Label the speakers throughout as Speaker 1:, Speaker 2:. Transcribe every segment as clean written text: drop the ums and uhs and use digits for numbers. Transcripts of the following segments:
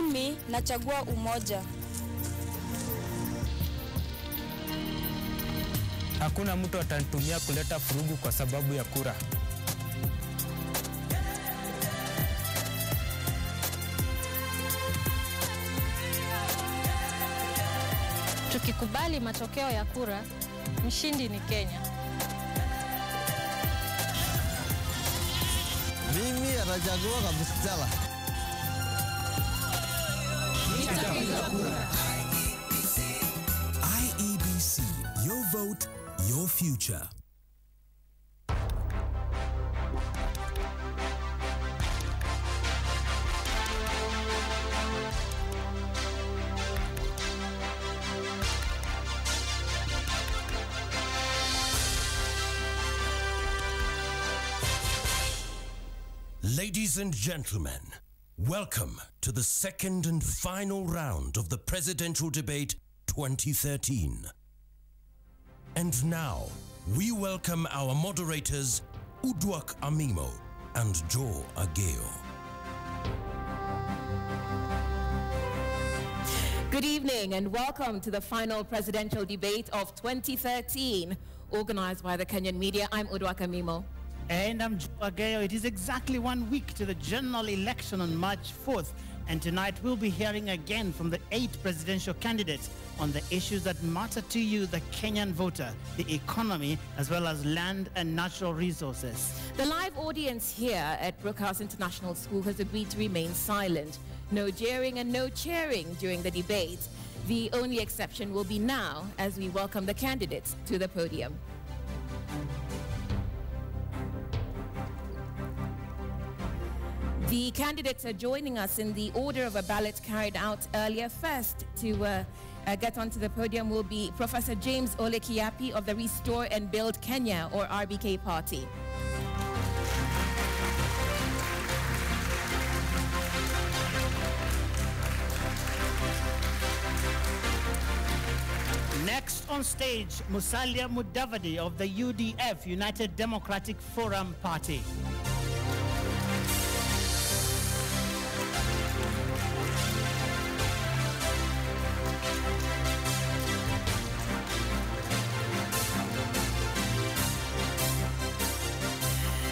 Speaker 1: Mimi nachagua umoja.
Speaker 2: Hakuna mtu atanitumia kuleta furugu kwa sababu ya kura.
Speaker 3: Tukikubali matokeo ya kura, mshindi ni Kenya.
Speaker 4: Mimi anachagua kabisa.
Speaker 5: Nitapiga kura. IEBC, your vote, your future.
Speaker 6: Ladies and gentlemen, welcome to the second and final round of the Presidential Debate 2013. And now, we welcome our moderators, Udwak Amimo and Joe Ageo.
Speaker 7: Good evening and welcome to the final presidential debate of 2013, organized by the Kenyan media. I'm Udwak Amimo.
Speaker 8: And I'm Joe Ageo. It is exactly 1 week to the general election on March 4th. And tonight we'll be hearing again from the 8 presidential candidates on the issues that matter to you, the Kenyan voter, the economy, as well as land and natural resources.
Speaker 7: The live audience here at Brookhouse International School has agreed to remain silent. No jeering and no cheering during the debate. The only exception will be now as we welcome the candidates to the podium. The candidates are joining us in the order of a ballot carried out earlier. First to get onto the podium will be Professor James Ole Kiyiapi of the Restore and Build Kenya, or RBK party.
Speaker 8: Next on stage, Musalia Mudavadi of the UDF, United Democratic Forum Party.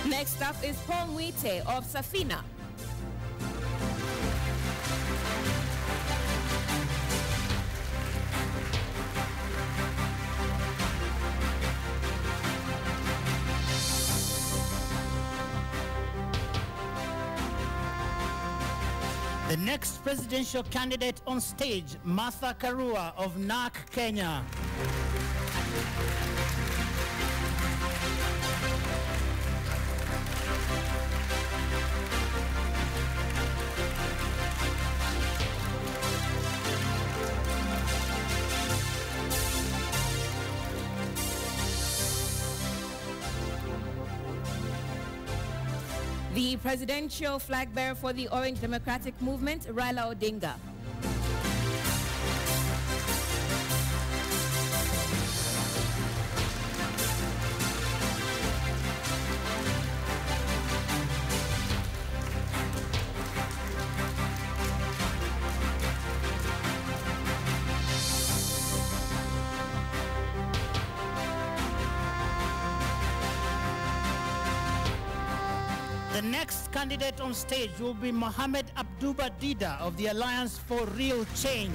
Speaker 7: Next up is Paul Muite of Safina.
Speaker 8: The next presidential candidate on stage, Martha Karua of NARC, Kenya.
Speaker 7: The presidential flag bearer for the Orange Democratic Movement, Raila Odinga.
Speaker 8: The next candidate on stage will be Mohamed Abduba Dida of the Alliance for Real Change.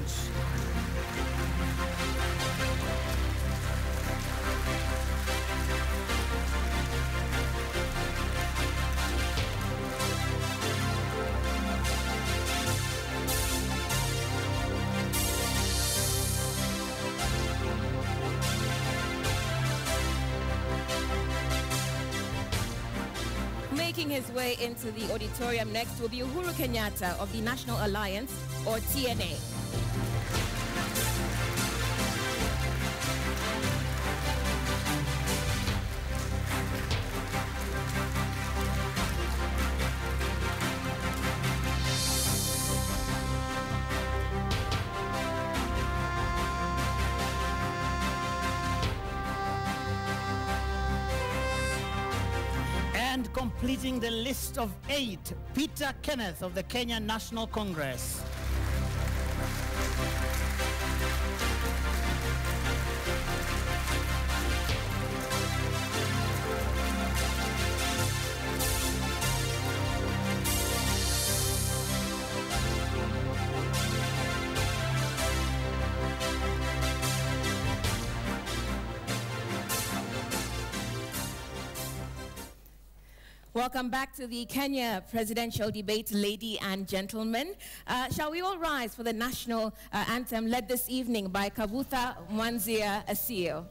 Speaker 7: Making his way into the auditorium next will be Uhuru Kenyatta of the National Alliance, or TNA.
Speaker 8: And completing the list of 8, Peter Kenneth of the Kenya National Congress.
Speaker 7: Welcome back to the Kenya presidential debate, ladies and gentlemen. Shall we all rise for the national anthem led this evening by Kavutha Mwanzia Asio.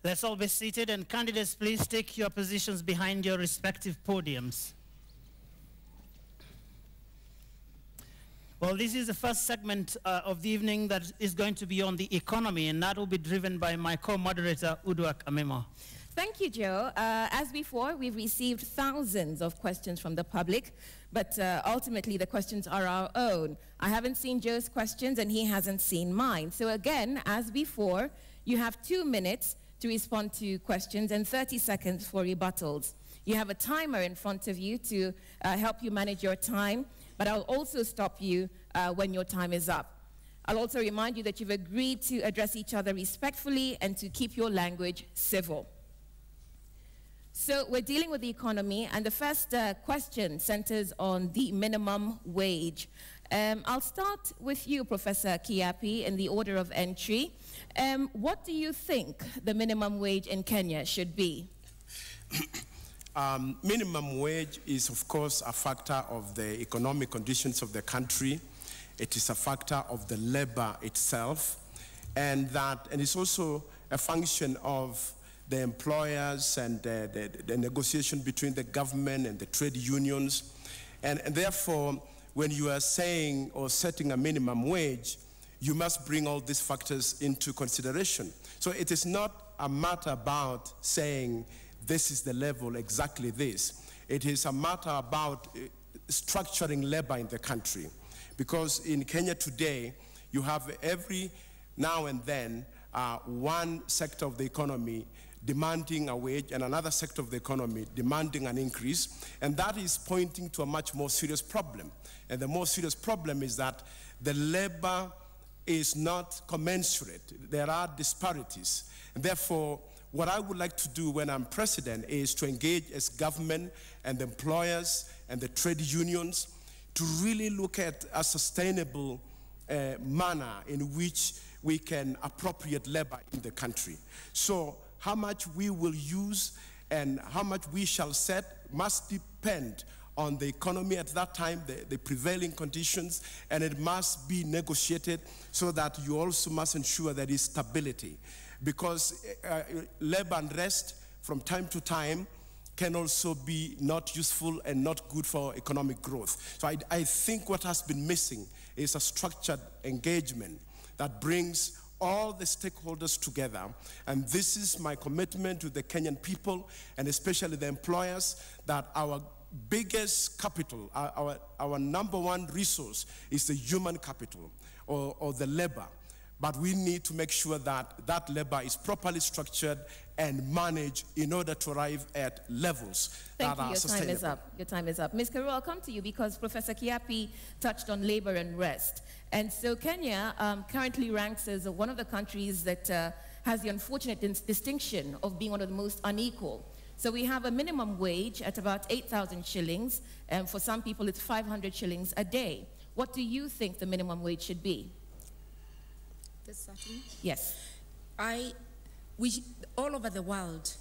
Speaker 8: Let's all be seated, and candidates, please take your positions behind your respective podiums. Well, this is the first segment of the evening that is going to be on the economy, and that will be driven by my co-moderator, Uduak Amemo.
Speaker 7: Thank you, Joe. As before, we've received thousands of questions from the public, but ultimately the questions are our own. I haven't seen Joe's questions, and he hasn't seen mine. So again, as before, you have 2 minutes to respond to questions and 30 seconds for rebuttals. You have a timer in front of you to help you manage your time, but I'll also stop you when your time is up. I'll also remind you that you've agreed to address each other respectfully and to keep your language civil. So we're dealing with the economy, and the first question centers on the minimum wage. I'll start with you, Professor Kiyiapi, in the order of entry. What do you think the minimum wage in Kenya should be?
Speaker 9: Minimum wage is, of course, a factor of the economic conditions of the country. It is a factor of the labor itself, and it's also a function of the employers and the negotiation between the government and the trade unions. And therefore, when you are saying or setting a minimum wage, you must bring all these factors into consideration. So it is not a matter about saying this is the level, exactly this. It is a matter about structuring labor in the country. Because in Kenya today, you have every now and then one sector of the economy demanding a wage and another sector of the economy demanding an increase, and that is pointing to a much more serious problem. And the more serious problem is that the labor is not commensurate. There are disparities. And therefore, what I would like to do when I'm president is to engage as government and the employers and the trade unions to really look at a sustainable manner in which we can appropriate labor in the country. So how much we will use and how much we shall set must depend on the economy at that time, the prevailing conditions, and it must be negotiated so that you also must ensure there is stability. Because labor unrest from time to time can also be not useful and not good for economic growth. So I think what has been missing is a structured engagement that brings all the stakeholders together. And this is my commitment to the Kenyan people and especially the employers, that our biggest capital, our number one resource is the human capital or the labor. But we need to make sure that that labor is properly structured and managed in order to arrive at levels that are sustainable.
Speaker 7: Your time is up. Your time is up. Ms. Karua, I'll come to you because Professor Kiyiapi touched on labor and rest. And so Kenya currently ranks as one of the countries that has the unfortunate distinction of being one of the most unequal. So we have a minimum wage at about 8,000 shillings, and for some people it's 500 shillings a day. What do you think the minimum wage should be? Yes.
Speaker 10: All over the world,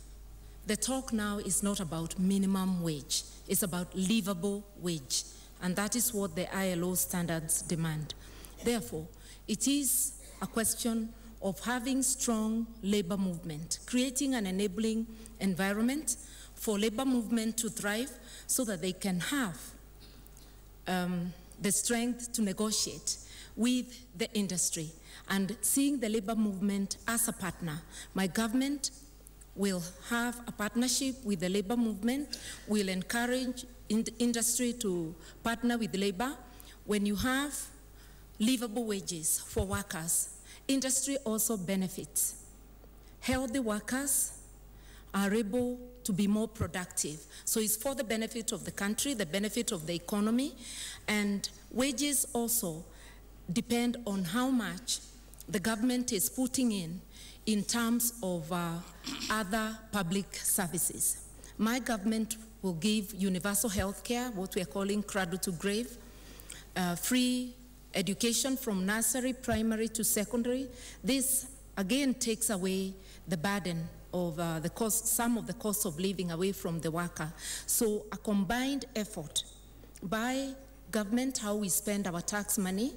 Speaker 10: the talk now is not about minimum wage, it's about livable wage, and that is what the ILO standards demand. Therefore, it is a question of having strong labor movement, creating an enabling environment for labor movement to thrive so that they can have the strength to negotiate with the industry and seeing the labor movement as a partner. My government will have a partnership with the labor movement, will encourage industry to partner with labor. When you have livable wages for workers, industry also benefits. Healthy workers are able to be more productive. So it's for the benefit of the country, the benefit of the economy, and wages also depend on how much the government is putting in terms of other public services. My government will give universal health care, what we are calling cradle to grave, free education from nursery, primary to secondary. This again takes away the burden of some of the cost of living away from the worker. So a combined effort by government, how we spend our tax money,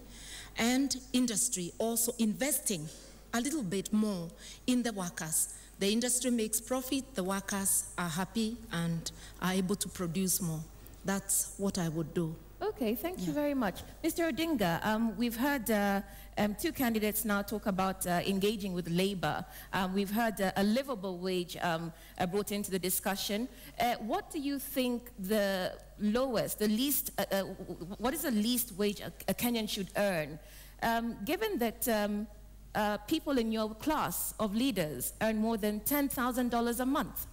Speaker 10: and industry also investing a little bit more in the workers. The industry makes profit, the workers are happy and are able to produce more. That's what I would do.
Speaker 7: Okay, thank you very much. Mr. Odinga, we've heard two candidates now talk about engaging with labor. We've heard a livable wage brought into the discussion. What do you think the lowest, the least, what is the least wage a Kenyan should earn? Given that people in your class of leaders earn more than $10,000 a month?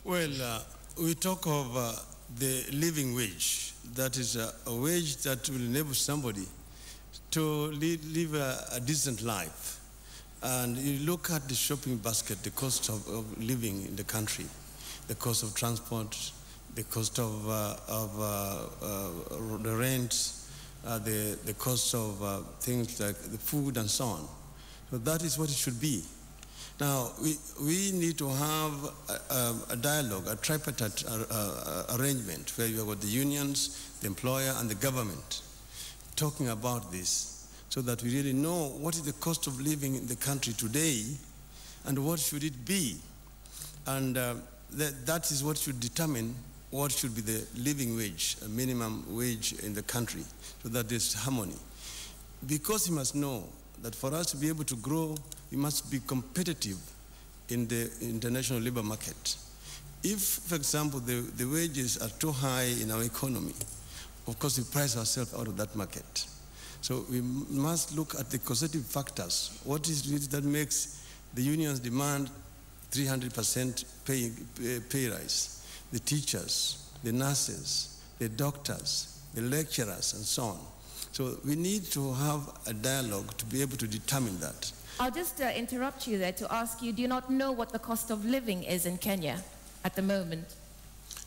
Speaker 11: Well, we talk of the living wage. That is a wage that will enable somebody to live a decent life. And you look at the shopping basket, the cost of living in the country, the cost of transport, the cost of the rent, the cost of things like the food and so on. So that is what it should be. Now, we need to have a dialogue, a tripartite arrangement where you have got the unions, the employer, and the government talking about this so that we really know what is the cost of living in the country today and what should it be. And that is what should determine what should be the living wage, a minimum wage in the country, so that there's harmony. Because you must know that for us to be able to grow, we must be competitive in the international labor market. If, for example, the wages are too high in our economy, of course we price ourselves out of that market. So we must look at the causative factors. What is it that makes the unions demand 300% pay rise? The teachers, the nurses, the doctors, the lecturers, and so on. So we need to have a dialogue to be able to determine that.
Speaker 7: I'll just interrupt you there to ask you, do you not know what the cost of living is in Kenya at the moment?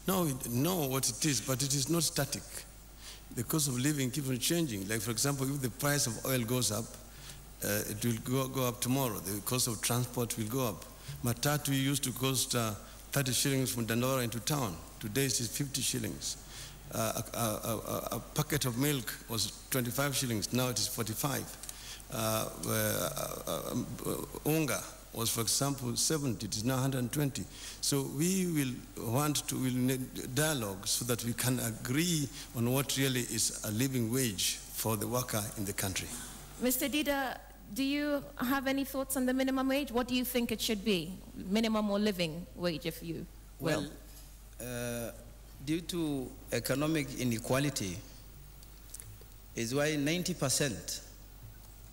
Speaker 11: No, we know what it is, but it is not static. The cost of living keeps on changing. Like, for example, if the price of oil goes up, it will go up tomorrow. The cost of transport will go up. Matatu used to cost 30 shillings from Dandora into town. Today it is 50 shillings. A packet of milk was 25 shillings, now it is 45. Unga was, for example, 70, it is now 120. So we will want to dialogue so that we can agree on what really is a living wage for the worker in the country.
Speaker 7: Mr. Dida, do you have any thoughts on the minimum wage? What do you think it should be? Minimum or living wage, if you will.
Speaker 12: Well, due to economic inequality is why 90%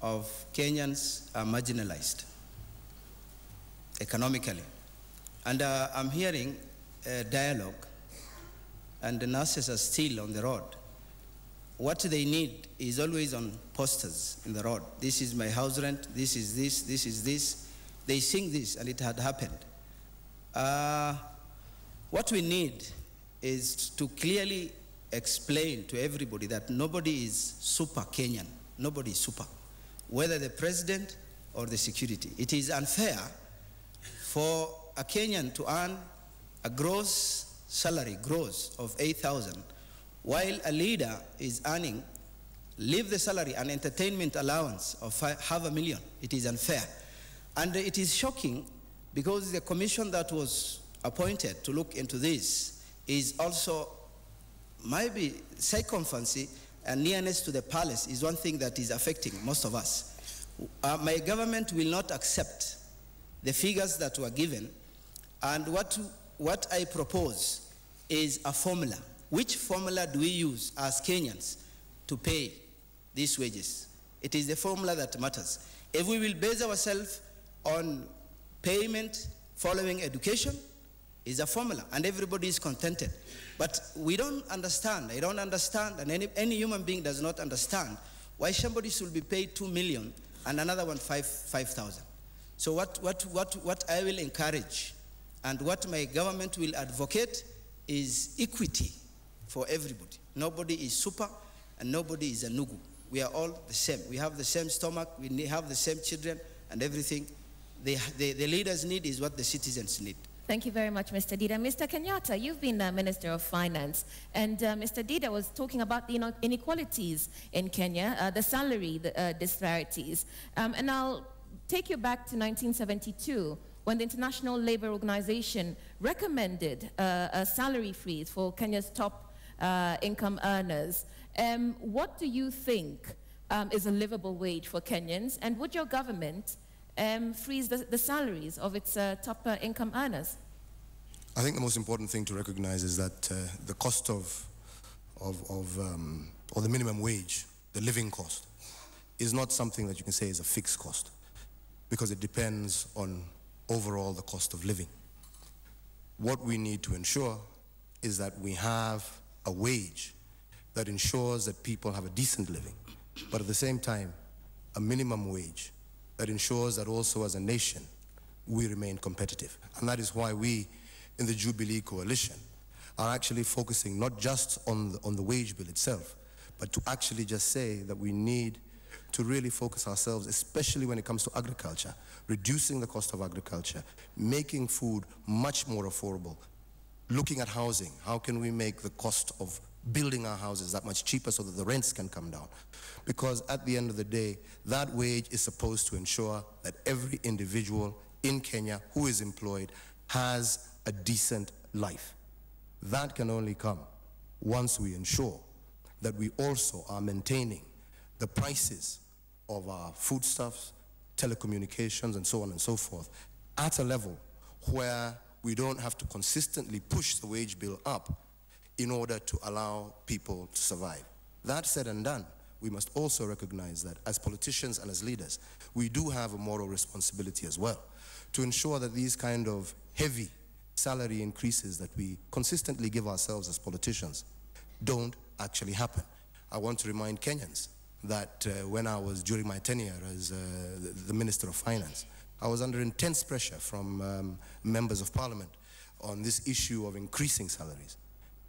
Speaker 12: of Kenyans are marginalized economically. And I'm hearing a dialogue, and the nurses are still on the road. What they need is always on posters in the road. This is my house rent, this is this, this is this. They sing this, and it had happened. What we need is to clearly explain to everybody that nobody is super Kenyan. Nobody is super, whether the president or the security. It is unfair for a Kenyan to earn a gross salary, of 8,000, while a leader is earning, leave the salary, an entertainment allowance of $500,000. It is unfair. And it is shocking because the commission that was appointed to look into this is also, maybe circumference and nearness to the palace is one thing that is affecting most of us. My government will not accept the figures that were given, and what I propose is a formula. Which formula do we use as Kenyans to pay these wages? It is the formula that matters. If we will base ourselves on payment following education, is a formula, and everybody is contented. But we don't understand, I don't understand, and any human being does not understand why somebody should be paid 2 million and another one 5,000. So what I will encourage and what my government will advocate is equity for everybody. Nobody is super and nobody is a nugu. We are all the same. We have the same stomach, we have the same children and everything. The leaders' need is what the citizens need.
Speaker 7: Thank you very much, Mr. Dida. Mr. Kenyatta, you've been Minister of Finance, and Mr. Dida was talking about the inequalities in Kenya, the salary disparities. And I'll take you back to 1972, when the International Labour Organization recommended a salary freeze for Kenya's top income earners. What do you think is a livable wage for Kenyans, and would your government freeze the salaries of its top income earners?
Speaker 13: I think the most important thing to recognize is that the cost or the minimum wage, the living cost, is not something that you can say is a fixed cost, because it depends on overall the cost of living. What we need to ensure is that we have a wage that ensures that people have a decent living, but at the same time, a minimum wage that ensures that also as a nation, we remain competitive. And that is why we, in the Jubilee Coalition, are actually focusing not just on the wage bill itself, but to actually just say that we need to really focus ourselves, especially when it comes to agriculture, reducing the cost of agriculture, making food much more affordable, looking at housing. How can we make the cost of building our houses that much cheaper so that the rents can come down? Because at the end of the day, that wage is supposed to ensure that every individual in Kenya who is employed has a decent life. That can only come once we ensure that we also are maintaining the prices of our foodstuffs, telecommunications, and so on and so forth at a level where we don't have to consistently push the wage bill up in order to allow people to survive. That said and done, we must also recognize that as politicians and as leaders, we do have a moral responsibility as well to ensure that these kind of heavy salary increases that we consistently give ourselves as politicians don't actually happen. I want to remind Kenyans that when I was, during my tenure as the Minister of Finance, I was under intense pressure from members of Parliament on this issue of increasing salaries.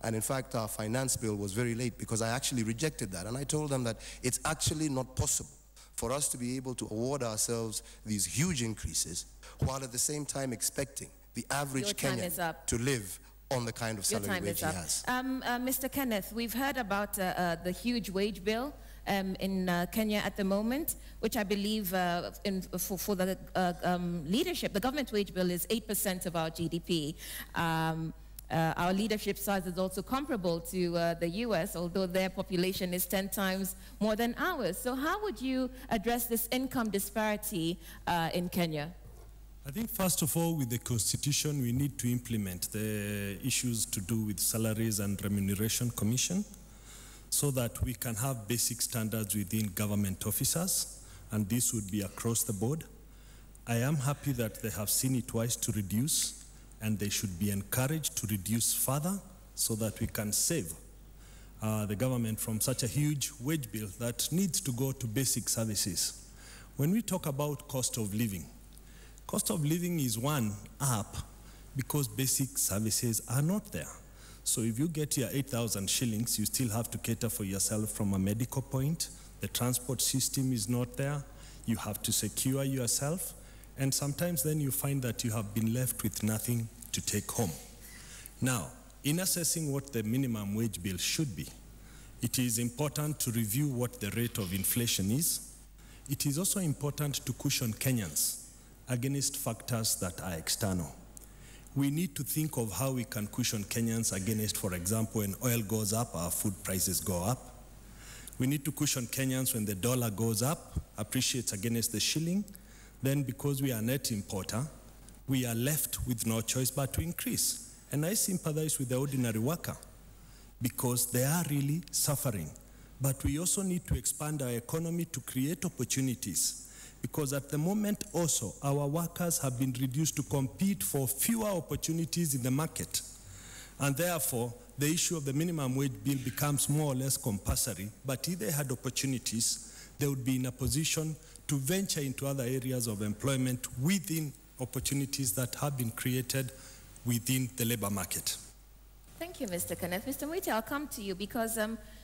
Speaker 13: And in fact, our finance bill was very late because I actually rejected that. And I told them that it's actually not possible for us to be able to award ourselves these huge increases while at the same time expecting the average Kenyan to live on the kind of salary wage he has.
Speaker 7: Mr. Kenneth, we've heard about the huge wage bill in Kenya at the moment, which I believe for the leadership, the government wage bill is 8% of our GDP. Our leadership size is also comparable to the US, although their population is 10 times more than ours. So how would you address this income disparity in Kenya?
Speaker 14: I think first of all, with the Constitution, we need to implement the issues to do with salaries and remuneration commission so that we can have basic standards within government officers and this would be across the board. I am happy that they have seen it wise to reduce, and they should be encouraged to reduce further so that we can save the government from such a huge wage bill that needs to go to basic services. When we talk about cost of living is one up because basic services are not there. So if you get your 8,000 shillings, you still have to cater for yourself from a medical point. The transport system is not there. You have to secure yourself. And sometimes then you find that you have been left with nothing to take home. Now, in assessing what the minimum wage bill should be, it is important to review what the rate of inflation is. It is also important to cushion Kenyans against factors that are external. We need to think of how we can cushion Kenyans against, for example, when oil goes up, our food prices go up. We need to cushion Kenyans when the dollar goes up, appreciates against the shilling. Then because we are a net importer, we are left with no choice but to increase. And I sympathize with the ordinary worker because they are really suffering. But we also need to expand our economy to create opportunities, because at the moment also our workers have been reduced to compete for fewer opportunities in the market. And therefore, the issue of the minimum wage bill becomes more or less compulsory, but if they had opportunities, they would be in a position to venture into other areas of employment within opportunities that have been created within the labor market.
Speaker 7: Thank you, Mr. Kenneth. Mr. Muite, I'll come to you because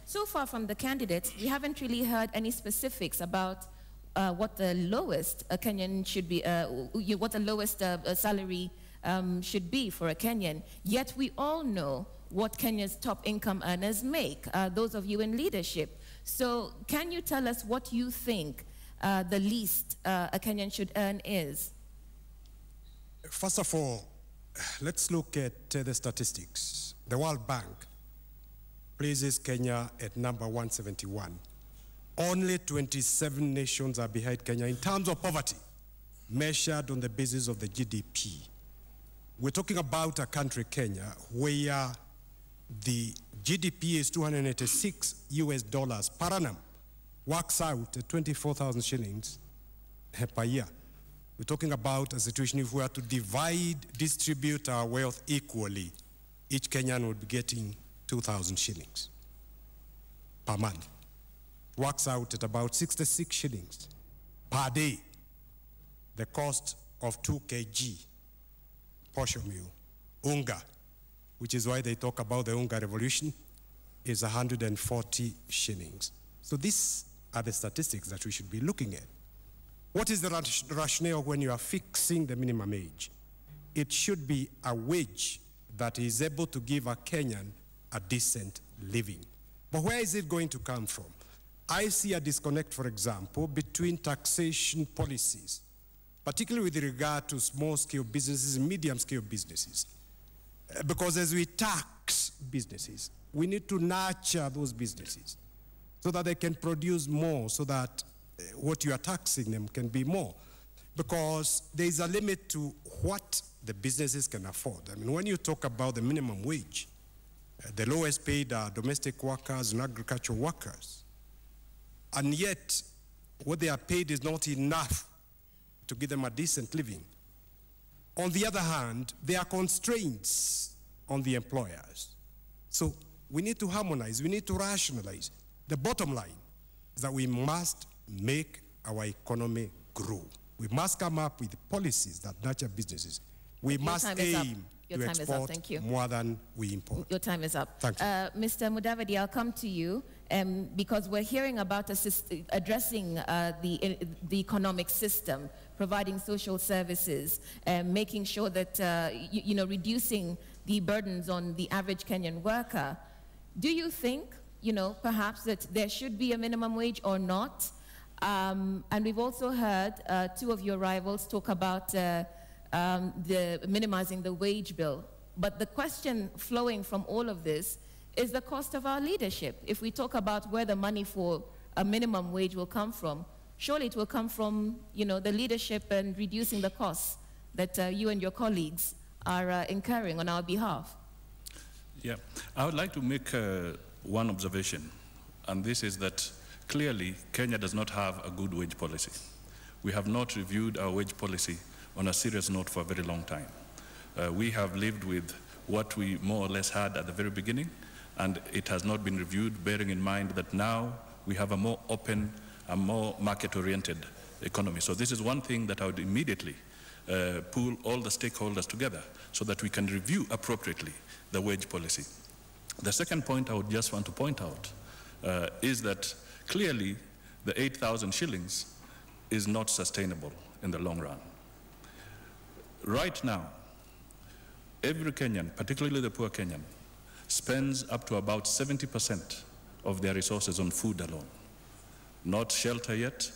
Speaker 7: so far from the candidates, we haven't really heard any specifics about what the lowest Kenyan should be, what the lowest salary should be for a Kenyan. Yet we all know what Kenya's top income earners make, those of you in leadership. So can you tell us what you think the least a Kenyan should earn is?
Speaker 15: First of all, let's look at the statistics. The World Bank places Kenya at number 171. Only 27 nations are behind Kenya in terms of poverty, measured on the basis of the GDP. We're talking about a country, Kenya, where the GDP is $286 per annum, works out at 24,000 shillings per year. We're talking about a situation if we were to distribute our wealth equally, each Kenyan would be getting 2,000 shillings per month. Works out at about 66 shillings per day. The cost of 2 kg posho meal, unga, which is why they talk about the unga revolution, is 140 shillings. So these are the statistics that we should be looking at. What is the rationale when you are fixing the minimum age? It should be a wage that is able to give a Kenyan a decent living. But where is it going to come from? I see a disconnect, for example, between taxation policies, particularly with regard to small-scale businesses and medium-scale businesses. Because as we tax businesses, we need to nurture those businesses so that they can produce more, so that what you are taxing them can be more. Because there is a limit to what the businesses can afford. I mean, when you talk about the minimum wage, the lowest paid are domestic workers and agricultural workers. And yet, what they are paid is not enough to give them a decent living. On the other hand, there are constraints on the employers. So we need to harmonize, we need to rationalize. The bottom line is that we must make our economy grow. We must come up with policies that nurture businesses. We must aim to export more than we import.
Speaker 7: Your time is up.
Speaker 15: Thank you.
Speaker 7: Mr. Mudavadi, I'll come to you because we're hearing about addressing the economic system, providing social services, making sure that, reducing the burdens on the average Kenyan worker. Do you think, perhaps that there should be a minimum wage or not? And we've also heard two of your rivals talk about minimizing the wage bill. But the question flowing from all of this is the cost of our leadership. If we talk about where the money for a minimum wage will come from, surely it will come from, the leadership and reducing the costs that you and your colleagues are incurring on our behalf.
Speaker 16: Yeah, I would like to make one observation, and this is that clearly Kenya does not have a good wage policy. We have not reviewed our wage policy on a serious note for a very long time. We have lived with what we more or less had at the very beginning, and it has not been reviewed, bearing in mind that now we have a more open, a more market-oriented economy. So this is one thing that I would immediately pull all the stakeholders together so that we can review appropriately the wage policy. The second point I would just want to point out is that clearly the 8,000 shillings is not sustainable in the long run. Right now, every Kenyan, particularly the poor Kenyan, spends up to about 70% of their resources on food alone. Not shelter yet,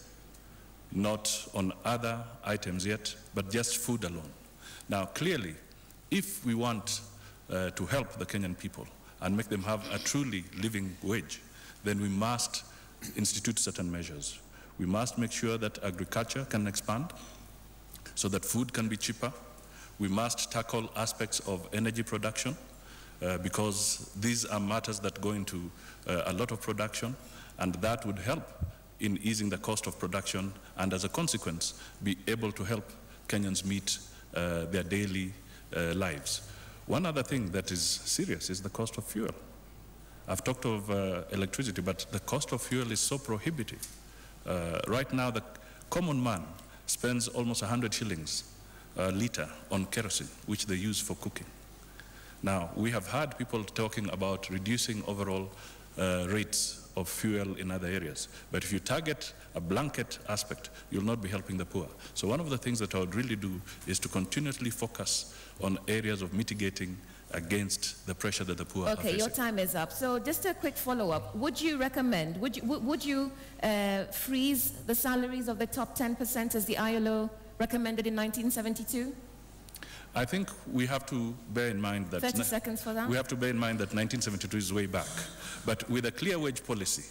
Speaker 16: not on other items yet, but just food alone. Now, clearly, if we want to help the Kenyan people and make them have a truly living wage, then we must institute certain measures. We must make sure that agriculture can expand so that food can be cheaper. We must tackle aspects of energy production because these are matters that go into a lot of production, and that would help in easing the cost of production and, as a consequence, be able to help Kenyans meet their daily lives. One other thing that is serious is the cost of fuel. I've talked of electricity, but the cost of fuel is so prohibitive. Right now, the common man spends almost 100 shillings a litre on kerosene, which they use for cooking. Now, we have had people talking about reducing overall rates of fuel in other areas. But if you target a blanket aspect, you'll not be helping the poor. So one of the things that I would really do is to continuously focus on areas of mitigating against the pressure that the poor are facing.
Speaker 7: Okay, your time is up. So just a quick follow-up. Would you recommend, would you freeze the salaries of the top 10% as the ILO recommended in 1972?
Speaker 16: I think we have to bear in mind that
Speaker 7: 30 seconds for that.
Speaker 16: We have to bear in mind that 1972 is way back. But with a clear wage policy,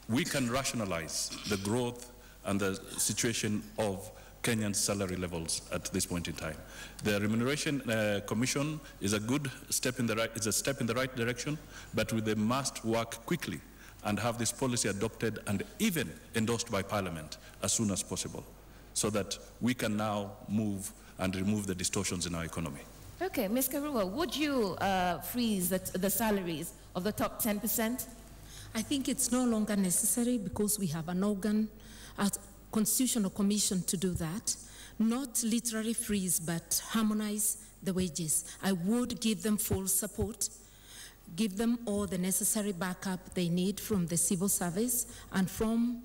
Speaker 16: we can rationalize the growth and the situation of Kenyan salary levels at this point in time. The Remuneration Commission is a good step in the right, is a step in the right direction, but they must work quickly and have this policy adopted and even endorsed by Parliament as soon as possible, so that we can now move and remove the distortions in our economy.
Speaker 7: Okay, Ms. Karua, would you freeze the salaries of the top 10%?
Speaker 10: I think it's no longer necessary because we have an organ, a constitutional commission to do that. Not literally freeze, but harmonize the wages. I would give them full support, give them all the necessary backup they need from the civil service and from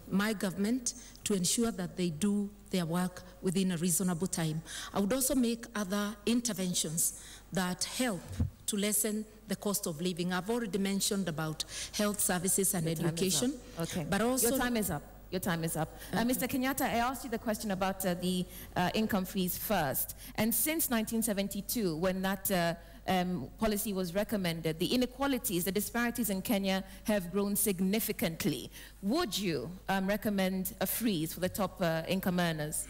Speaker 10: my government to ensure that they do their work within a reasonable time. I would also make other interventions that help to lessen the cost of living. I've already mentioned about health services and education.
Speaker 7: Okay,
Speaker 10: but also
Speaker 7: your time is up. Your time is up. Mr. Kenyatta, I asked you the question about the income freeze first. And since 1972, when that policy was recommended, the inequalities, the disparities in Kenya have grown significantly. Would you recommend a freeze for the top income earners?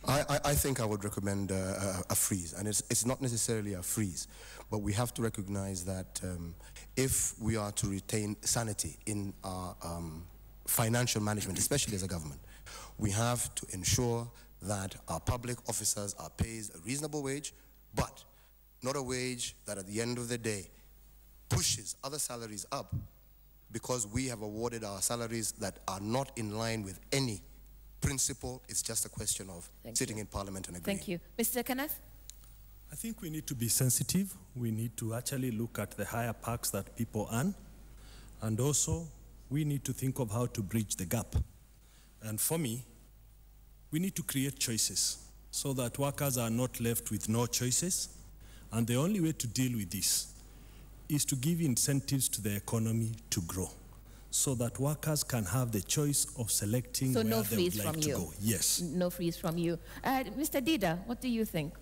Speaker 13: I think I would recommend a freeze, and it's not necessarily a freeze, but we have to recognize that if we are to retain sanity in our financial management, especially as a government, we have to ensure that our public officers are paid a reasonable wage, but not a wage that at the end of the day pushes other salaries up because we have awarded our salaries that are not in line with any principle. It's just a question of sitting in Parliament and agreeing.
Speaker 7: Thank you. Mr. Kenneth?
Speaker 14: I think we need to be sensitive. We need to actually look at the higher perks that people earn. And also, we need to think of how to bridge the gap. And for me, we need to create choices so that workers are not left with no choices. And the only way to deal with this is to give incentives to the economy to grow so that workers can have the choice of selecting where
Speaker 7: no
Speaker 14: they would
Speaker 7: freeze
Speaker 14: like
Speaker 7: from
Speaker 14: to
Speaker 7: you.
Speaker 14: go. Yes.
Speaker 7: No freeze from you. Mr. Dida, what do you think?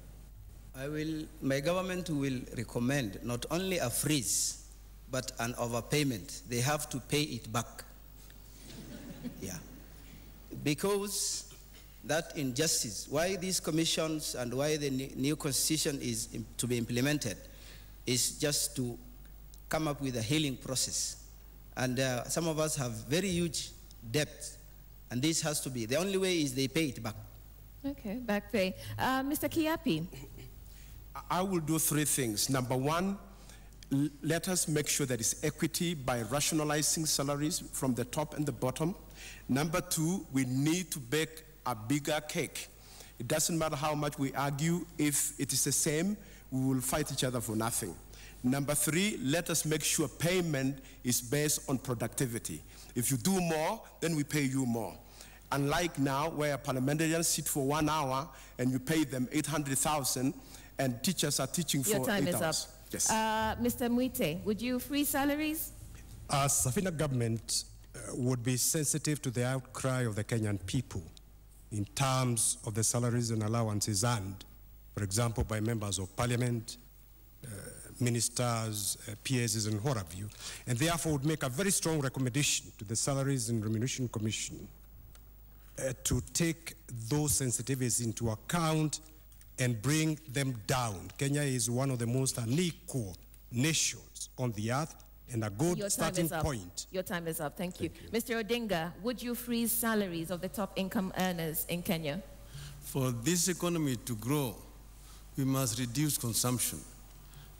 Speaker 12: My government will recommend not only a freeze, but an overpayment. They have to pay it back. Yeah. Because that injustice, why these commissions and why the new constitution is to be implemented, is just to come up with a healing process And some of us have very huge debts, and this has to be. The only way is they pay it back.
Speaker 7: Okay, back pay. Mr. Kiyiapi.
Speaker 9: I will do three things. Number one, let us make sure there is equity by rationalizing salaries from the top and the bottom. Number two, we need to bake a bigger cake. It doesn't matter how much we argue. If it is the same, we will fight each other for nothing. Number three, let us make sure payment is based on productivity. If you do more, then we pay you more. Unlike now, where parliamentarians sit for 1 hour and you pay them 800,000, and teachers are teaching for 8 hours. Your time is up.
Speaker 7: Yes. Mr. Muite, would you freeze salaries?
Speaker 15: Safina government would be sensitive to the outcry of the Kenyan people in terms of the salaries and allowances earned, for example, by members of parliament, ministers, PSs, and what have you, and therefore would make a very strong recommendation to the Salaries and Remuneration Commission to take those sensitivities into account and bring them down. Kenya is one of the most unequal nations on the earth, and a good starting point.
Speaker 7: Your time is up. Thank you. Mr. Odinga, would you freeze salaries of the top income earners in Kenya?
Speaker 11: For this economy to grow, we must reduce consumption.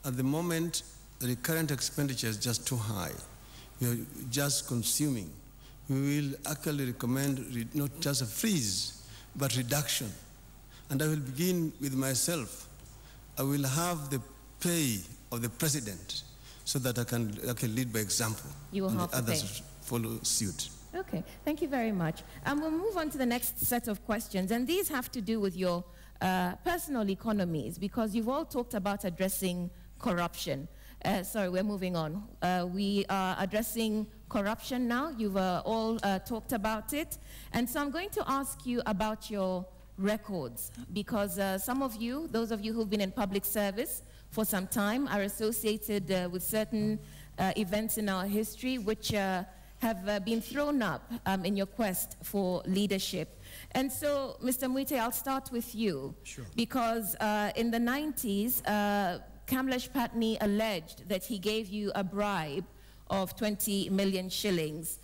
Speaker 11: At the moment, the current expenditure is just too high. You're just consuming. We will actually recommend not just a freeze, but reduction. And I will begin with myself. I will have the pay of the president so that I can lead by example.
Speaker 7: You will have
Speaker 11: others
Speaker 7: to pay.
Speaker 11: Follow suit.
Speaker 7: Okay, thank you very much. We'll move on to the next set of questions, and these have to do with your personal economies, because you've all talked about addressing corruption. Sorry, we're moving on. We are addressing corruption now. You've all talked about it. And so I'm going to ask you about your records, because some of you, those of you who've been in public service for some time, are associated with certain events in our history which have been thrown up in your quest for leadership. And so, Mr. Muite, I'll start with you.
Speaker 15: Sure.
Speaker 7: Because in the 90s, Kamlesh Patni alleged that he gave you a bribe of 20 million shillings.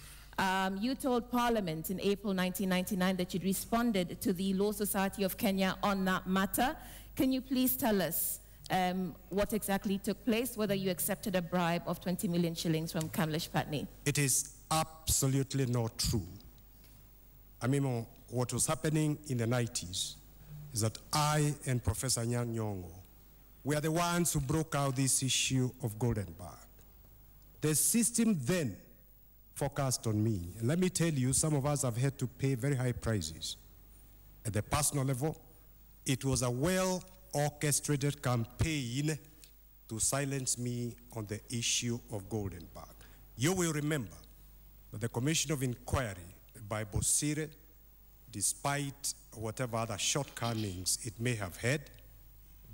Speaker 7: You told Parliament in April 1999 that you'd responded to the Law Society of Kenya on that matter. Can you please tell us what exactly took place, whether you accepted a bribe of 20 million shillings from Kamlesh Patni?
Speaker 15: It is absolutely not true. I mean, what was happening in the 90s is that I and Professor Nyang' Nyong'o were the ones who broke out this issue of Golden Bag. The system then focused on me. And let me tell you, some of us have had to pay very high prices. At the personal level, it was a well-orchestrated campaign to silence me on the issue of Golden Bag. You will remember that the Commission of Inquiry by Bosire, despite whatever other shortcomings it may have had,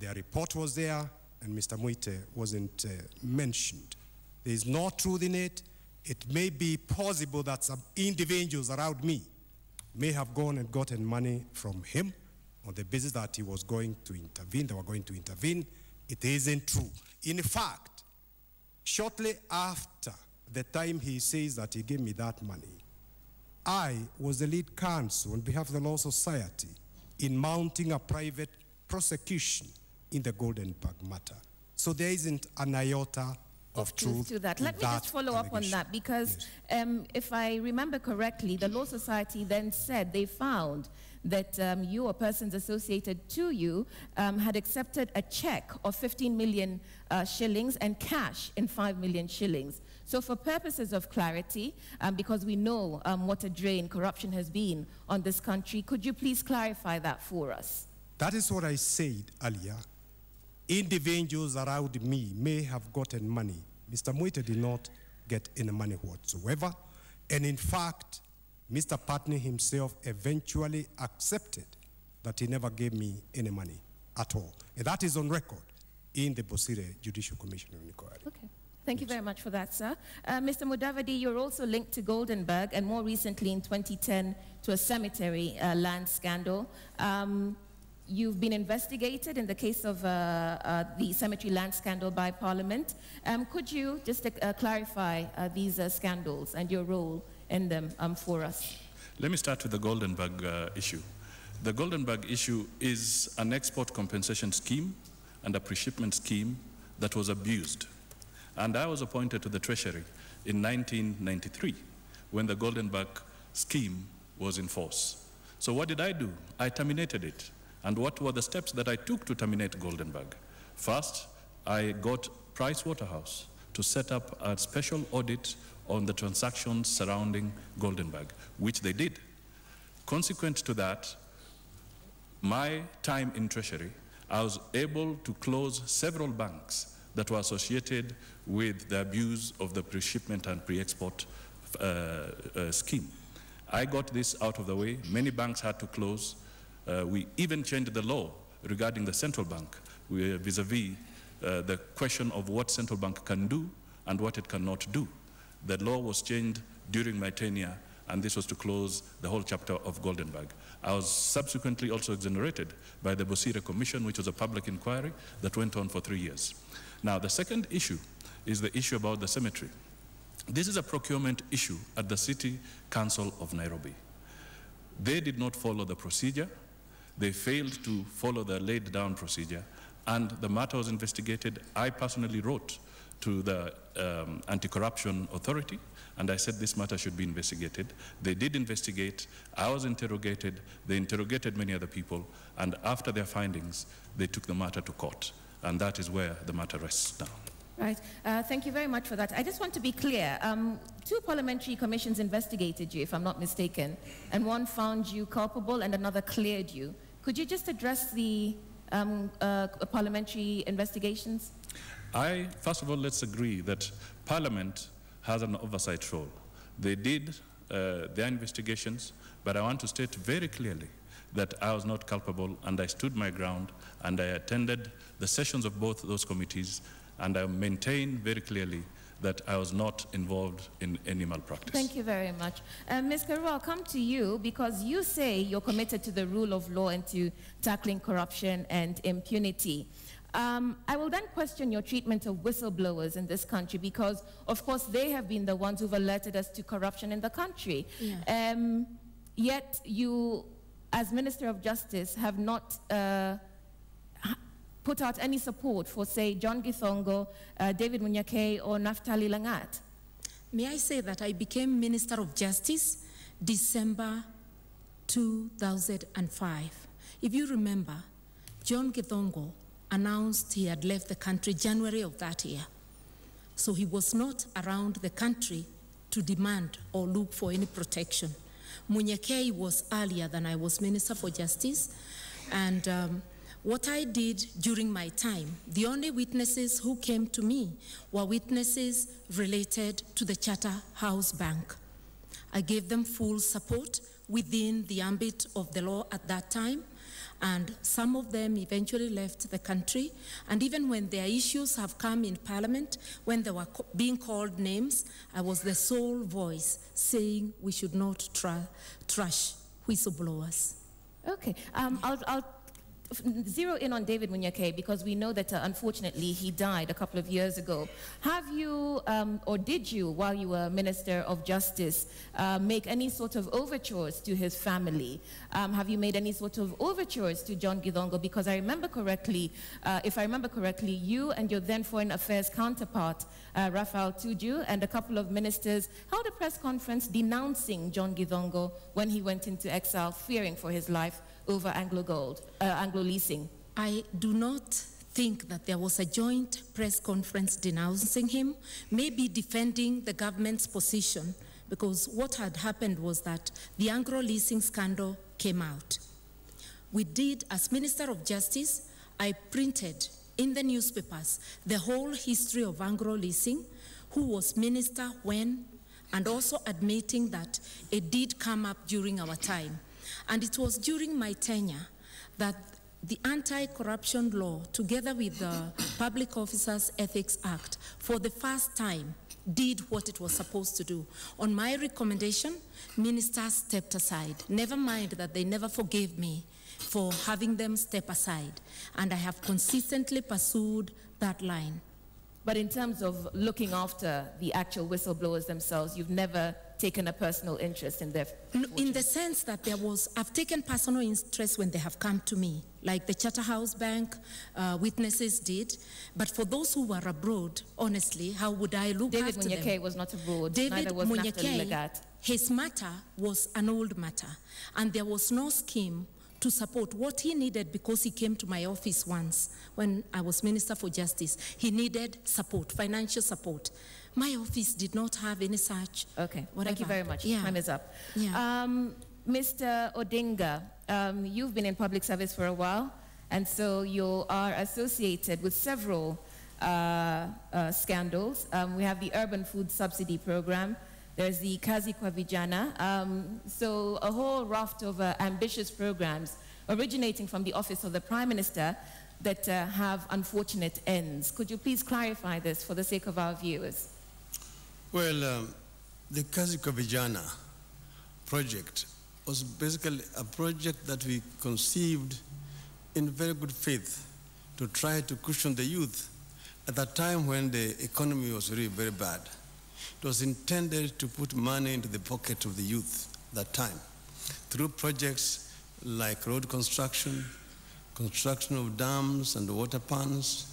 Speaker 15: their report was there, and Mr. Muite wasn't mentioned. There is no truth in it. It may be possible that some individuals around me may have gone and gotten money from him on the basis that he was going to intervene, they were going to intervene. It isn't true. In fact, shortly after the time he says that he gave me that money, I was the lead counsel on behalf of the Law Society in mounting a private prosecution in the Golden Bag matter. So there isn't an iota of truth
Speaker 7: to that. Let me just follow up on that, because if I remember correctly, the Law Society then said they found that you or persons associated to you had accepted a check of 15 million shillings and cash in 5 million shillings. So for purposes of clarity, because we know what a drain corruption has been on this country, could you please clarify that for us?
Speaker 15: That is what I said earlier. Individuals around me may have gotten money. Mr. Muite did not get any money whatsoever. And in fact, Mr. Patni himself eventually accepted that he never gave me any money at all. And that is on record in the Bosire Judicial Commission of Inquiry.
Speaker 7: Okay. Thank you very much for that, sir. Mr. Mudavadi, you're also linked to Goldenberg, and more recently in 2010 to a cemetery land scandal. you've been investigated in the case of the cemetery land scandal by Parliament. Could you just clarify these scandals and your role in them for us?
Speaker 16: Let me start with the Golden Bug issue. The Golden Bug issue is an export compensation scheme and a pre-shipment scheme that was abused. And I was appointed to the Treasury in 1993 when the Golden Bug scheme was in force. So what did I do? I terminated it. And what were the steps that I took to terminate Golden Bug? First, I got Pricewaterhouse to set up a special audit on the transactions surrounding Golden Bug, which they did. Consequent to that, my time in Treasury, I was able to close several banks that were associated with the abuse of the pre-shipment and pre-export scheme. I got this out of the way. Many banks had to close. We even changed the law regarding the central bank vis-a-vis the question of what central bank can do and what it cannot do. The law was changed during my tenure, and this was to close the whole chapter of Golden Bug. I was subsequently also exonerated by the Bosire Commission, which was a public inquiry that went on for 3 years. Now, the second issue is the issue about the cemetery. This is a procurement issue at the City Council of Nairobi. They did not follow the procedure. They failed to follow the laid down procedure, and the matter was investigated. I personally wrote to the Anti-Corruption Authority, and I said this matter should be investigated. They did investigate. I was interrogated. They interrogated many other people, and after their findings, they took the matter to court, and that is where the matter rests now.
Speaker 7: Right. Thank you very much for that. I just want to be clear. 2 parliamentary commissions investigated you, if I'm not mistaken, and one found you culpable and another cleared you. Could you just address the parliamentary investigations?
Speaker 16: First of all, let's agree that Parliament has an oversight role. They did their investigations, but I want to state very clearly that I was not culpable, and I stood my ground, and I attended the sessions of both those committees, and I maintain very clearly that I was not involved in any malpractice.
Speaker 7: Thank you very much. Ms. Karua, I'll come to you because you say you're committed to the rule of law and to tackling corruption and impunity. I will then question your treatment of whistleblowers in this country because, of course, they have been the ones who've alerted us to corruption in the country. Yeah. Yet you, as Minister of Justice, have not put out any support for, say, John Githongo, David Muite, or Naftali Langat.
Speaker 10: May I say that I became Minister of Justice December 2005. If you remember, John Githongo announced he had left the country January of that year. So he was not around the country to demand or look for any protection. Muite was earlier than I was Minister for Justice, and what I did during my time, the only witnesses who came to me were witnesses related to the Charterhouse Bank. I gave them full support within the ambit of the law at that time, and some of them eventually left the country. And even when their issues have come in Parliament, when they were being called names, I was the sole voice saying we should not trash whistleblowers.
Speaker 7: Okay, I'll zero in on David Muite because we know that unfortunately he died a couple of years ago. Have you, or did you, while you were Minister of Justice, make any sort of overtures to his family? Have you made any sort of overtures to John Githongo? Because I remember correctly, if I remember correctly, you and your then Foreign Affairs counterpart, Raphael Tuju, and a couple of ministers held a press conference denouncing John Githongo when he went into exile, fearing for his life over Anglo leasing.
Speaker 10: I do not think that there was a joint press conference denouncing him, maybe defending the government's position, because what had happened was that the Anglo leasing scandal came out. We did, as Minister of Justice, I printed in the newspapers the whole history of Anglo leasing, who was minister when, and also admitting that it did come up during our time. And it was during my tenure that the Anti-Corruption Law, together with the Public Officers Ethics Act, for the first time did what it was supposed to do. On my recommendation, ministers stepped aside. Never mind that they never forgave me for having them step aside. And I have consistently pursued that line.
Speaker 7: But in terms of looking after the actual whistleblowers themselves, you've never taken a personal interest in their fortune.
Speaker 10: In the sense that I've taken personal interest when they have come to me, like the Charterhouse Bank witnesses did. But for those who were abroad, honestly, how would I look
Speaker 7: David
Speaker 10: after them?
Speaker 7: David Muite was not abroad.
Speaker 10: David
Speaker 7: Neither was Naftali
Speaker 10: Muite,
Speaker 7: Lagat.
Speaker 10: his matter was an old matter, and there was no scheme to support what he needed because he came to my office once when I was Minister for Justice. He needed support, financial support. My office did not have any such.
Speaker 7: Okay,
Speaker 10: whatever.
Speaker 7: Thank you very much.
Speaker 10: Yeah.
Speaker 7: Time is up.
Speaker 10: Yeah.
Speaker 7: Mr. Odinga, you've been in public service for a while, and so you are associated with several scandals. We have the Urban Food Subsidy Program. There's the Kazi kwa Vijana. So a whole raft of ambitious programs originating from the office of the Prime Minister that have unfortunate ends. Could you please clarify this for the sake of our viewers?
Speaker 11: Well, the Kazi kwa Vijana project was basically a project that we conceived in very good faith to try to cushion the youth at that time when the economy was really very bad. It was intended to put money into the pocket of the youth at that time through projects like road construction, construction of dams and water ponds,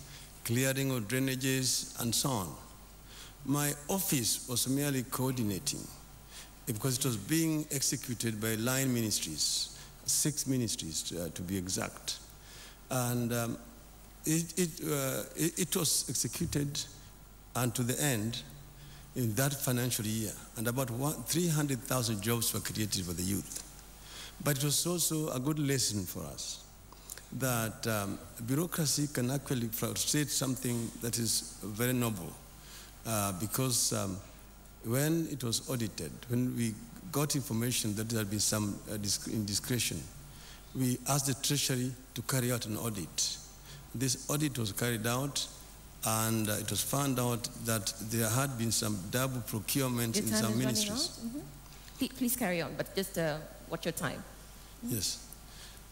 Speaker 11: clearing of drainages, and so on. My office was merely coordinating because it was being executed by line ministries, 6 ministries to be exact. And it was executed and to the end in that financial year, and about 300,000 jobs were created for the youth. But it was also a good lesson for us that bureaucracy can actually frustrate something that is very noble because when it was audited, when we got information that there had been some indiscretion, we asked the Treasury to carry out an audit. This audit was carried out, and it was found out that there had been some double procurement in some ministries.
Speaker 7: Please carry on, but just watch your time.
Speaker 11: Yes.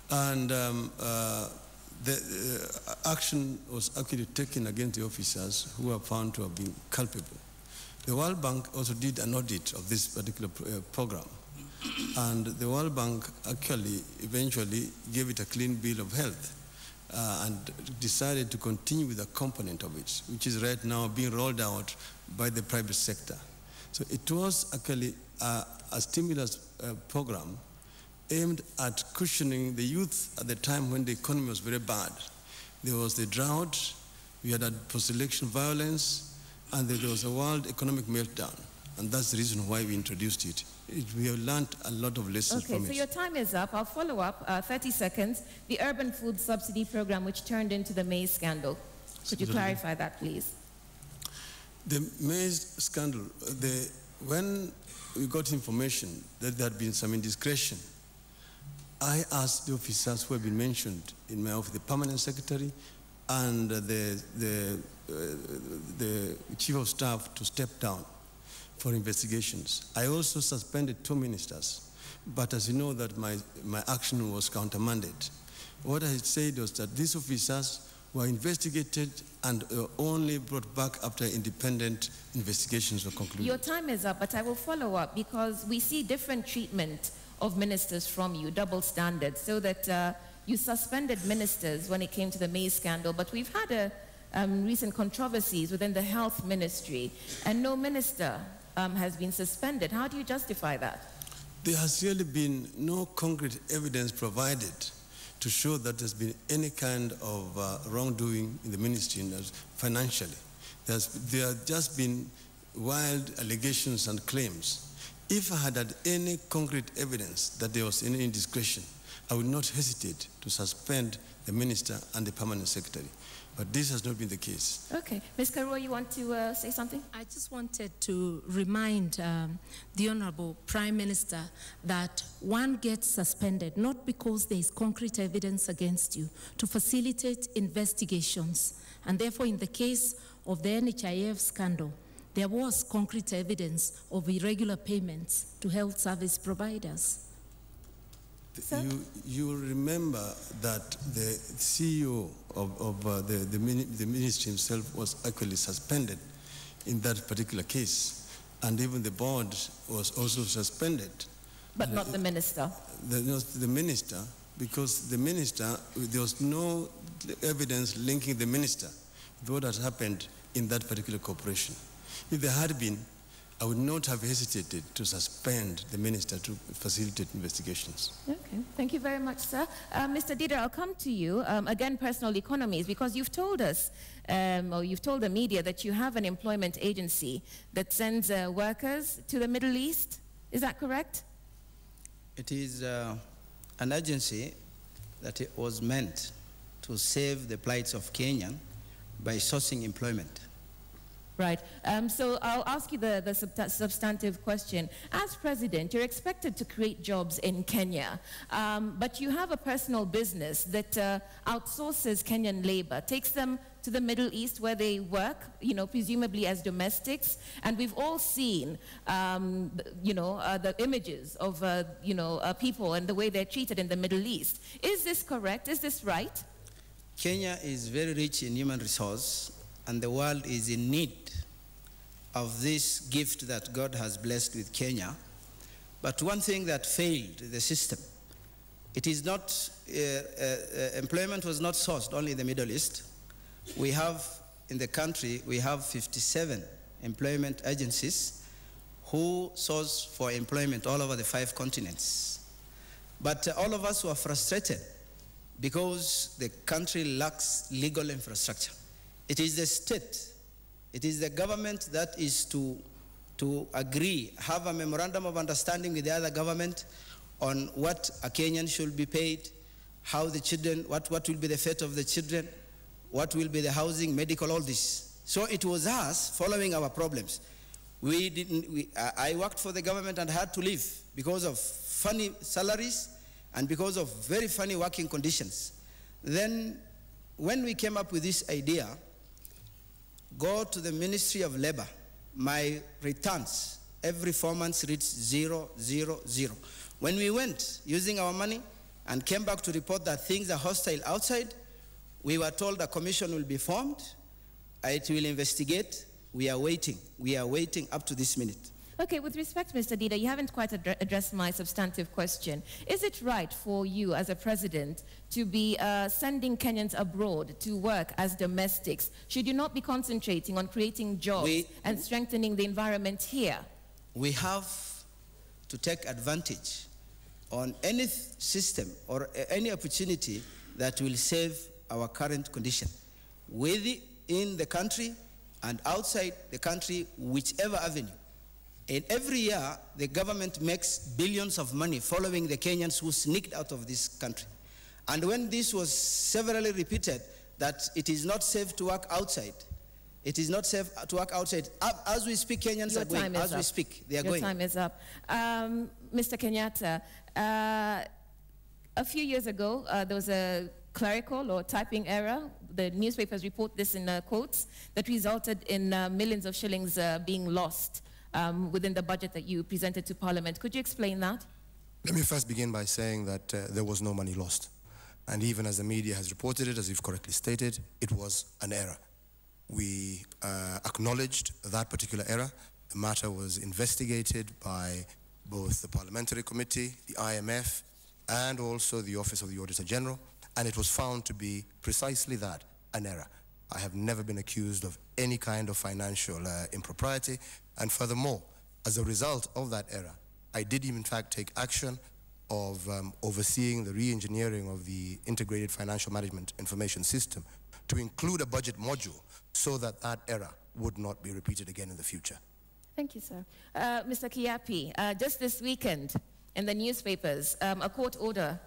Speaker 11: And the action was actually taken against the officers who were found to have been culpable. The World Bank also did an audit of this particular program. And the World Bank actually eventually gave it a clean bill of health. And decided to continue with a component of it, which is right now being rolled out by the private sector. So it was actually a stimulus program aimed at cushioning the youth at the time when the economy was very bad. There was the drought, we had a post-election violence, and there was a world economic meltdown. And that's the reason why we introduced it. We have learned a lot of lessons from it.
Speaker 7: Okay, so your time is up. I'll follow up, 30 seconds. The Urban Food Subsidy Program, which turned into the maize scandal. Could you clarify that, please?
Speaker 11: The maize scandal, when we got information that there had been some indiscretion, I asked the officers who have been mentioned in my office, the permanent secretary and the chief of staff, to step down for investigations. I also suspended 2 ministers, but as you know that my action was countermanded. What I said was that these officers were investigated and only brought back after independent investigations were concluded.
Speaker 7: Your time is up, but I will follow up because we see different treatment of ministers from you, double standards, so that you suspended ministers when it came to the maize scandal, but we've had recent controversies within the health ministry, and no minister has been suspended. How do you justify that?
Speaker 11: There has really been no concrete evidence provided to show that there's been any kind of wrongdoing in the ministry financially. There have just been wild allegations and claims. If I had any concrete evidence that there was any indiscretion, I would not hesitate to suspend the minister and the permanent secretary. But this has not been the case.
Speaker 7: Okay. Ms. Karua, you want to say something?
Speaker 10: I just wanted to remind the Honorable Prime Minister that one gets suspended not because there is concrete evidence against you, to facilitate investigations. And therefore, in the case of the NHIF scandal, there was concrete evidence of irregular payments to health service providers.
Speaker 11: You remember that the CEO of the ministry himself was actually suspended in that particular case, and even the board was also suspended.
Speaker 7: But not the minister?
Speaker 11: The minister, because the minister, there was no evidence linking the minister with what had happened in that particular corporation. If there had been, I would not have hesitated to suspend the minister to facilitate investigations.
Speaker 7: Okay, thank you very much, sir. Mr. Dida, I'll come to you. Again, personal economies, because you've told us, or you've told the media that you have an employment agency that sends workers to the Middle East. Is that correct?
Speaker 12: It is an agency that it was meant to save the plights of Kenyans by sourcing employment.
Speaker 7: Right. So I'll ask you the substantive question. As president, you're expected to create jobs in Kenya, but you have a personal business that outsources Kenyan labor, takes them to the Middle East where they work, presumably as domestics. And we've all seen, the images of, people and the way they're treated in the Middle East. Is this correct? Is this right?
Speaker 12: Kenya is very rich in human resource, and the world is in need of this gift that God has blessed with Kenya. But one thing that failed the system, it is not, employment was not sourced only in the Middle East. We have, in the country, we have 57 employment agencies who source for employment all over the 5 continents. But all of us were frustrated because the country lacks legal infrastructure. It is the state, it is the government that is to agree, have a memorandum of understanding with the other government on what a Kenyan should be paid, how the children, what will be the fate of the children, what will be the housing, medical, all this. So it was us following our problems. I worked for the government and had to leave because of funny salaries and because of very funny working conditions. Then when we came up with this idea, go to the Ministry of Labor, my returns every 4 months reached 0, 0, 0. When we went using our money and came back to report that things are hostile outside, we were told a commission will be formed, it will investigate. We are waiting up to this minute.
Speaker 7: Okay, with respect, Mr. Dida, you haven't quite addressed my substantive question. Is it right for you as a president to be sending Kenyans abroad to work as domestics? Should you not be concentrating on creating jobs and strengthening the environment here?
Speaker 12: We have to take advantage on any system or any opportunity that will save our current condition, within the country and outside the country, whichever avenue. And every year, the government makes billions of money following the Kenyans who sneaked out of this country. And when this was severally repeated, that it is not safe to work outside, it is not safe to work outside. As we speak, Kenyans are going. As we speak, they are going.
Speaker 7: Your time is up. Mr. Kenyatta, a few years ago, there was a clerical or typing error. The newspapers report this in quotes that resulted in millions of shillings being lost within the budget that you presented to Parliament. Could you explain that?
Speaker 13: Let me first begin by saying that there was no money lost. And even as the media has reported it, as you've correctly stated, it was an error. We acknowledged that particular error. The matter was investigated by both the Parliamentary Committee, the IMF, and also the Office of the Auditor General, and it was found to be precisely that, an error. I have never been accused of any kind of financial impropriety, and furthermore, as a result of that error, I did in fact take action of overseeing the re-engineering of the Integrated Financial Management Information System to include a budget module so that that error would not be repeated again in the future.
Speaker 7: Thank you, sir. Mr. Kiyiapi, just this weekend in the newspapers, a court order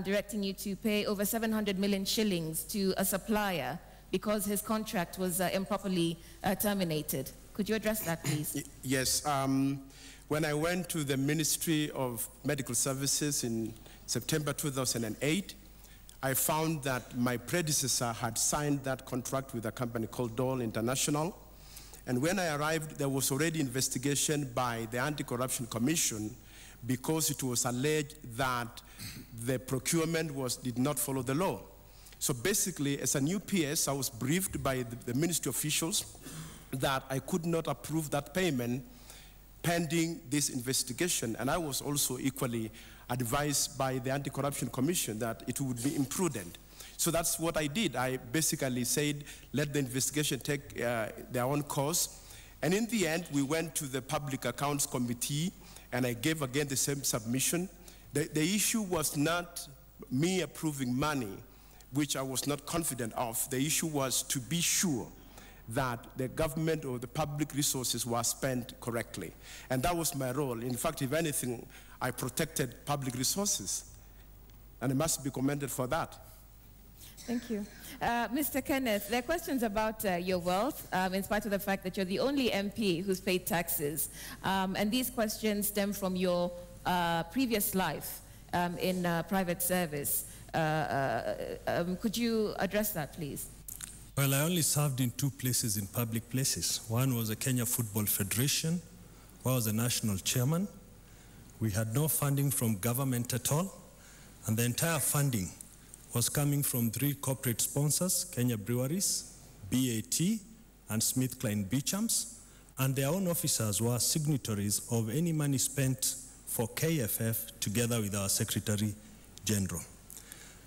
Speaker 7: directing you to pay over 700 million shillings to a supplier because his contract was improperly terminated. Could you address that, please?
Speaker 9: Yes. When I went to the Ministry of Medical Services in September 2008, I found that my predecessor had signed that contract with a company called Dole International, And when I arrived, there was already investigation by the Anti-Corruption Commission because it was alleged that the procurement did not follow the law. So basically, as a new PS, I was briefed by the ministry officials that I could not approve that payment pending this investigation. And I was also equally advised by the Anti-Corruption Commission that it would be imprudent. So that's what I did. I basically said, let the investigation take their own course. And in the end, we went to the Public Accounts Committee, and I gave again the same submission. The issue was not me approving money, which I was not confident of. The issue was to be sure that the government or the public resources were spent correctly. And that was my role. In fact, if anything, I protected public resources. And I must be commended for that.
Speaker 7: Thank you. Mr. Kenneth, there are questions about your wealth, in spite of the fact that you're the only MP who's paid taxes. And these questions stem from your previous life in private service. Could you address that, please?
Speaker 14: Well, I only served in 2 places in public places. One was the Kenya Football Federation, where I was the national chairman. We had no funding from government at all, and the entire funding was coming from 3 corporate sponsors, Kenya Breweries, BAT, and SmithKline Beechams, and their own officers were signatories of any money spent for KFF together with our Secretary General.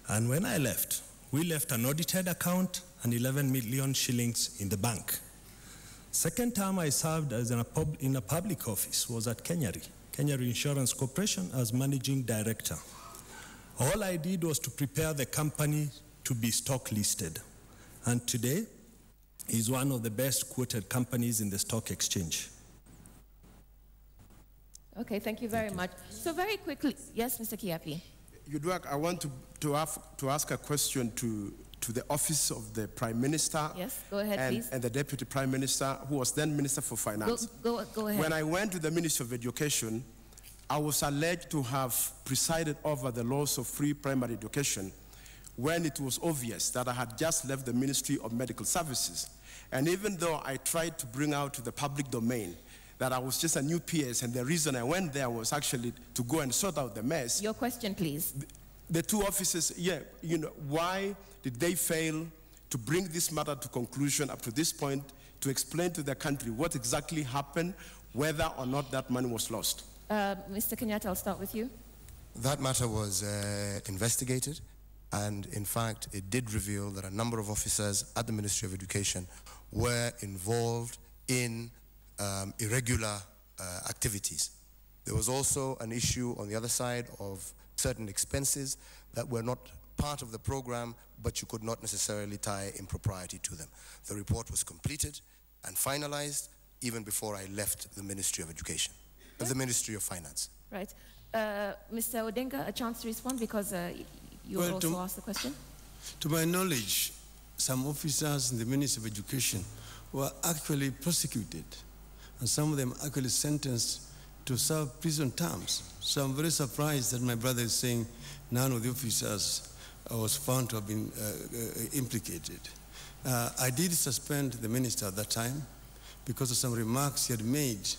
Speaker 14: And when I left, we left an audited account and 11 million shillings in the bank. Second time I served as in a public office was at Kenya Insurance Corporation as managing director. All I did was to prepare the company to be stock listed. And today is one of the best quoted companies in the stock exchange.
Speaker 7: Okay, thank you very much. So very quickly, yes, Mr. Kiyiapi.
Speaker 9: Uduak, I want to ask a question to the office of the Prime Minister.
Speaker 7: Yes, go ahead, please.
Speaker 9: And the Deputy Prime Minister, who was then Minister for Finance.
Speaker 7: Go ahead.
Speaker 9: When I went to the Ministry of Education, I was alleged to have presided over the loss of free primary education when it was obvious that I had just left the Ministry of Medical Services. And even though I tried to bring out to the public domain that I was just a new PS, and the reason I went there was actually to go and sort out the mess.
Speaker 7: Your question, please.
Speaker 9: The 2 offices, why did they fail to bring this matter to conclusion up to this point, to explain to the country what exactly happened, whether or not that money was lost?
Speaker 7: Mr. Kenyatta, I'll start with you.
Speaker 13: That matter was investigated, and in fact, it did reveal that a number of officers at the Ministry of Education were involved in irregular activities. There was also an issue on the other side of certain expenses that were not part of the program, but you could not necessarily tie impropriety to them. The report was completed and finalized even before I left the Ministry of Education, the Ministry of Finance.
Speaker 7: Right. Mr. Odenga, a chance to respond because you also asked the question.
Speaker 11: To my knowledge, some officers in the Ministry of Education were actually prosecuted, and some of them actually sentenced to serve prison terms. So I'm very surprised that my brother is saying none of the officers was found to have been implicated. I did suspend the minister at that time because of some remarks he had made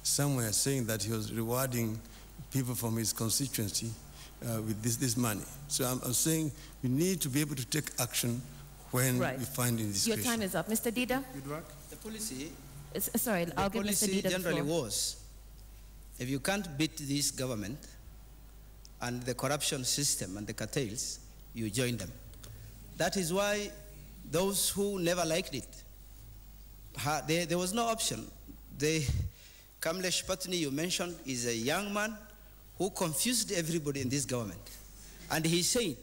Speaker 11: somewhere saying that he was rewarding people from his constituency with this money. So I'm saying we need to be able to take action when we find indiscretion.
Speaker 7: Your time is up. Mr. Dida?
Speaker 12: The policy,
Speaker 7: I'll give Mr. Dida the
Speaker 12: generally
Speaker 7: floor.
Speaker 12: was, if you can't beat this government and the corruption system and the cartels, you join them. That is why those who never liked it, there was no option. Kamlesh Patni, you mentioned, is a young man who confused everybody in this government. And he said,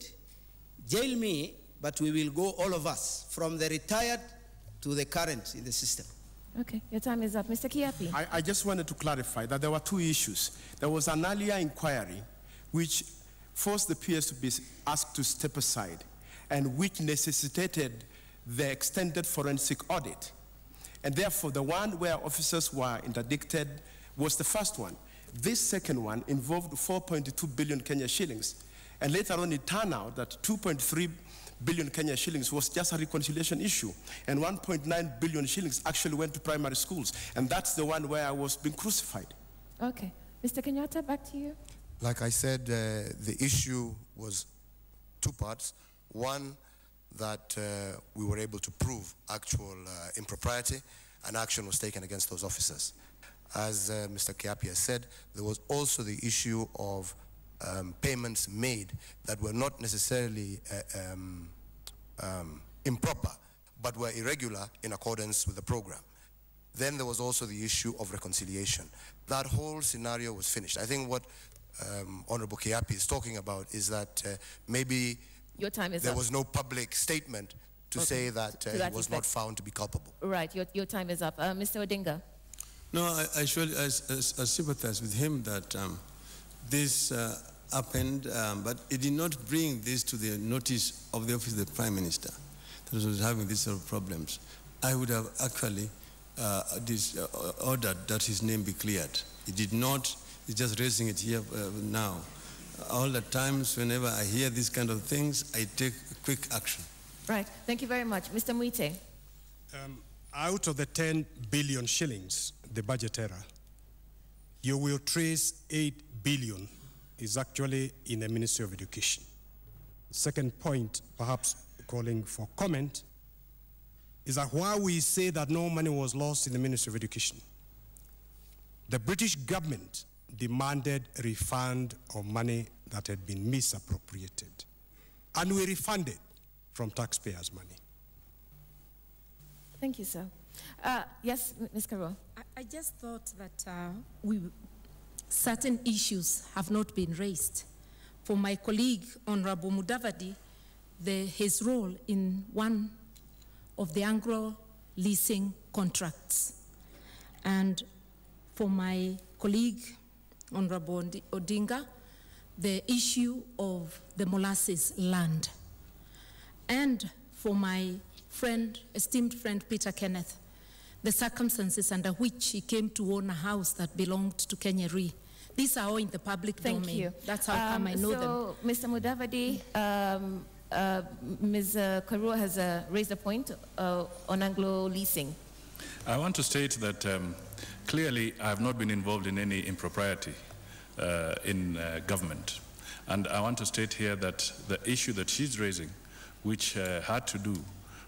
Speaker 12: jail me, but we will go all of us, from the retired to the current in the system.
Speaker 7: Okay, your time is up. Mr. Kiyiapi.
Speaker 9: I just wanted to clarify that there were 2 issues. There was an earlier inquiry which forced the PS to be asked to step aside and which necessitated the extended forensic audit. And therefore, the one where officers were interdicted was the first one. This second one involved 4.2 billion Kenya shillings. And later on, it turned out that 2.3 billion Kenya shillings was just a reconciliation issue. And 1.9 billion shillings actually went to primary schools. And that's the one where I was being crucified.
Speaker 7: Okay. Mr. Kenyatta, back to you.
Speaker 13: Like I said, the issue was two parts. One, that we were able to prove actual impropriety, and action was taken against those officers. As Mr. Kiyiapi has said, there was also the issue of payments made that were not necessarily improper, but were irregular in accordance with the program. Then there was also the issue of reconciliation. That whole scenario was finished. I think what Honorable Kiyiapi is talking about is that maybe
Speaker 7: your time is
Speaker 13: there
Speaker 7: up.
Speaker 13: was no public statement to say that he was not found to be culpable.
Speaker 7: Right, your time is up. Mr. Odinga.
Speaker 11: No, I sympathize with him that this happened, but it did not bring this to the notice of the office of the Prime Minister that was having these sort of problems. I would have actually ordered that his name be cleared. He did not. He's just raising it here now. All the times whenever I hear these kind of things, I take quick action.
Speaker 7: Right, thank you very much. Mr. Muite.
Speaker 15: Out of the 10 billion shillings, the budget error, you will trace 8 billion is actually in the Ministry of Education. Second point, perhaps calling for comment, is that while we say that no money was lost in the Ministry of Education, the British government demanded a refund of money that had been misappropriated. And we refunded from taxpayers' money.
Speaker 7: Thank you, sir. Yes, Ms. Karua.
Speaker 10: I just thought that certain issues have not been raised. For my colleague, Honorable Mudavadi, his role in one of the Anglo leasing contracts. And for my colleague, Honorable Odinga, the issue of the molasses land. And for my friend, esteemed friend Peter Kenneth, the circumstances under which he came to own a house that belonged to Kenya Re. These are all in the public domain.
Speaker 7: Thank you.
Speaker 10: That's how come I know them.
Speaker 7: So, Mr. Mudavadi, Ms. Karua has raised a point on Anglo leasing.
Speaker 16: I want to state that clearly I have not been involved in any impropriety in government. And I want to state here that the issue that she's raising, which had to do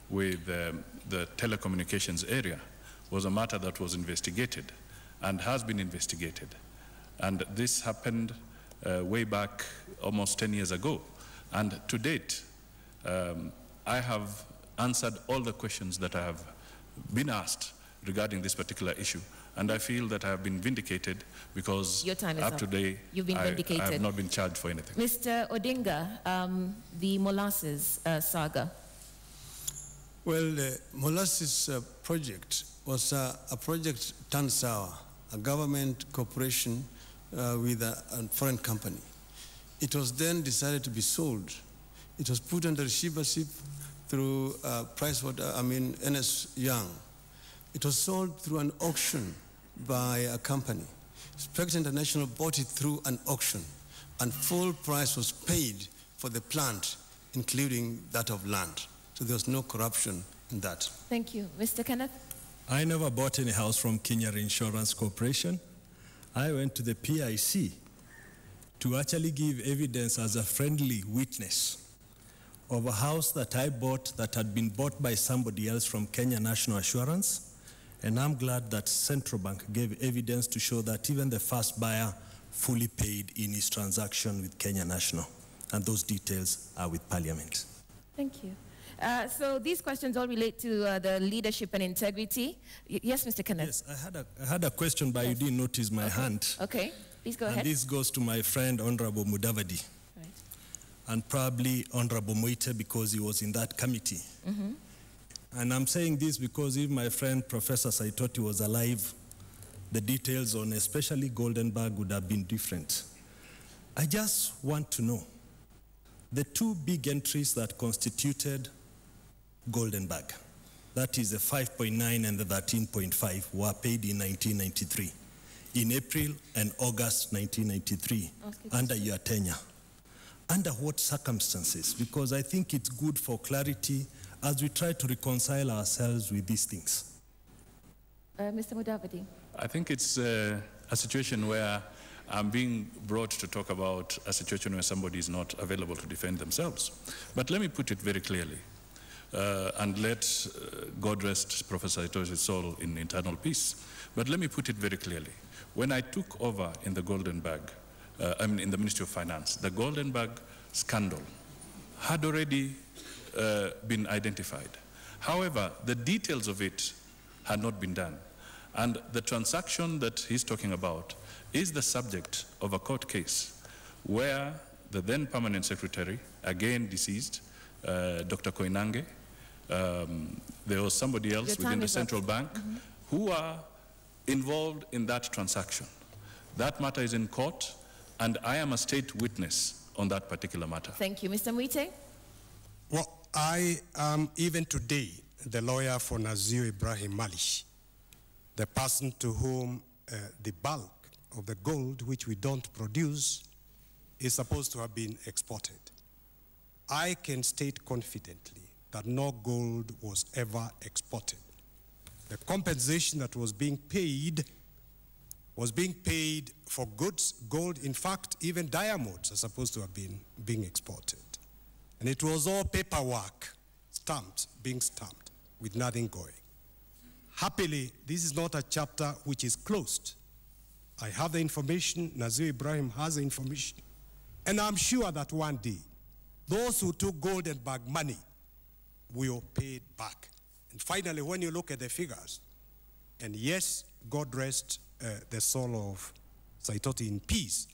Speaker 16: with the telecommunications area, was a matter that was investigated and has been investigated. And this happened way back almost 10 years ago. And to date, I have answered all the questions that I have been asked regarding this particular issue. And I feel that I have been vindicated because
Speaker 7: your time is
Speaker 16: up to date,
Speaker 7: You've been vindicated.
Speaker 16: I have not been charged for anything.
Speaker 7: Mr. Odinga, the molasses saga.
Speaker 11: Well, the molasses project was a project turned sour, a government corporation with a foreign company. It was then decided to be sold. It was put under receivership through NS Young. It was sold through an auction by a company. Spectre International bought it through an auction, and full price was paid for the plant, including that of land. So there was no corruption in that.
Speaker 7: Thank you. Mr. Kenneth?
Speaker 14: I never bought any house from Kenya Insurance Corporation. I went to the PIC to actually give evidence as a friendly witness of a house that I bought that had been bought by somebody else from Kenya National Assurance. And I'm glad that Central Bank gave evidence to show that even the first buyer fully paid in his transaction with Kenya National. And those details are with Parliament.
Speaker 7: Thank you. So these questions all relate to the leadership and integrity. Yes, Mr. Kenneth.
Speaker 14: Yes, I had a question, but you didn't notice my hand.
Speaker 7: Okay, please go ahead.
Speaker 14: And this goes to my friend, Honorable Mudavadi.
Speaker 7: Right.
Speaker 14: And probably Honorable Muite, because he was in that committee.
Speaker 7: Mm-hmm.
Speaker 14: And I'm saying this because if my friend Professor Saitoti was alive, the details on especially Goldenberg would have been different. I just want to know the two big entries that constituted Goldenberg, that is the 5.9 and the 13.5, were paid in 1993, in April and August 1993, under your tenure. Under what circumstances? Because I think it's good for clarity as we try to reconcile ourselves with these things.
Speaker 7: Mr. Mudavadi.
Speaker 16: I think it's a situation where I'm being brought to talk about a situation where somebody is not available to defend themselves. But let me put it very clearly, and let God rest Professor Ito's soul in eternal peace. But let me put it very clearly. When I took over in the Golden Bag, in the Ministry of Finance, the Golden Bag scandal had already been identified. However, the details of it had not been done. And the transaction that he's talking about is the subject of a court case where the then permanent secretary, again deceased, Dr. Koinange, there was somebody else within the central bank who are involved in that transaction. That matter is in court, and I am a state witness on that particular matter.
Speaker 7: Thank you. Mr. Muite?
Speaker 15: Well, I am even today the lawyer for Nazir Ibrahim Malish, the person to whom the bulk of the gold which we don't produce is supposed to have been exported. I can state confidently that no gold was ever exported. The compensation that was being paid for goods, gold. In fact, even diamonds are supposed to have been being exported. And it was all paperwork, being stamped, with nothing going. Happily, this is not a chapter which is closed. I have the information, Nazir Ibrahim has the information, and I'm sure that one day, those who took Golden Bag money will pay it back. And finally, when you look at the figures, and yes, God rest the soul of Saitoti in peace,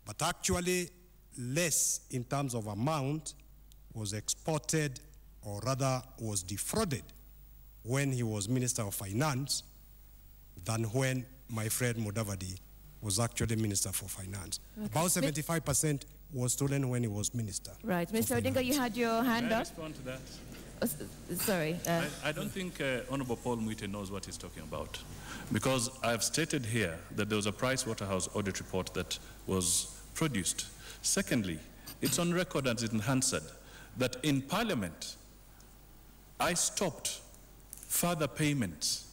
Speaker 15: but actually less in terms of amount was exported, or rather was defrauded, when he was Minister of Finance than when my friend Mudavadi was actually Minister for Finance. Okay. About 75% was stolen when he was Minister.
Speaker 7: Right. Mr. Odinga, you had your hand up.
Speaker 16: May I respond to that?
Speaker 7: Sorry.
Speaker 16: I don't think Honorable Paul Muite knows what he's talking about, because I've stated here that there was a Price Waterhouse audit report that was produced. Secondly, it's on record and it's in Hansard that in Parliament, I stopped further payments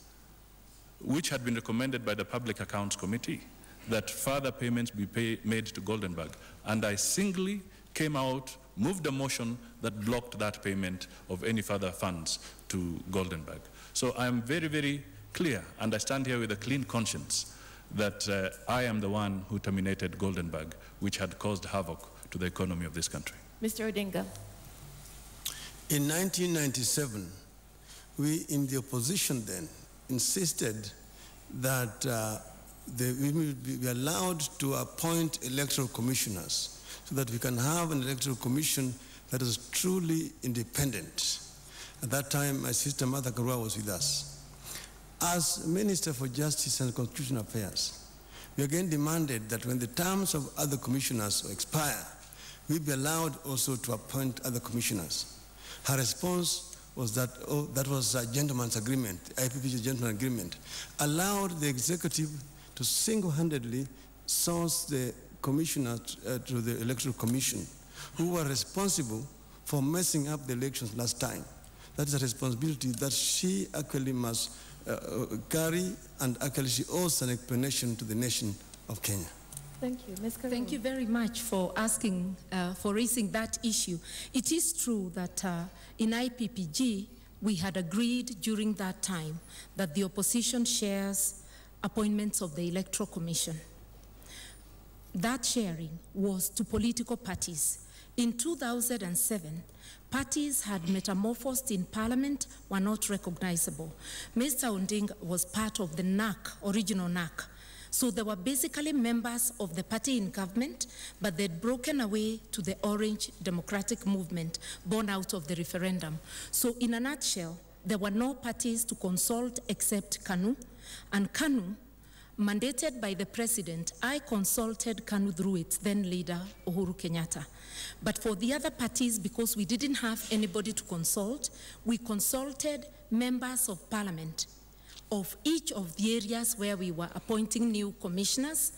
Speaker 16: which had been recommended by the Public Accounts Committee, that further payments be made to Golden Bag. And I singly came out, moved a motion that blocked that payment of any further funds to Golden Bag. So I'm very, very clear, and I stand here with a clean conscience, that I am the one who terminated Golden Bag, which had caused havoc to the economy of this country.
Speaker 7: Mr. Odinga.
Speaker 11: In 1997, we in the opposition then insisted that we will be allowed to appoint electoral commissioners so that we can have an electoral commission that is truly independent. At that time, my sister Mother Karua was with us. As Minister for Justice and Constitutional Affairs, we again demanded that when the terms of other commissioners expire, we be allowed also to appoint other commissioners. Her response was that, oh, that was a gentleman's agreement, IPP's gentleman's agreement, allowed the executive to single-handedly source the commissioner to the Electoral Commission, who were responsible for messing up the elections last time. That is a responsibility that she actually must carry, and actually she owes an explanation to the nation of Kenya.
Speaker 7: Thank you. Ms. Karua.
Speaker 10: Thank you very much for asking, for raising that issue. It is true that in IPPG, we had agreed during that time that the opposition shares appointments of the Electoral Commission. That sharing was to political parties. In 2007, parties had metamorphosed in Parliament, were not recognizable. Mr. Odinga was part of the NAC, original NAC. So they were basically members of the party in government, but they'd broken away to the Orange Democratic Movement born out of the referendum. So in a nutshell, there were no parties to consult except KANU, and KANU, mandated by the president, I consulted KANU through its then leader, Uhuru Kenyatta. But for the other parties, because we didn't have anybody to consult, we consulted members of parliament of each of the areas where we were appointing new commissioners,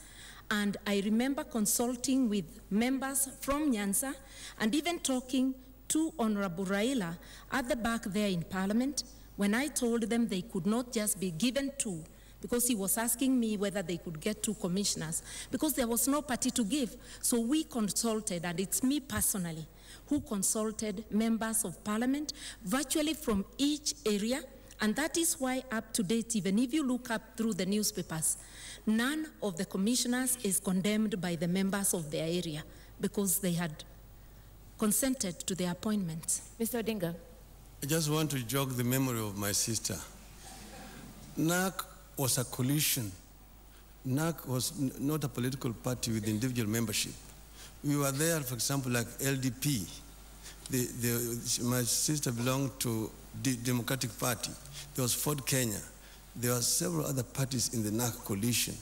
Speaker 10: And I remember consulting with members from Nyanza and even talking to Honorable Raila at the back there in Parliament when I told them they could not just be given two, because he was asking me whether they could get two commissioners, because there was no party to give. So we consulted, and it's me personally who consulted members of Parliament virtually from each area, and that is why up to date, even if you look up through the newspapers, none of the commissioners is condemned by the members of their area because they had consented to their appointments.
Speaker 7: Mr. Odinga.
Speaker 11: I just want to jog the memory of my sister. NAC was a coalition. NAC was not a political party with individual membership. We were there, for example, like LDP. My sister belonged to the Democratic Party. There was Ford Kenya. There were several other parties in the NAC coalition.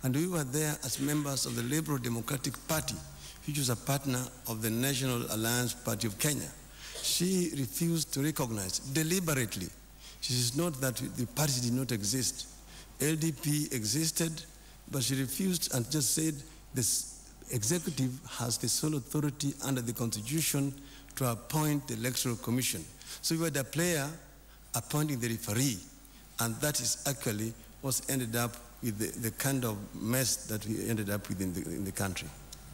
Speaker 11: And we were there as members of the Liberal Democratic Party, which was a partner of the National Alliance Party of Kenya. She refused to recognize deliberately. She is not that the party did not exist. LDP existed, but she refused and just said this executive has the sole authority under the Constitution to appoint the Electoral Commission. So we were the player appointing the referee, and that is actually what ended up with the kind of mess that we ended up with in the country.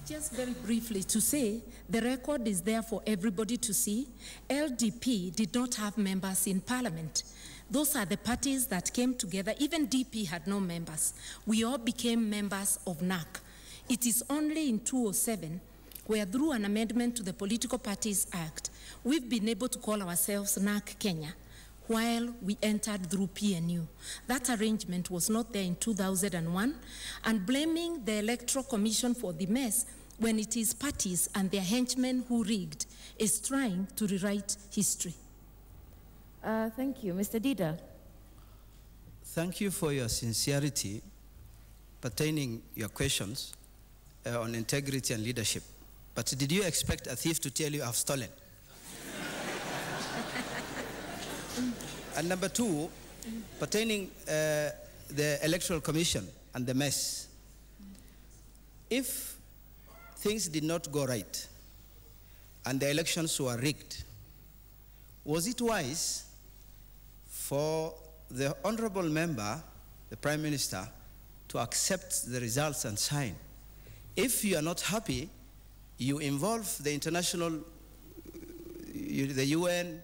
Speaker 10: Just very briefly to say, the record is there for everybody to see. LDP did not have members in Parliament. Those are the parties that came together. Even DP had no members. We all became members of NAC. It is only in 2007 where, through an amendment to the Political Parties Act, we've been able to call ourselves NAC Kenya while we entered through PNU. That arrangement was not there in 2001, and blaming the Electoral Commission for the mess when it is parties and their henchmen who rigged is trying to rewrite history.
Speaker 7: Thank you. Mr. Dida.
Speaker 12: Thank you for your sincerity pertaining your questions on integrity and leadership. But did you expect a thief to tell you I've stolen? And number two, pertaining the Electoral Commission and the mess. If things did not go right and the elections were rigged, was it wise for the honorable member, the Prime Minister, to accept the results and sign? If you are not happy, you involve the international, the UN,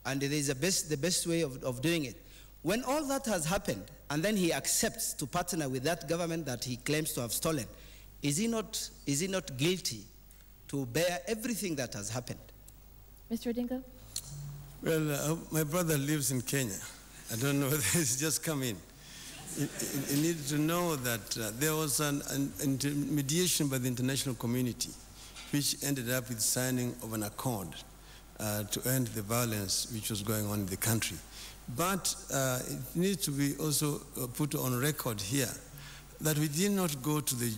Speaker 12: and it is the best way of doing it. When all that has happened, and then he accepts to partner with that government that he claims to have stolen, is he not guilty to bear everything that has happened?
Speaker 7: Mr. Odinga?
Speaker 11: Well, my brother lives in Kenya. I don't know whether he's just come in. You need to know that there was an mediation by the international community, which ended up with signing of an accord to end the violence which was going on in the country. But it needs to be also put on record here that we did not go to the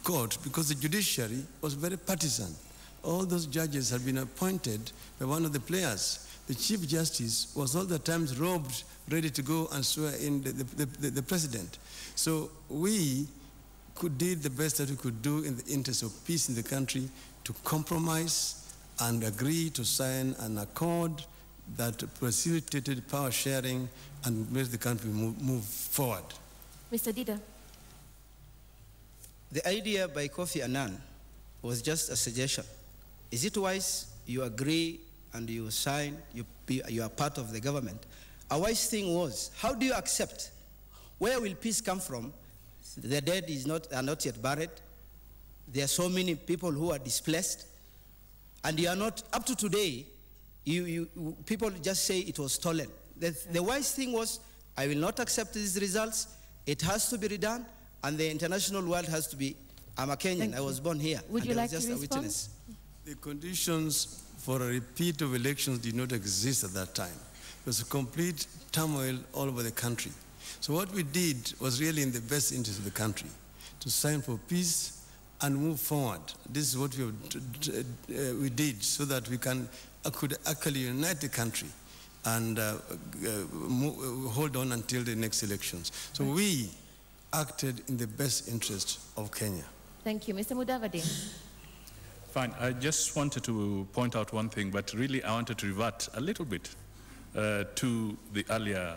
Speaker 11: court because the judiciary was very partisan. All those judges had been appointed by one of the players. The Chief Justice was all the times robed, ready to go and swear in the president. So we did the best that we could do in the interest of peace in the country to compromise and agree to sign an accord that facilitated power sharing and made the country move forward.
Speaker 7: Mr. Dida.
Speaker 12: The idea by Kofi Annan was just a suggestion. Is it wise you agree and you sign, you are part of the government? A wise thing was, how do you accept? Where will peace come from? The dead are not yet buried. There are so many people who are displaced. And you are not, up to today, people just say it was stolen. The wise thing was, I will not accept these results. It has to be redone, and the international world has to be, I'm a Kenyan, I was born here.
Speaker 7: Would you like
Speaker 12: just
Speaker 7: to
Speaker 12: a
Speaker 7: respond?
Speaker 12: witness.
Speaker 11: The conditions for a repeat of elections did not exist at that time. It was a complete turmoil all over the country. So what we did was really in the best interest of the country, to sign for peace and move forward. This is what we did so that we could actually unite the country and hold on until the next elections. So we acted in the best interest of Kenya.
Speaker 7: Thank you. Mr. Mudavadi.
Speaker 16: Fine. I just wanted to point out one thing, but really I wanted to revert a little bit to the earlier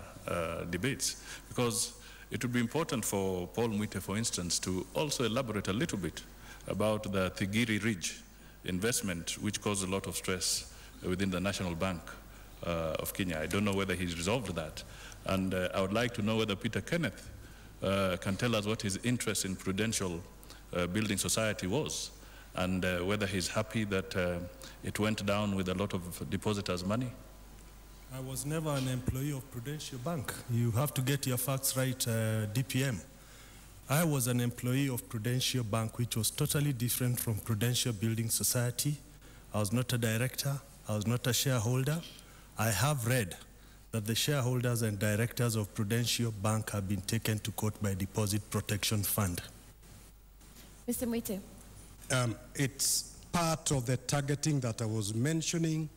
Speaker 16: debates, because it would be important for Paul Muite, for instance, to also elaborate a little bit about the Thigiri Ridge investment, which caused a lot of stress within the National Bank of Kenya. I don't know whether he's resolved that. And I would like to know whether Peter Kenneth can tell us what his interest in Prudential Building Society was, and whether he's happy that it went down with a lot of depositors' money.
Speaker 14: I was never an employee of Prudential Bank. You have to get your facts right, DPM. I was an employee of Prudential Bank, which was totally different from Prudential Building Society. I was not a director. I was not a shareholder. I have read that the shareholders and directors of Prudential Bank have been taken to court by Deposit Protection Fund.
Speaker 7: Mr. Muite.
Speaker 15: It's part of the targeting that I was mentioning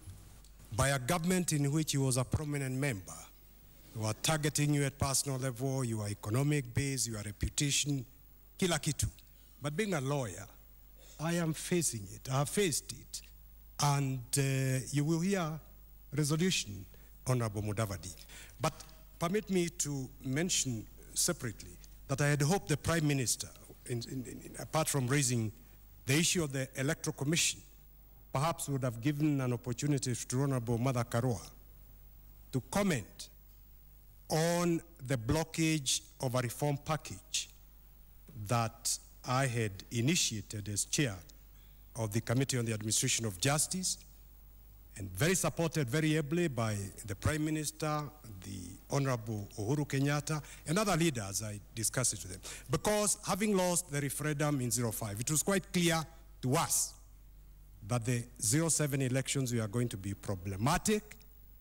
Speaker 15: by a government in which he was a prominent member. They were targeting you at personal level, your economic base, your reputation, kila kitu. But being a lawyer, I am facing it. I have faced it. And you will hear resolution, Honorable Mudavadi. But permit me to mention separately that I had hoped the Prime Minister, apart from raising the issue of the Electoral Commission, perhaps would have given an opportunity to Honorable Mother Karua to comment on the blockage of a reform package that I had initiated as chair of the Committee on the Administration of Justice, and very supported very ably by the Prime Minister, the Honorable Uhuru Kenyatta, and other leaders. I discussed it with them. Because having lost the referendum in 05, it was quite clear to us that the 07 elections were going to be problematic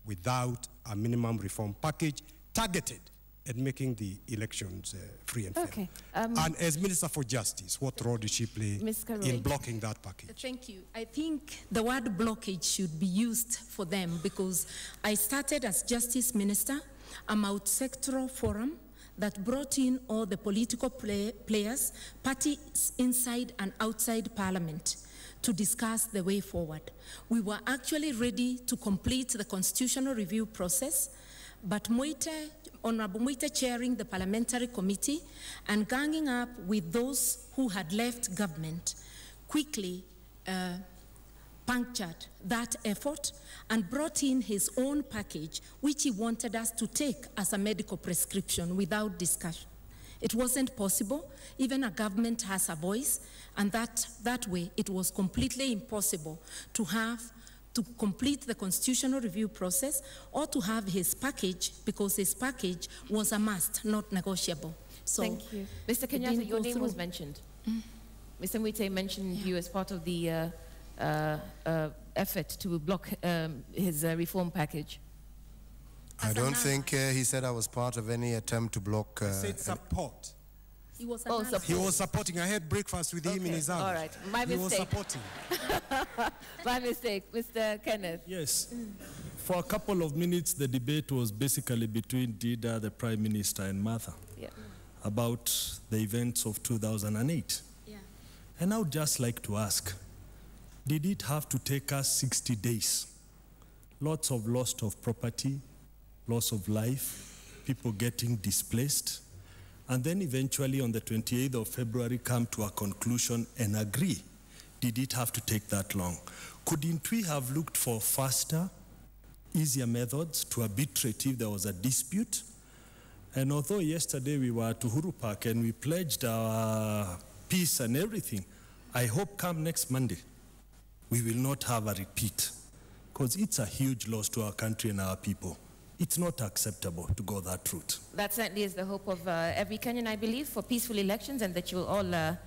Speaker 15: without a minimum reform package targeted at making the elections free and fair.
Speaker 10: Okay.
Speaker 15: And as Minister for Justice, what role did she play in blocking that package?
Speaker 10: Thank you. I think the word blockage should be used for them, because I started as Justice Minister, a multi-sectoral forum that brought in all the political players, parties inside and outside Parliament, to discuss the way forward. We were actually ready to complete the constitutional review process, but Honorable Muite chairing the parliamentary committee and ganging up with those who had left government quickly punctured that effort and brought in his own package, which he wanted us to take as a medical prescription without discussion. It wasn't possible. Even a government has a voice, and that way it was completely impossible to complete the constitutional review process or to have his package, because his package was a must, not negotiable. So
Speaker 7: thank you. Mr. Kenyatta, your name was mentioned. Mr. Muite mentioned you as part of the effort to block his reform package.
Speaker 13: I don't think he said I was part of any attempt to block.
Speaker 15: I said support.
Speaker 10: He was,
Speaker 15: he was supporting. I had breakfast with him in his house.
Speaker 7: All right, my mistake.
Speaker 15: He was supporting.
Speaker 7: My mistake, Mr. Kenneth.
Speaker 14: Yes. For a couple of minutes, the debate was basically between Dida, the Prime Minister, and Martha about the events of 2008.
Speaker 10: Yeah.
Speaker 14: And I would just like to ask, did it have to take us 60 days? Lots of loss of property, loss of life, people getting displaced, and then eventually on the 28th of February come to a conclusion and agree. Did it have to take that long? Couldn't we have looked for faster, easier methods to arbitrate if there was a dispute? And although yesterday we were at Uhuru Park and we pledged our peace and everything, I hope come next Monday we will not have a repeat, because it's a huge loss to our country and our people. It's not acceptable to go that route.
Speaker 7: That certainly is the hope of every Kenyan, I believe, for peaceful elections, and that you'll all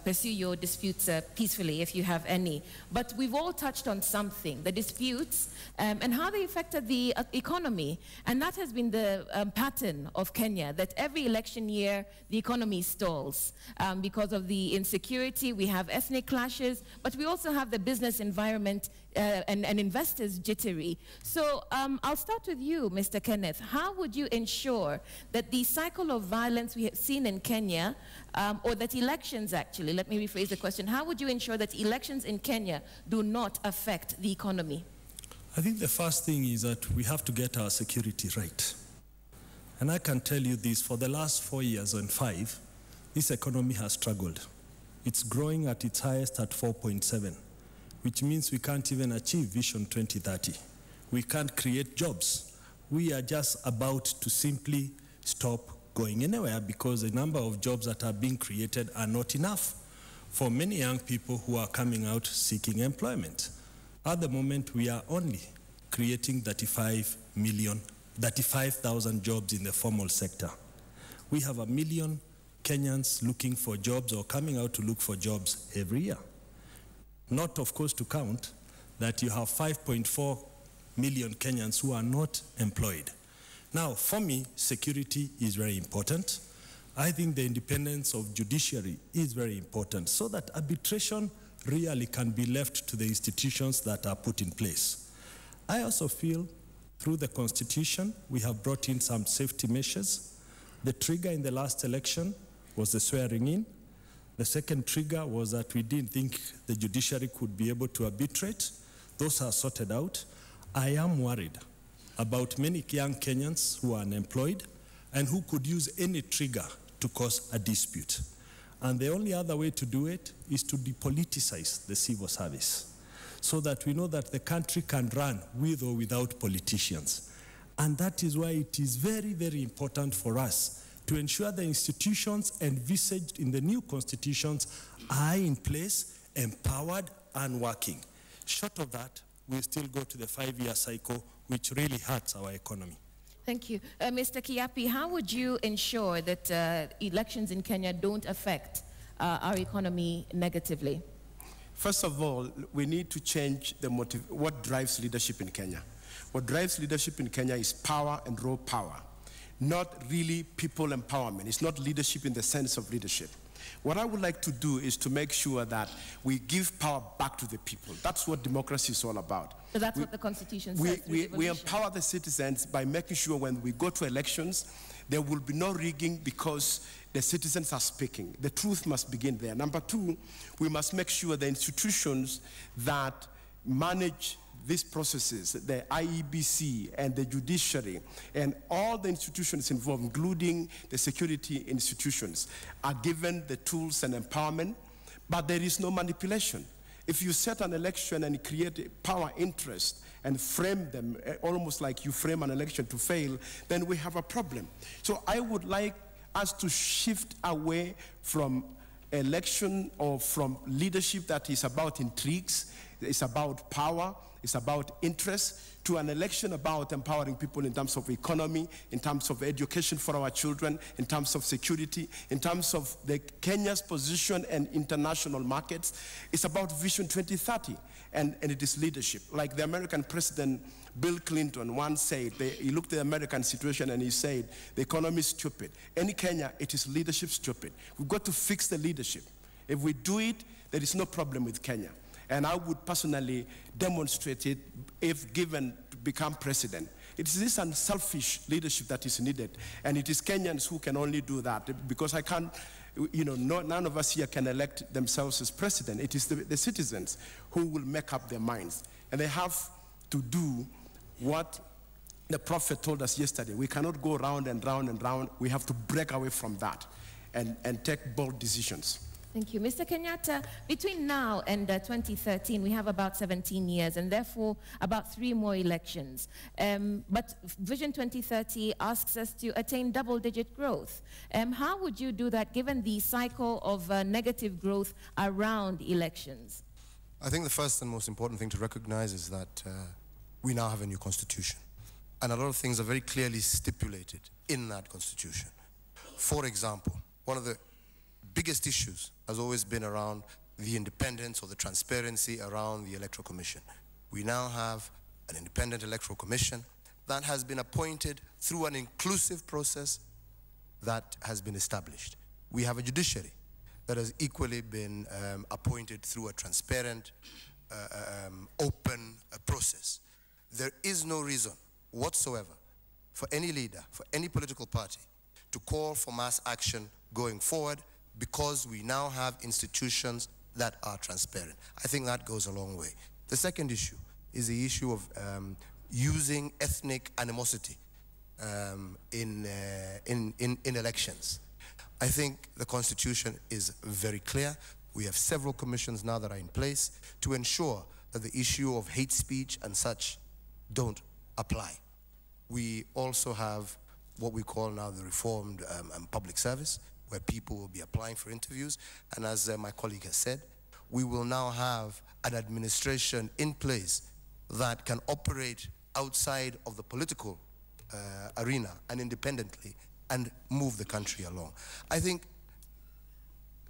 Speaker 7: pursue your disputes peacefully if you have any. But we've all touched on something, the disputes and how they affected the economy. And that has been the pattern of Kenya, that every election year the economy stalls because of the insecurity. We have ethnic clashes, but we also have the business environment and investors jittery. So I'll start with you, Mr. Kenneth. How would you ensure that the cycle of violence we have seen in Kenya, or that elections actually, let me rephrase the question, how would you ensure that elections in Kenya do not affect the economy?
Speaker 14: I think the first thing is that we have to get our security right. And I can tell you this, for the last 4 years and 5, this economy has struggled. It's growing at its highest at 4.7, which means we can't even achieve Vision 2030. We can't create jobs. We are just about to simply stop going anywhere because the number of jobs that are being created are not enough for many young people who are coming out seeking employment. At the moment, we are only creating 35,000 jobs in the formal sector. We have 1 million Kenyans looking for jobs or coming out to look for jobs every year. Not, of course, to count that you have 5.4 million Kenyans who are not employed. Now, for me, security is very important. I think the independence of judiciary is very important so that arbitration really can be left to the institutions that are put in place. I also feel through the Constitution, we have brought in some safety measures. The trigger in the last election was the swearing in. The second trigger was that we didn't think the judiciary could be able to arbitrate. Those are sorted out. I am worried about many young Kenyans who are unemployed and who could use any trigger to cause a dispute. And the only other way to do it is to depoliticize the civil service so that we know that the country can run with or without politicians. And that is why it is very, very important for us to ensure the institutions envisaged in the new constitutions are in place, empowered, and working. Short of that, we'll still go to the 5-year cycle, which really hurts our economy.
Speaker 7: Thank you. Mr. Kiyiapi, how would you ensure that elections in Kenya don't affect our economy negatively?
Speaker 9: First of all, we need to change what drives leadership in Kenya. What drives leadership in Kenya is power and raw power, not really people empowerment. It's not leadership in the sense of leadership. What I would like to do is to make sure that we give power back to the people. That's what democracy is all about.
Speaker 7: So that's what the Constitution says.
Speaker 9: We empower the citizens by making sure when we go to elections, there will be no rigging because the citizens are speaking. The truth must begin there. Number two, we must make sure the institutions that manage these processes, the IEBC and the judiciary and all the institutions involved, including the security institutions, are given the tools and empowerment, but there is no manipulation. If you set an election and create a power interest and frame them almost like you frame an election to fail, then we have a problem. So I would like us to shift away from election or from leadership that is about intrigues, it's about power, it's about interest, to an election about empowering people in terms of economy, in terms of education for our children, in terms of security, in terms of Kenya's position and international markets. It's about Vision 2030, and it is leadership. Like the American President Bill Clinton once said, he looked at the American situation and he said, the economy is stupid. In Kenya, it is leadership stupid. We've got to fix the leadership. If we do it, there is no problem with Kenya. And I would personally demonstrate it if given to become president. It is this unselfish leadership that is needed. And it is Kenyans who can only do that, because I can't, none of us here can elect themselves as president. It is the citizens who will make up their minds. And they have to do what the prophet told us yesterday. We cannot go round and round and round. We have to break away from that and take bold decisions.
Speaker 7: Thank you. Mr. Kenyatta, between now and 2013, we have about 17 years and therefore about 3 more elections. But Vision 2030 asks us to attain double-digit growth. How would you do that given the cycle of negative growth around elections?
Speaker 13: I think the first and most important thing to recognize is that we now have a new constitution. And a lot of things are very clearly stipulated in that constitution. For example, one of the biggest issues has always been around the independence or the transparency around the Electoral Commission. We now have an independent Electoral Commission that has been appointed through an inclusive process that has been established. We have a judiciary that has equally been appointed through a transparent open process. There is no reason whatsoever for any leader, for any political party, to call for mass action going forward because we now have institutions that are transparent. I think that goes a long way. The second issue is the issue of using ethnic animosity in elections. I think the Constitution is very clear. We have several commissions now that are in place to ensure that the issue of hate speech and such don't apply. We also have what we call now the reformed public service, where people will be applying for interviews. And as my colleague has said, we will now have an administration in place that can operate outside of the political arena and independently and move the country along. I think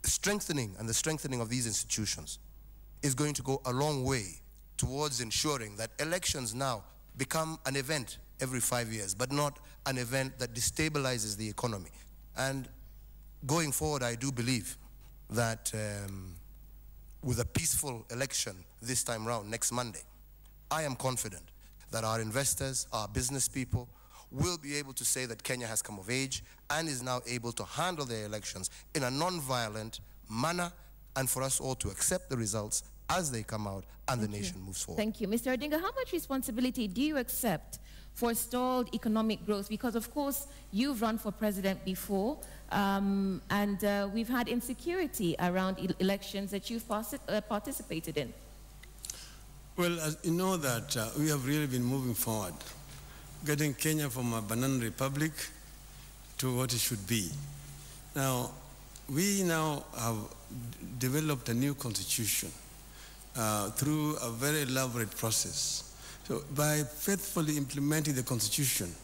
Speaker 13: the strengthening of these institutions is going to go a long way towards ensuring that elections now become an event every 5 years, but not an event that destabilizes the economy. And going forward, I do believe that with a peaceful election this time round, next Monday, I am confident that our investors, our business people, will be able to say that Kenya has come of age and is now able to handle their elections in a non-violent manner, and for us all to accept the results as they come out and the nation moves forward.
Speaker 7: Thank you. Mr. Odinga, how much responsibility do you accept for stalled economic growth? Because, of course, you've run for president before, and we've had insecurity around elections that you've participated in.
Speaker 11: Well, you know that we have really been moving forward, getting Kenya from a banana republic to what it should be. Now, we now have developed a new constitution through a very elaborate process. So by faithfully implementing the constitution,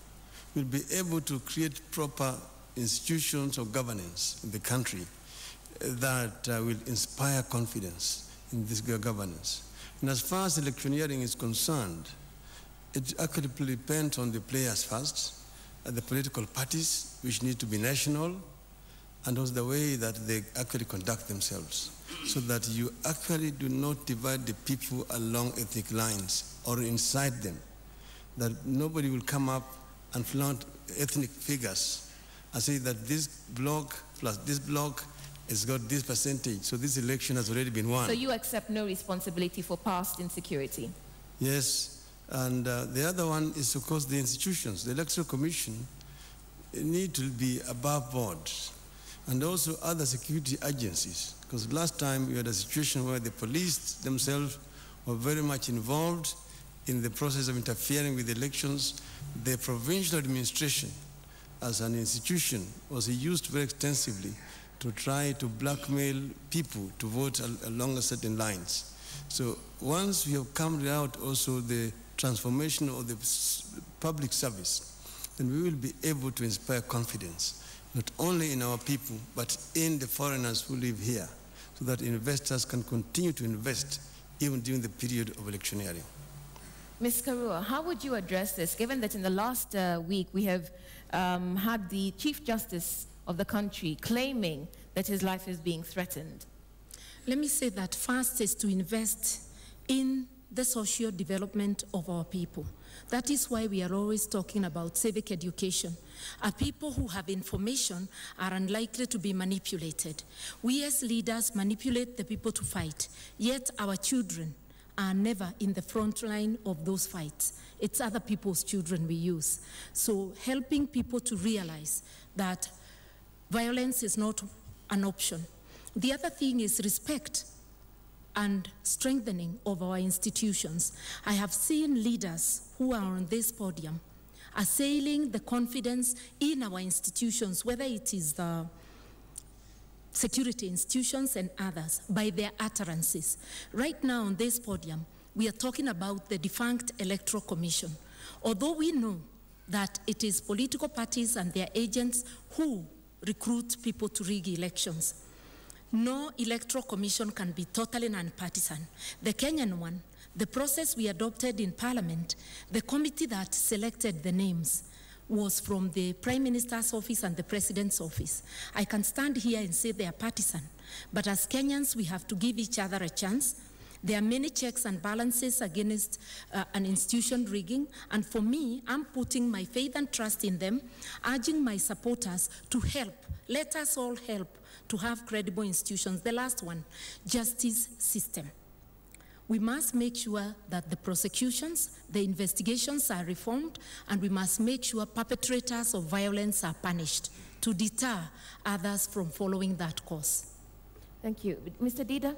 Speaker 11: we'll be able to create proper institutions of governance in the country that will inspire confidence in this governance. And as far as electioneering is concerned, it actually depends on the players first, the political parties, which need to be national, and also the way that they actually conduct themselves, so that you actually do not divide the people along ethnic lines or inside them, that nobody will come up and flaunt ethnic figures and say that this bloc plus this bloc has got this percentage, so this election has already been won.
Speaker 7: So you accept no responsibility for past insecurity?
Speaker 11: Yes, and the other one is, of course, the institutions. The Electoral Commission need to be above board, and also other security agencies, because last time we had a situation where the police themselves were very much involved in the process of interfering with elections. The provincial administration as an institution was used very extensively to try to blackmail people to vote along certain lines. So once we have carried out also the transformation of the public service, then we will be able to inspire confidence, not only in our people, but in the foreigners who live here, so that investors can continue to invest even during the period of electioneering.
Speaker 7: Ms. Karua, how would you address this, given that in the last week we have had the Chief Justice of the country claiming that his life is being threatened?
Speaker 10: Let me say that first is to invest in the social development of our people. That is why we are always talking about civic education. Our people who have information are unlikely to be manipulated. We as leaders manipulate the people to fight, yet our children are never in the front line of those fights. It's other people's children we use. So helping people to realize that violence is not an option. The other thing is respect and strengthening of our institutions. I have seen leaders who are on this podium assailing the confidence in our institutions, whether it is the security institutions and others, by their utterances. Right now on this podium, we are talking about the defunct Electoral Commission. Although we know that it is political parties and their agents who recruit people to rig elections, no Electoral Commission can be totally nonpartisan. The Kenyan one, the process we adopted in Parliament, the committee that selected the names was from the Prime Minister's office and the President's office. I can stand here and say they are partisan, but as Kenyans, we have to give each other a chance. There are many checks and balances against an institution rigging, and for me, I'm putting my faith and trust in them, urging my supporters to help. Let us all help to have credible institutions. The last one, justice system. We must make sure that the prosecutions, the investigations are reformed, and we must make sure perpetrators of violence are punished to deter others from following that course.
Speaker 7: Thank you. Mr. Dida?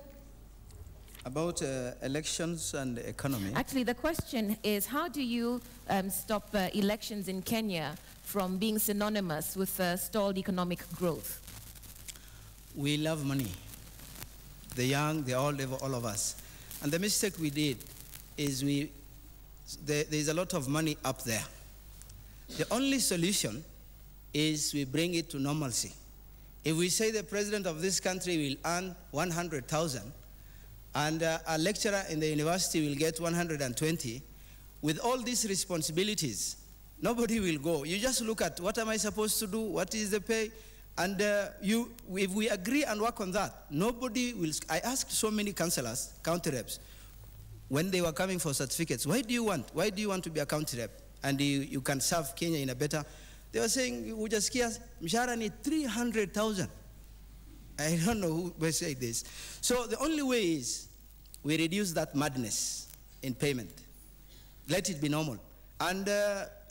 Speaker 12: About elections and economy.
Speaker 7: Actually, the question is, how do you stop elections in Kenya from being synonymous with stalled economic growth?
Speaker 12: We love money. The young, the old, all of us. And the mistake we did is there's a lot of money up there. The only solution is we bring it to normalcy. If we say the president of this country will earn 100,000 and a lecturer in the university will get 120, with all these responsibilities, nobody will go. You just look at what am I supposed to do, what is the pay, and if we agree and work on that, nobody will. I asked so many councillors, county reps, when they were coming for certificates, why do you want to be a county rep and you can serve Kenya in a better? They were saying, "Ujasikia mshahara ni 300,000." I don't know who will say this. So the only way is we reduce that madness in payment. Let it be normal. And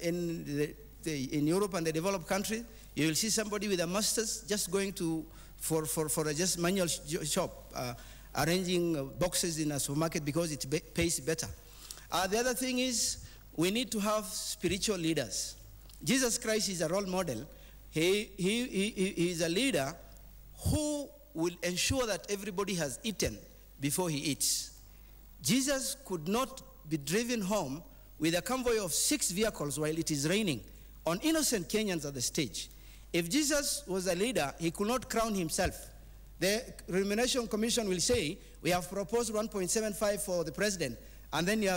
Speaker 12: in Europe and the developed countries, you will see somebody with a master's just going for a just manual shop, arranging boxes in a supermarket because it pays better. The other thing is we need to have spiritual leaders. Jesus Christ is a role model. He is a leader who will ensure that everybody has eaten before he eats. Jesus could not be driven home with a convoy of 6 vehicles while it is raining on innocent Kenyans at the stage. If Jesus was a leader, he could not crown himself. The Remuneration Commission will say, we have proposed 1.75 for the president, and then you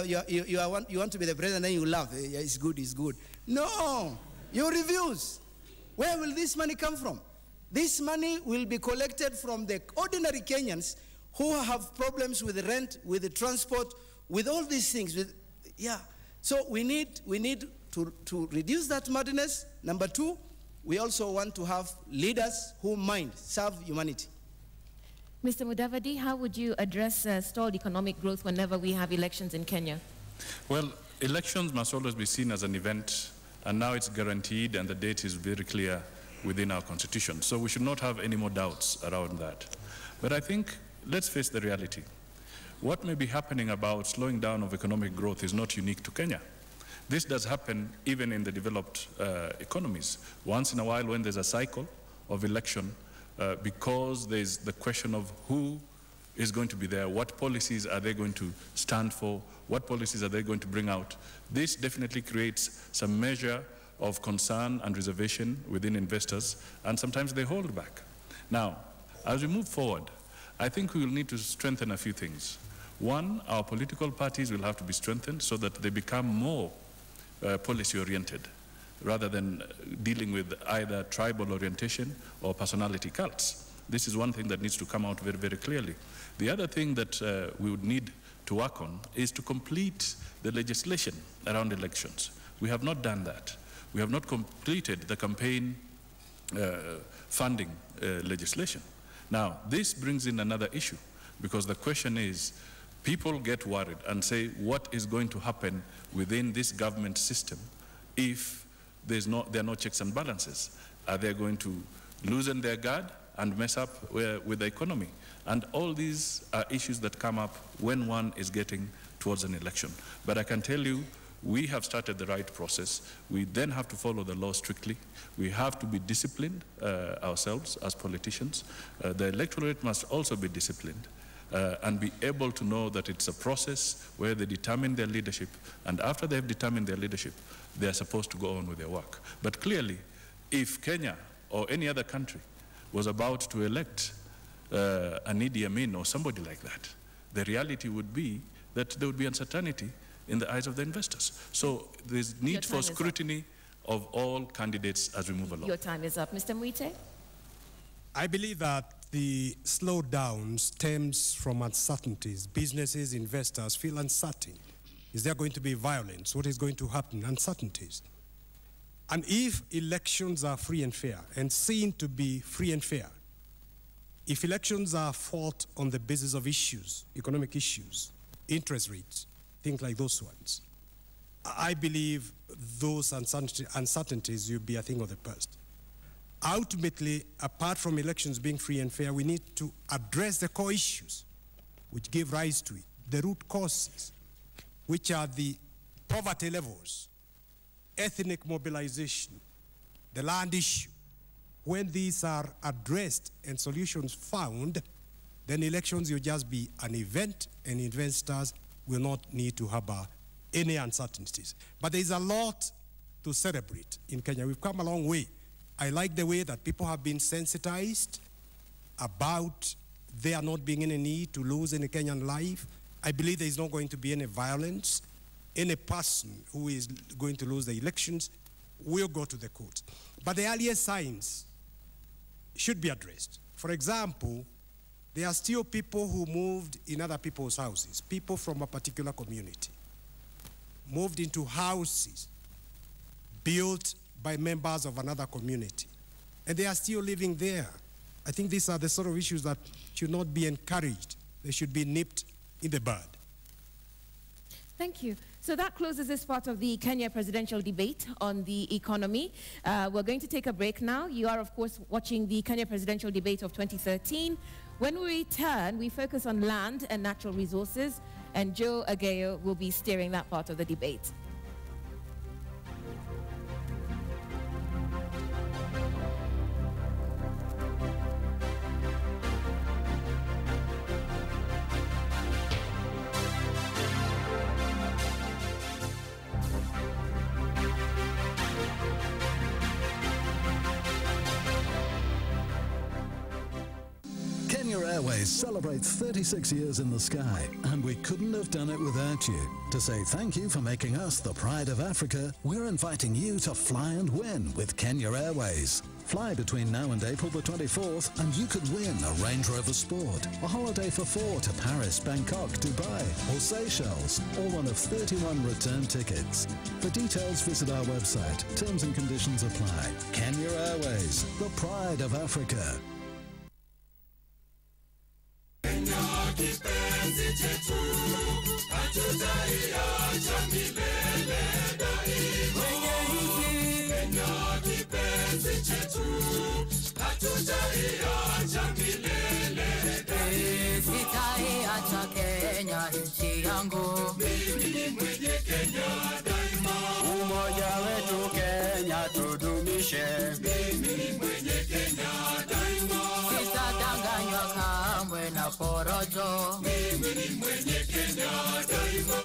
Speaker 12: want to be the president, then you laugh. Yeah, it's good, it's good. No, you refuse. Where will this money come from? This money will be collected from the ordinary Kenyans who have problems with the rent, with the transport, with all these things. So we need to reduce that madness. Number 2, we also want to have leaders who serve humanity.
Speaker 7: Mr. Mudavadi, how would you address stalled economic growth whenever we have elections in Kenya?
Speaker 16: Well, elections must always be seen as an event, and now it's guaranteed and the date is very clear within our constitution. So we should not have any more doubts around that. But I think let's face the reality. What may be happening about slowing down of economic growth is not unique to Kenya. This does happen even in the developed economies. Once in a while when there's a cycle of election, because there's the question of who is going to be there, what policies are they going to stand for, what policies are they going to bring out, this definitely creates some measure of concern and reservation within investors, and sometimes they hold back. Now, as we move forward, I think we will need to strengthen a few things. One, our political parties will have to be strengthened so that they become more policy-oriented, rather than dealing with either tribal orientation or personality cults. This is one thing that needs to come out very, very clearly. The other thing that we would need to work on is to complete the legislation around elections. We have not done that. We have not completed the campaign funding legislation. Now, this brings in another issue, because the question is, people get worried and say, what is going to happen within this government system if there are no checks and balances? Are they going to loosen their guard and mess up with the economy? And all these are issues that come up when one is getting towards an election. But I can tell you, we have started the right process. We then have to follow the law strictly. We have to be disciplined ourselves as politicians. The electorate must also be disciplined and be able to know that it's a process where they determine their leadership, and after they have determined their leadership, they are supposed to go on with their work. But clearly, if Kenya or any other country was about to elect an Idi Amin or somebody like that, the reality would be that there would be uncertainty in the eyes of the investors. So there's need for scrutiny of all candidates as we move along.
Speaker 7: Your time is up. Mr. Muite?
Speaker 15: I believe that the slowdown stems from uncertainties. Businesses, investors feel uncertain. Is there going to be violence? What is going to happen? Uncertainties. And if elections are free and fair, and seen to be free and fair, if elections are fought on the basis of issues, economic issues, interest rates, things like those ones, I believe those uncertainties will be a thing of the past. Ultimately, apart from elections being free and fair, we need to address the core issues which give rise to it, the root causes, which are the poverty levels, ethnic mobilization, the land issue. When these are addressed and solutions found, then elections will just be an event and investors will not need to harbor any uncertainties. But there is a lot to celebrate in Kenya. We've come a long way. I like the way that people have been sensitized about there not being any need to lose any Kenyan life. I believe there is not going to be any violence. Any person who is going to lose the elections will go to the courts. But the earliest signs should be addressed. For example, there are still people who moved in other people's houses, people from a particular community, moved into houses built by members of another community, and they are still living there. I think these are the sort of issues that should not be encouraged. They should be nipped in the bud.
Speaker 7: Thank you. So that closes this part of the Kenya presidential debate on the economy. We're going to take a break now. You are, of course, watching the Kenya presidential debate of 2013. When we return, we focus on land and natural resources, and Joe Ageyo will be steering that part of the debate.
Speaker 17: Airways celebrates 36 years in the sky, and we couldn't have done it without you. To say thank you for making us the pride of Africa, we're inviting you to fly and win with Kenya Airways. Fly between now and April the 24th, and you could win a Range Rover Sport, a holiday for 4 to Paris, Bangkok, Dubai, or Seychelles, or one of 31 return tickets. For details, visit our website. Terms and conditions apply. Kenya Airways, the pride of Africa.
Speaker 18: Kipenzi chetu hatutaiacha milele daima. Mwenye hiki Kenya kipenzi chetu hatutaiacha milele daima. Sitaiacha Kenya nchi yangu. Mimi ni mwenye Kenya daima. Umoja wetu Kenya tudumishe. Mimi ni mwenye Kenya daima. Sitadanganywa kamwe na porojo. Mimi ni mwenye Kenya daima.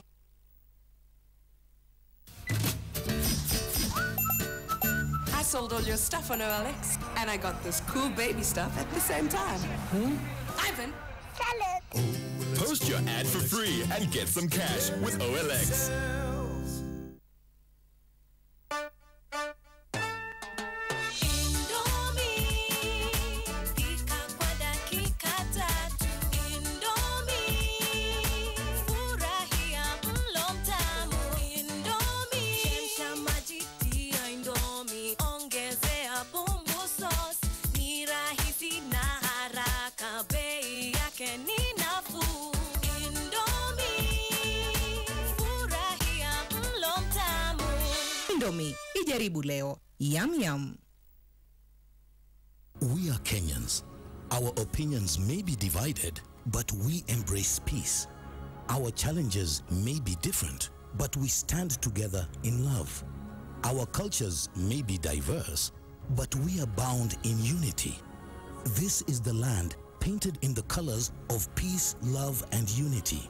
Speaker 19: I sold all your stuff on OLX, and I got this cool baby stuff at the same time. Ivan, sell it.
Speaker 20: Post your ad for free and get some cash with OLX.
Speaker 21: Ijaribu leo. Yum yum.
Speaker 5: We are Kenyans. Our opinions may be divided, but we embrace peace. Our challenges may be different, but we stand together in love. Our cultures may be diverse, but we are bound in unity. This is the land painted in the colors of peace, love, and unity.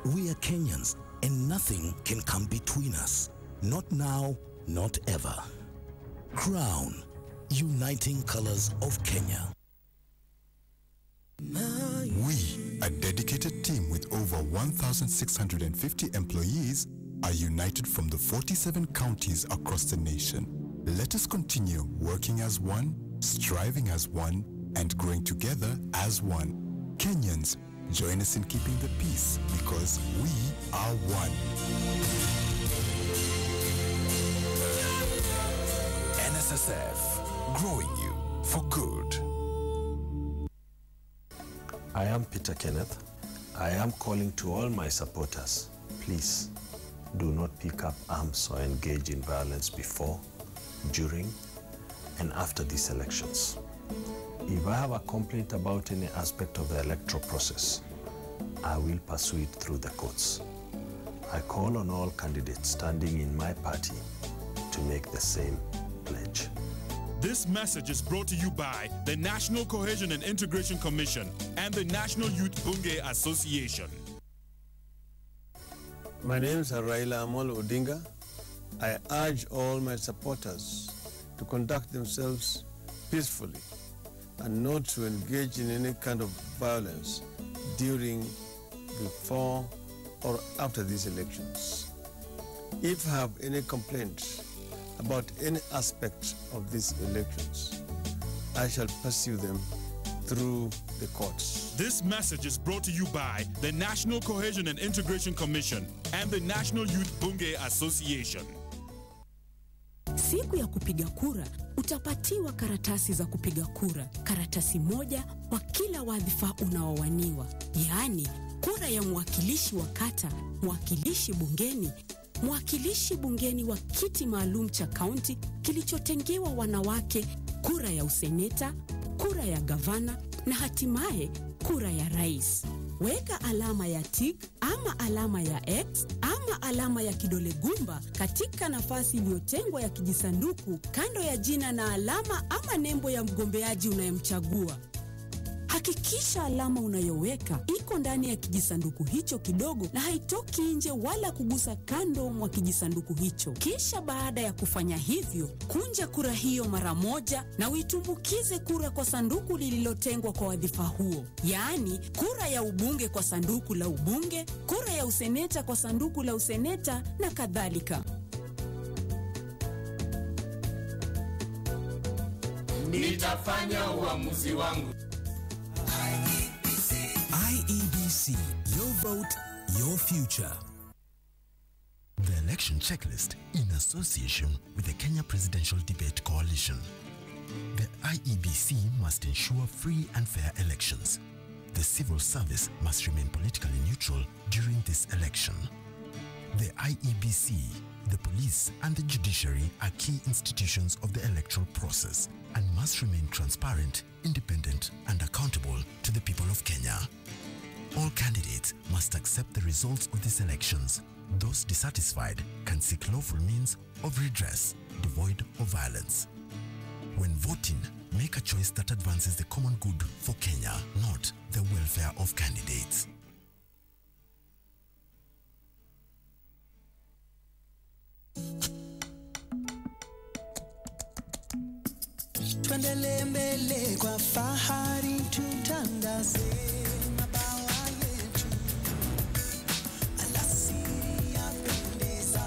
Speaker 5: We are Kenyans, and nothing can come between us. Not now, not ever. Crown, uniting colors of Kenya.
Speaker 22: We, a dedicated team with over 1,650 employees, are united from the 47 counties across the nation. Let us continue working as one, striving as one, and growing together as one. Kenyans, join us in keeping the peace because we are one.
Speaker 20: NSSF, growing you for good.
Speaker 1: I am Peter Kenneth. I am calling to all my supporters, please do not pick up arms or engage in violence before, during, and after these elections. If I have a complaint about any aspect of the electoral process, I will pursue it through the courts. I call on all candidates standing in my party to make the same pledge.
Speaker 2: This message is brought to you by the National Cohesion and Integration Commission and the National Youth Bunge Association.
Speaker 11: My name is Raila Amolo Odinga. I urge all my supporters to conduct themselves peacefully and not to engage in any kind of violence during, before, or after these elections. If I have any complaints about any aspect of these elections, I shall pursue them through the courts.
Speaker 2: This message is brought to you by the National Cohesion and Integration Commission and the National Youth Bunge Association.
Speaker 23: Siku ya kupiga kura, utapatiwa karatasi za kupiga kura. Karatasi moja kwa kila wadhifa unaowaniwa. Yaani, kura ya mwakilishi wa kata, mwakilishi bungeni wa kiti maalum cha kaunti kilichotengewa wanawake, kura ya useneta, kura ya gavana na hatimaye kura ya rais. Weka alama ya tick ama alama ya X ama alama ya kidole gumba katika nafasi iliyotengwa ya kijisanduku kando ya jina na alama ama nembo ya mgombeaji unayemchagua. Hakikisha alama unayoweka iko ndani ya kijisanduku hicho kidogo na haitoki nje wala kugusa kando mwa kijisanduku hicho. Kisha baada ya kufanya hivyo, kunja kura hiyo mara moja na uitumbukize kura kwa sanduku lililotengwa kwa wadhifa huo. Yaani, kura ya ubunge kwa sanduku la ubunge, kura ya useneta kwa sanduku la useneta na kadhalika.
Speaker 24: Nitafanya uamuzi wangu.
Speaker 25: IEBC, your vote, your future.
Speaker 26: The election checklist in association with the Kenya Presidential Debate Coalition. The IEBC must ensure free and fair elections. The civil service must remain politically neutral during this election. The IEBC, the police and the judiciary are key institutions of the electoral process and must remain transparent, independent and accountable to the people of Kenya. All candidates must accept the results of these elections. Those dissatisfied can seek lawful means of redress, devoid of violence. When voting, make a choice that advances the common good for Kenya, not the welfare of candidates.
Speaker 27: Tuendelee mbele kwa fahari, tutangaze mabawa yetu. Alasiri yapendeza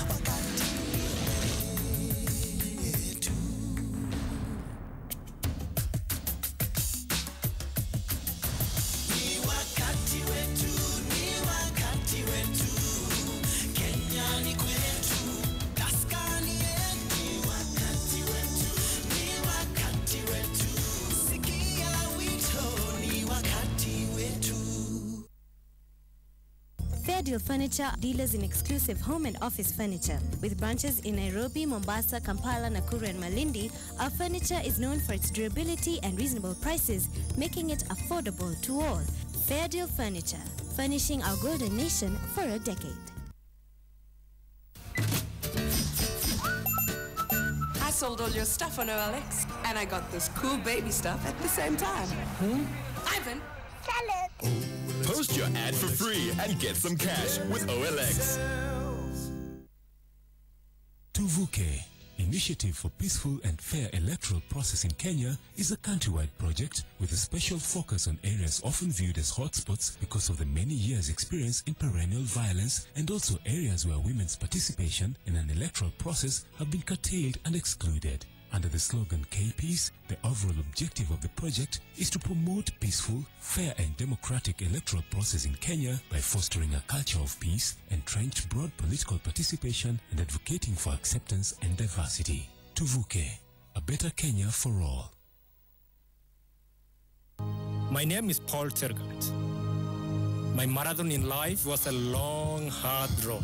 Speaker 27: wakati wetu. Ni wakati wetu, ni wakati wetu. Kenya ni kwetu, Taskani yetu. Ni wakati wetu, ni wakati wetu. Sikia wito, ni wakati wetu.
Speaker 28: Fair Deal Furniture, dealers in exclusive home and office furniture. With branches in Nairobi, Mombasa, Kampala, Nakuru and Malindi, our furniture is known for its durability and reasonable prices, making it affordable to all. Fair Deal Furniture, furnishing our golden nation for a decade.
Speaker 19: I sold all your stuff on OLX, and I got this cool baby stuff at the same time. Ivan, sell it!
Speaker 20: Post your ad for free and get some cash with OLX.
Speaker 29: Tuvuke, Initiative for Peaceful and Fair Electoral Process in Kenya, is a countrywide project with a special focus on areas often viewed as hotspots because of the many years' experience in perennial violence, and also areas where women's participation in an electoral process have been curtailed and excluded. Under the slogan K-Peace, the overall objective of the project is to promote peaceful, fair and democratic electoral process in Kenya by fostering a culture of peace, entrenched broad political participation and advocating for acceptance and diversity. Tuvuke, a better Kenya for all.
Speaker 3: My name is Paul Tergat. My marathon in life was a long, hard road.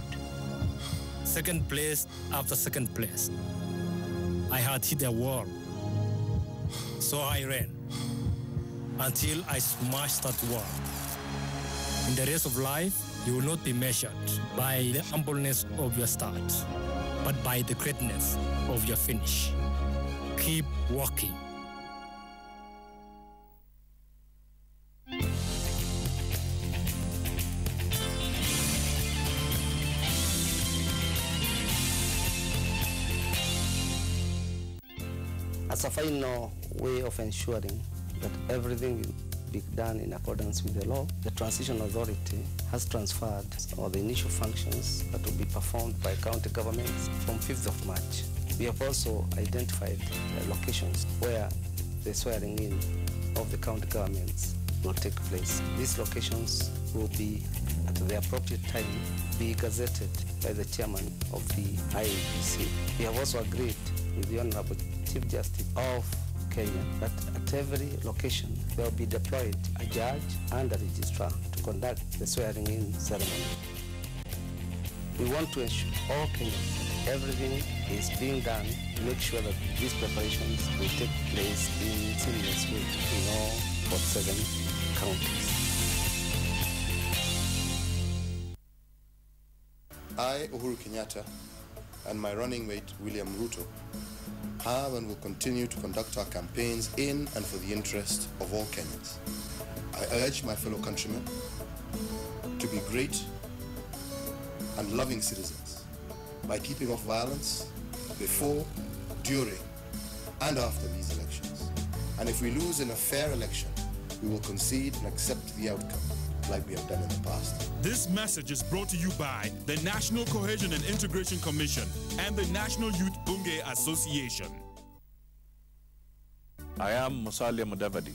Speaker 3: Second place after second place. I had hit a wall. So I ran until I smashed that wall. In the race of life, you will not be measured by the humbleness of your start, but by the greatness of your finish. Keep walking.
Speaker 4: As a final way of ensuring that everything will be done in accordance with the law, the Transition Authority has transferred all the initial functions that will be performed by county governments from 5th of March. We have also identified locations where the swearing in of the county governments will take place. These locations will be, at the appropriate time, be gazetted by the chairman of the IEBC. We have also agreed with the Honorable Chief Justice of Kenya that at every location there will be deployed a judge and a registrar to conduct the swearing-in ceremony. We want to ensure all Kenyans that everything is being done to make sure that these preparations will take place in a seamless way in all 47 counties.
Speaker 6: I, Uhuru Kenyatta, and my running mate, William Ruto, have and will continue to conduct our campaigns in and for the interest of all Kenyans. I urge my fellow countrymen to be great and loving citizens by keeping off violence before, during, and after these elections. And if we lose in a fair election, we will concede and accept the outcome like we have done in the past.
Speaker 2: This message is brought to you by the National Cohesion and Integration Commission and the National Youth Bunge Association.
Speaker 16: I am Musalia Mudavadi,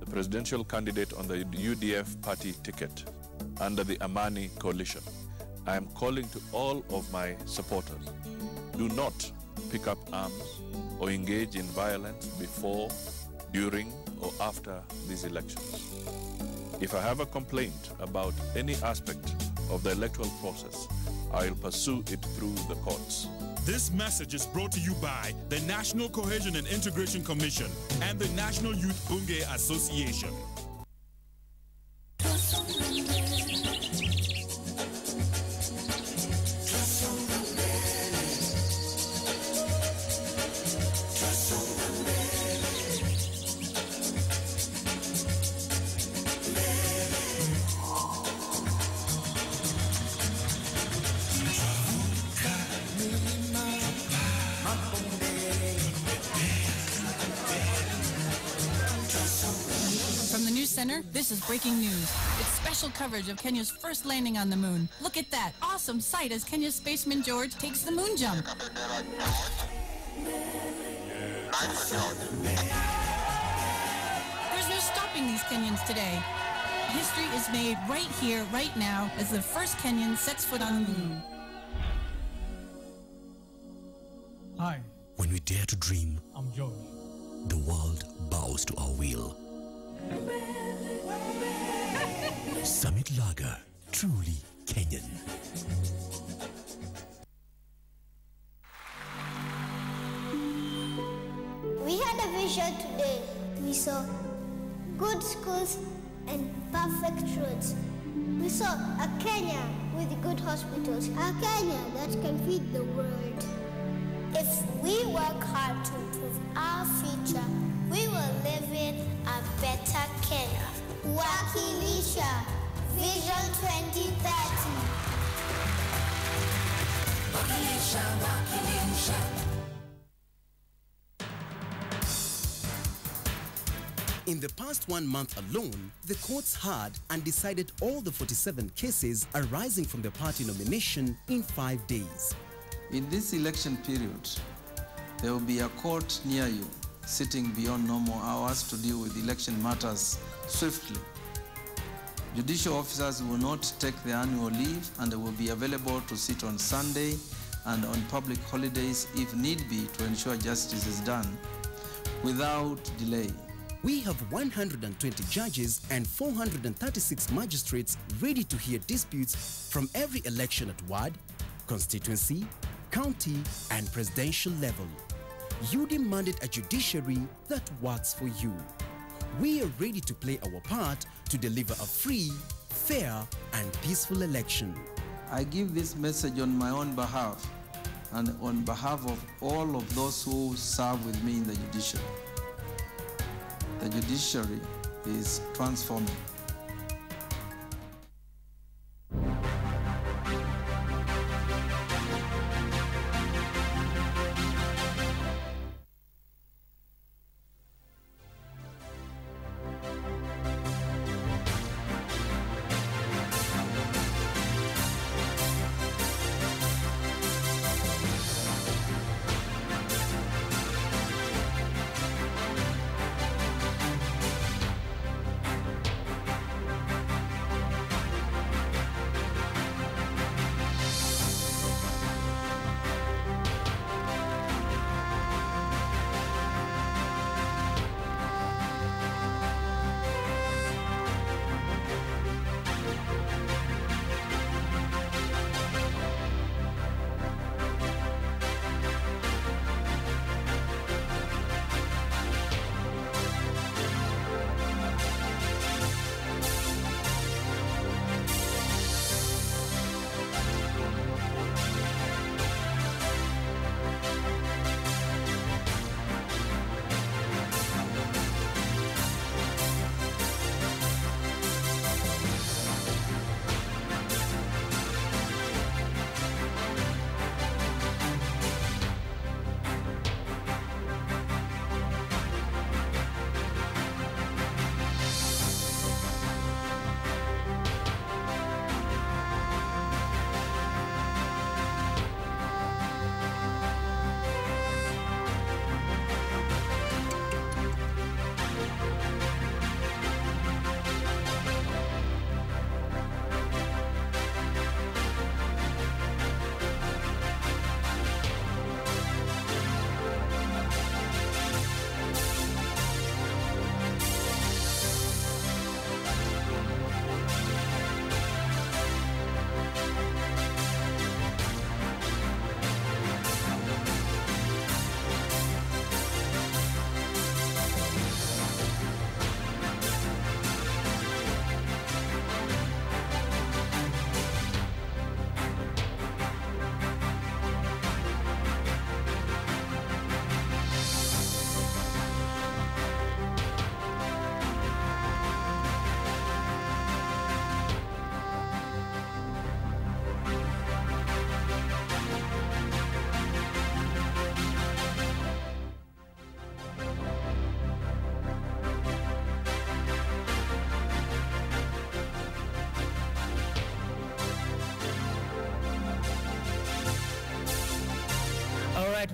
Speaker 16: the presidential candidate on the UDF party ticket under the Amani coalition. I am calling to all of my supporters, do not pick up arms or engage in violence before, during, or after these elections. If I have a complaint about any aspect of the electoral process, I will pursue it through the courts.
Speaker 2: This message is brought to you by the National Cohesion and Integration Commission and the National Youth Bunge Association.
Speaker 8: This is breaking news. It's special coverage of Kenya's first landing on the moon. Look at that awesome sight as Kenya's spaceman George takes the moon jump. There's no stopping these Kenyans today. History is made right here, right now, as the first Kenyan sets foot on the moon.
Speaker 5: Hi. When we dare to dream,
Speaker 8: I'm George.
Speaker 5: The world bows to our will. Summit Lager, truly Kenyan.
Speaker 9: We had a vision today. We saw good schools and perfect roads. We saw a Kenya with good hospitals, a Kenya that can feed the world. If we work hard to improve our future, we will live in a better Kenya. Wakilisha Vision 2030. Wakilisha, wakilisha.
Speaker 10: In the past 1 month alone, the courts heard and decided all the 47 cases arising from the party nomination in 5 days.
Speaker 12: In this election period,
Speaker 7: There will be a court near you, sitting beyond normal hours to deal with election matters swiftly. Judicial officers will not take their annual leave, and they will be available to sit on Sunday and on public holidays if need be to ensure justice is done without delay.
Speaker 10: We have 120 judges and 436 magistrates ready to hear disputes from every election at ward, constituency, county, and presidential level. You demanded a judiciary that works for you. We are ready to play our part to deliver a free, fair, and peaceful election.
Speaker 7: I give this message on my own behalf and on behalf of all of those who serve with me in the judiciary. The judiciary is transforming.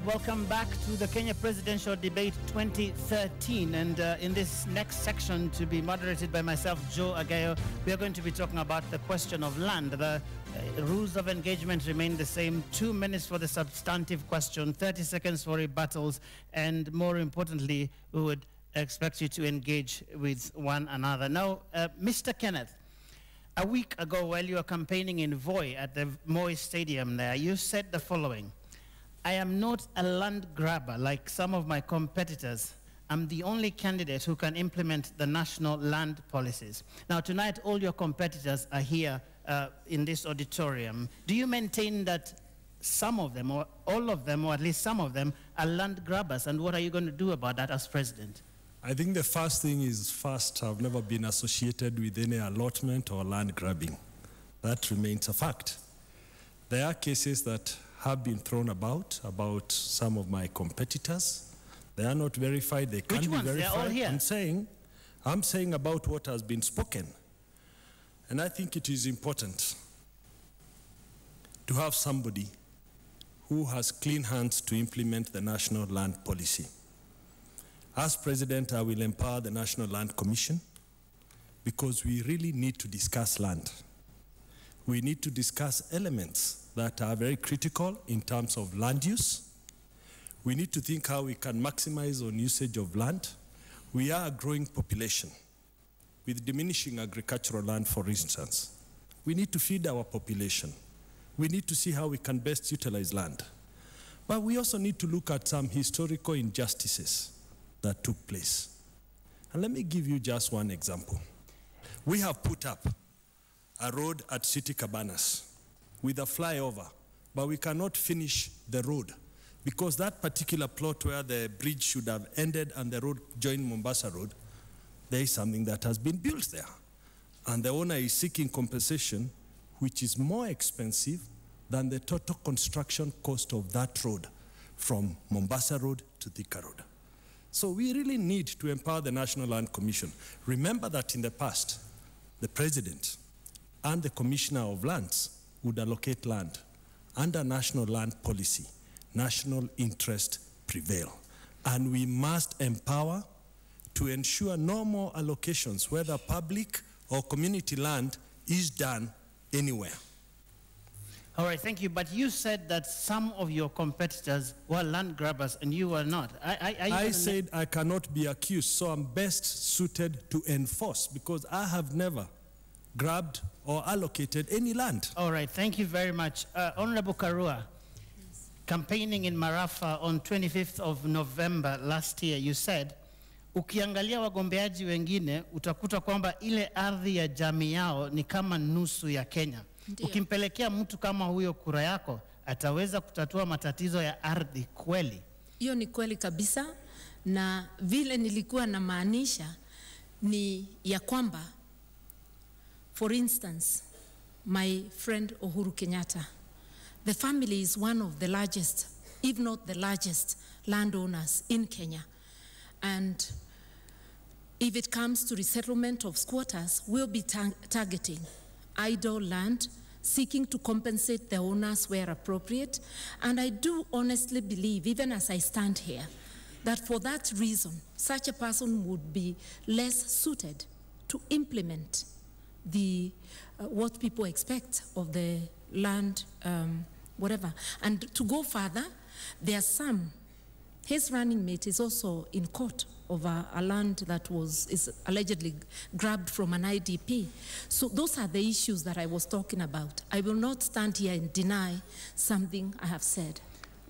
Speaker 12: Welcome back to the Kenya Presidential Debate 2013, and in this next section, to be moderated by myself, Joe Agayo, we are going to be talking about the question of land. The rules of engagement remain the same: 2 minutes for the substantive question, 30 seconds for rebuttals, and more importantly, we would expect you to engage with one another. Now, Mr. Kenneth, a week ago while you were campaigning in Voi at the Moi Stadium there, you said the following: I am not a land grabber like some of my competitors. I'm the only candidate who can implement the national land policies. Now, tonight, all your competitors are here in this auditorium. Do you maintain that some of them, or all of them, or at least some of them, are land grabbers? And what are you going to do about that as president?
Speaker 1: I think the first thing is, first, I've never been associated with any allotment or land grabbing. That remains a fact. There are cases that have been thrown about some of my competitors. They are not verified. They can't be verified. They're all here. I'm saying about what has been spoken. And I think it is important to have somebody who has clean hands to implement the National Land Policy. As President, I will empower the National Land Commission because we really need to discuss land. We need to discuss elements that are very critical in terms of land use. We need to think how we can maximize on usage of land. We are a growing population with diminishing agricultural land, for instance. We need to feed our population. We need to see how we can best utilize land. But we also need to look at some historical injustices that took place. And let me give you just one example. We have put up a road at City Cabanas with a flyover, but we cannot finish the road because that particular plot where the bridge should have ended and the road joined Mombasa Road, there is something that has been built there. And the owner is seeking compensation, which is more expensive than the total construction cost of that road from Mombasa Road to Thika Road. So we really need to empower the National Land Commission. Remember that in the past, the President and the Commissioner of Lands would allocate land under National Land Policy. National interest prevail. And we must empower to ensure no more allocations, whether public or community land, is done anywhere.
Speaker 12: All right, thank you. But you said that some of your competitors were land grabbers and you were not.
Speaker 1: I said I cannot be accused, so I'm best suited to enforce because I have never grabbed or allocated any land.
Speaker 12: All right, thank you very much. Honorable Karua, campaigning in Marafa on 25th of November last year, you said, ukiangalia wagombeaji wengine, utakuta kwamba ile ardhi ya jamii yao ni kama nusu ya Kenya. Ndiyo. Ukimpelekea mtu kama huyo kura yako, ataweza kutatua matatizo ya ardhi kweli?
Speaker 11: Hiyo ni kweli kabisa, na vile nilikuwa na maanisha ni ya kwamba, for instance, my friend Uhuru Kenyatta, the family is one of the largest, if not the largest, landowners in Kenya. And if it comes to resettlement of squatters, we'll be targeting idle land, seeking to compensate the owners where appropriate. And I do honestly believe, even as I stand here, that for that reason, such a person would be less suited to implement the what people expect of the land, whatever. And to go further, there are some. His running mate is also in court over a land that is allegedly grabbed from an IDP. So those are the issues that I was talking about. I will not stand here and deny something I have said.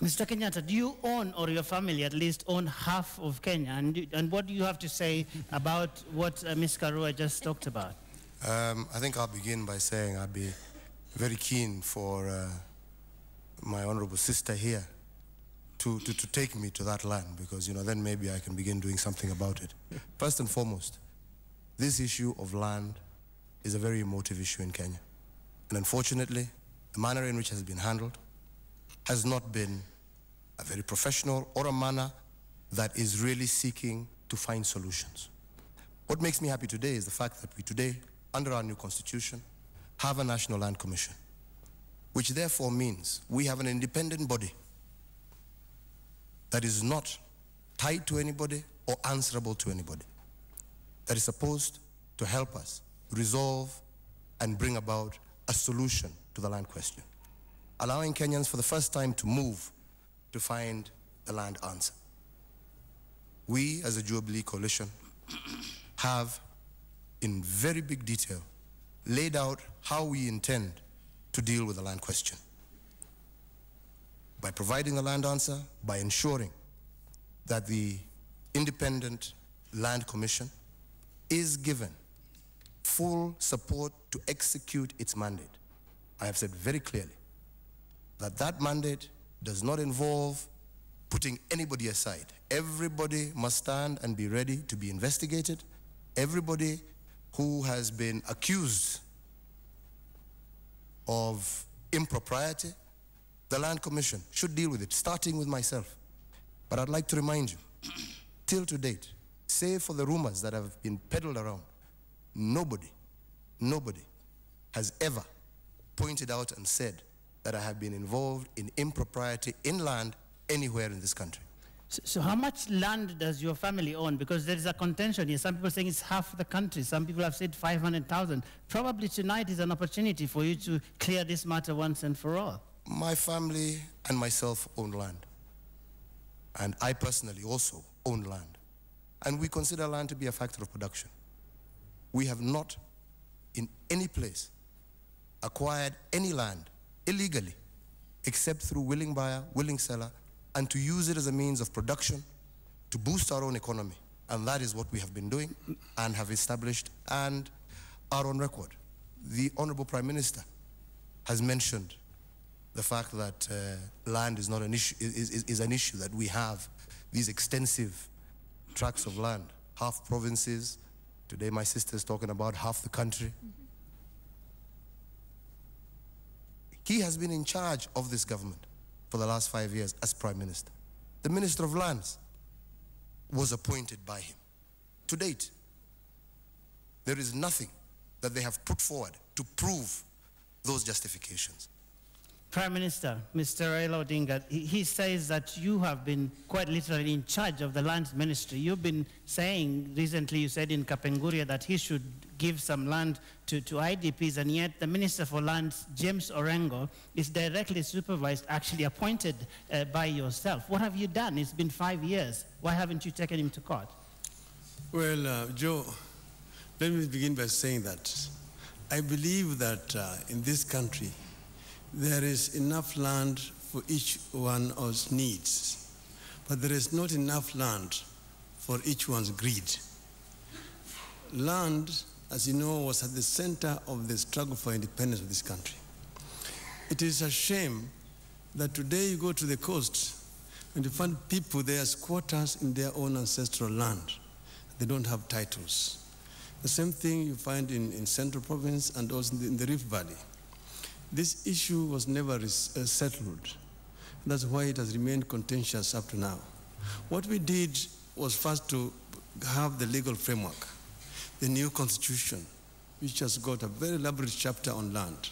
Speaker 12: Mr. Kenyatta, do you own, or your family at least, own half of Kenya? And what do you have to say about what Ms. Karua just talked about?
Speaker 6: I think I'll begin by saying I'd be very keen for my honorable sister here to take me to that land, because then maybe I can begin doing something about it. First and foremost, this issue of land is a very emotive issue in Kenya. And unfortunately, the manner in which it has been handled has not been a very professional or a manner that is really seeking to find solutions. What makes me happy today is the fact that we today, under our new constitution, have a National Land Commission, which therefore means we have an independent body that is not tied to anybody or answerable to anybody, that is supposed to help us resolve and bring about a solution to the land question, allowing Kenyans for the first time to move to find the land answer. We, as a Jubilee coalition, have, in very big detail, laid out how we intend to deal with the land question. By providing the land answer, by ensuring that the Independent Land Commission is given full support to execute its mandate. I have said very clearly that that mandate does not involve putting anybody aside. Everybody must stand and be ready to be investigated. Everybody who has been accused of impropriety, the Land Commission should deal with it, starting with myself. But I'd like to remind you, till to date, save for the rumors that have been peddled around, nobody has ever pointed out and said that I have been involved in impropriety in land anywhere in this country.
Speaker 12: So how much land does your family own? Because there is a contention here. Some people saying it's half the country. Some people have said 500,000. Probably tonight is an opportunity for you to clear this matter once and for all.
Speaker 6: My family and myself own land. And I personally also own land. And we consider land to be a factor of production. We have not, in any place, acquired any land illegally, except through willing buyer, willing seller, and to use it as a means of production to boost our own economy. And that is what we have been doing and have established and are on record. The Honorable Prime Minister has mentioned the fact that land is not an issue, is an issue, that we have these extensive tracts of land, half provinces. Today my sister is talking about half the country. He has been in charge of this government for the last 5 years as Prime Minister. The Minister of Lands was appointed by him. To date, there is nothing that they have put forward to prove those justifications.
Speaker 12: Prime Minister, Mr. Raila Odinga, he says that you have been quite literally in charge of the lands ministry. You've been saying, recently you said in Kapenguria that he should give some land to IDPs, and yet the Minister for Lands, James Orengo, is directly supervised, actually appointed by yourself. What have you done? It's been 5 years. Why haven't you taken him to court?
Speaker 13: Well, Joe, let me begin by saying that I believe that in this country, there is enough land for each one of us needs, but there is not enough land for each one's greed. Land, as you know, was at the center of the struggle for independence of this country. It is a shame that today you go to the coast and you find people, they are squatters in their own ancestral land. They don't have titles. The same thing you find in Central Province and also in the Rift Valley. This issue was never settled. That's why it has remained contentious up to now. What we did was first to have the legal framework, the new constitution, which has got a very elaborate chapter on land.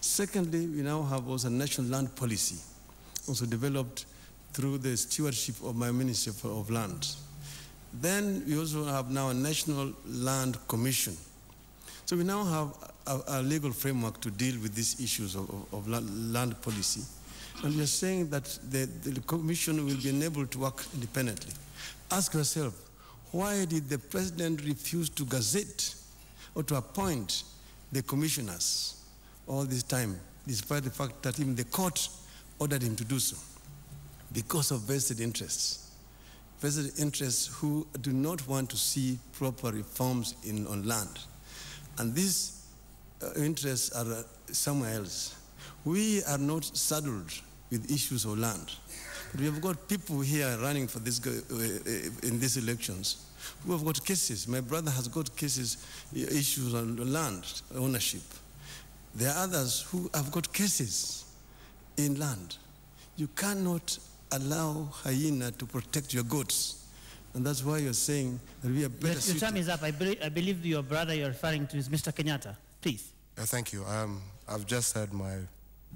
Speaker 13: Secondly, we now have also a national land policy, also developed through the stewardship of my Ministry of Land. Then we also have now a National Land Commission. So we now have a legal framework to deal with these issues of land policy. And we are saying that the commission will be enabled to work independently. Ask yourself, why did the president refuse to gazette or to appoint the commissioners all this time, despite the fact that even the court ordered him to do so? Because of vested interests. Vested interests who do not want to see proper reforms on land. And these interests are somewhere else. We are not saddled with issues of land. But we have got people here running for this in these elections who have got cases. My brother has got cases, issues on land ownership. There are others who have got cases in land. You cannot allow hyena to protect your goats. And that's why you're saying that we are better suited.
Speaker 12: Your time is up. I believe your brother you're referring to is Mr. Kenyatta. Please.
Speaker 6: Thank you. I've just heard my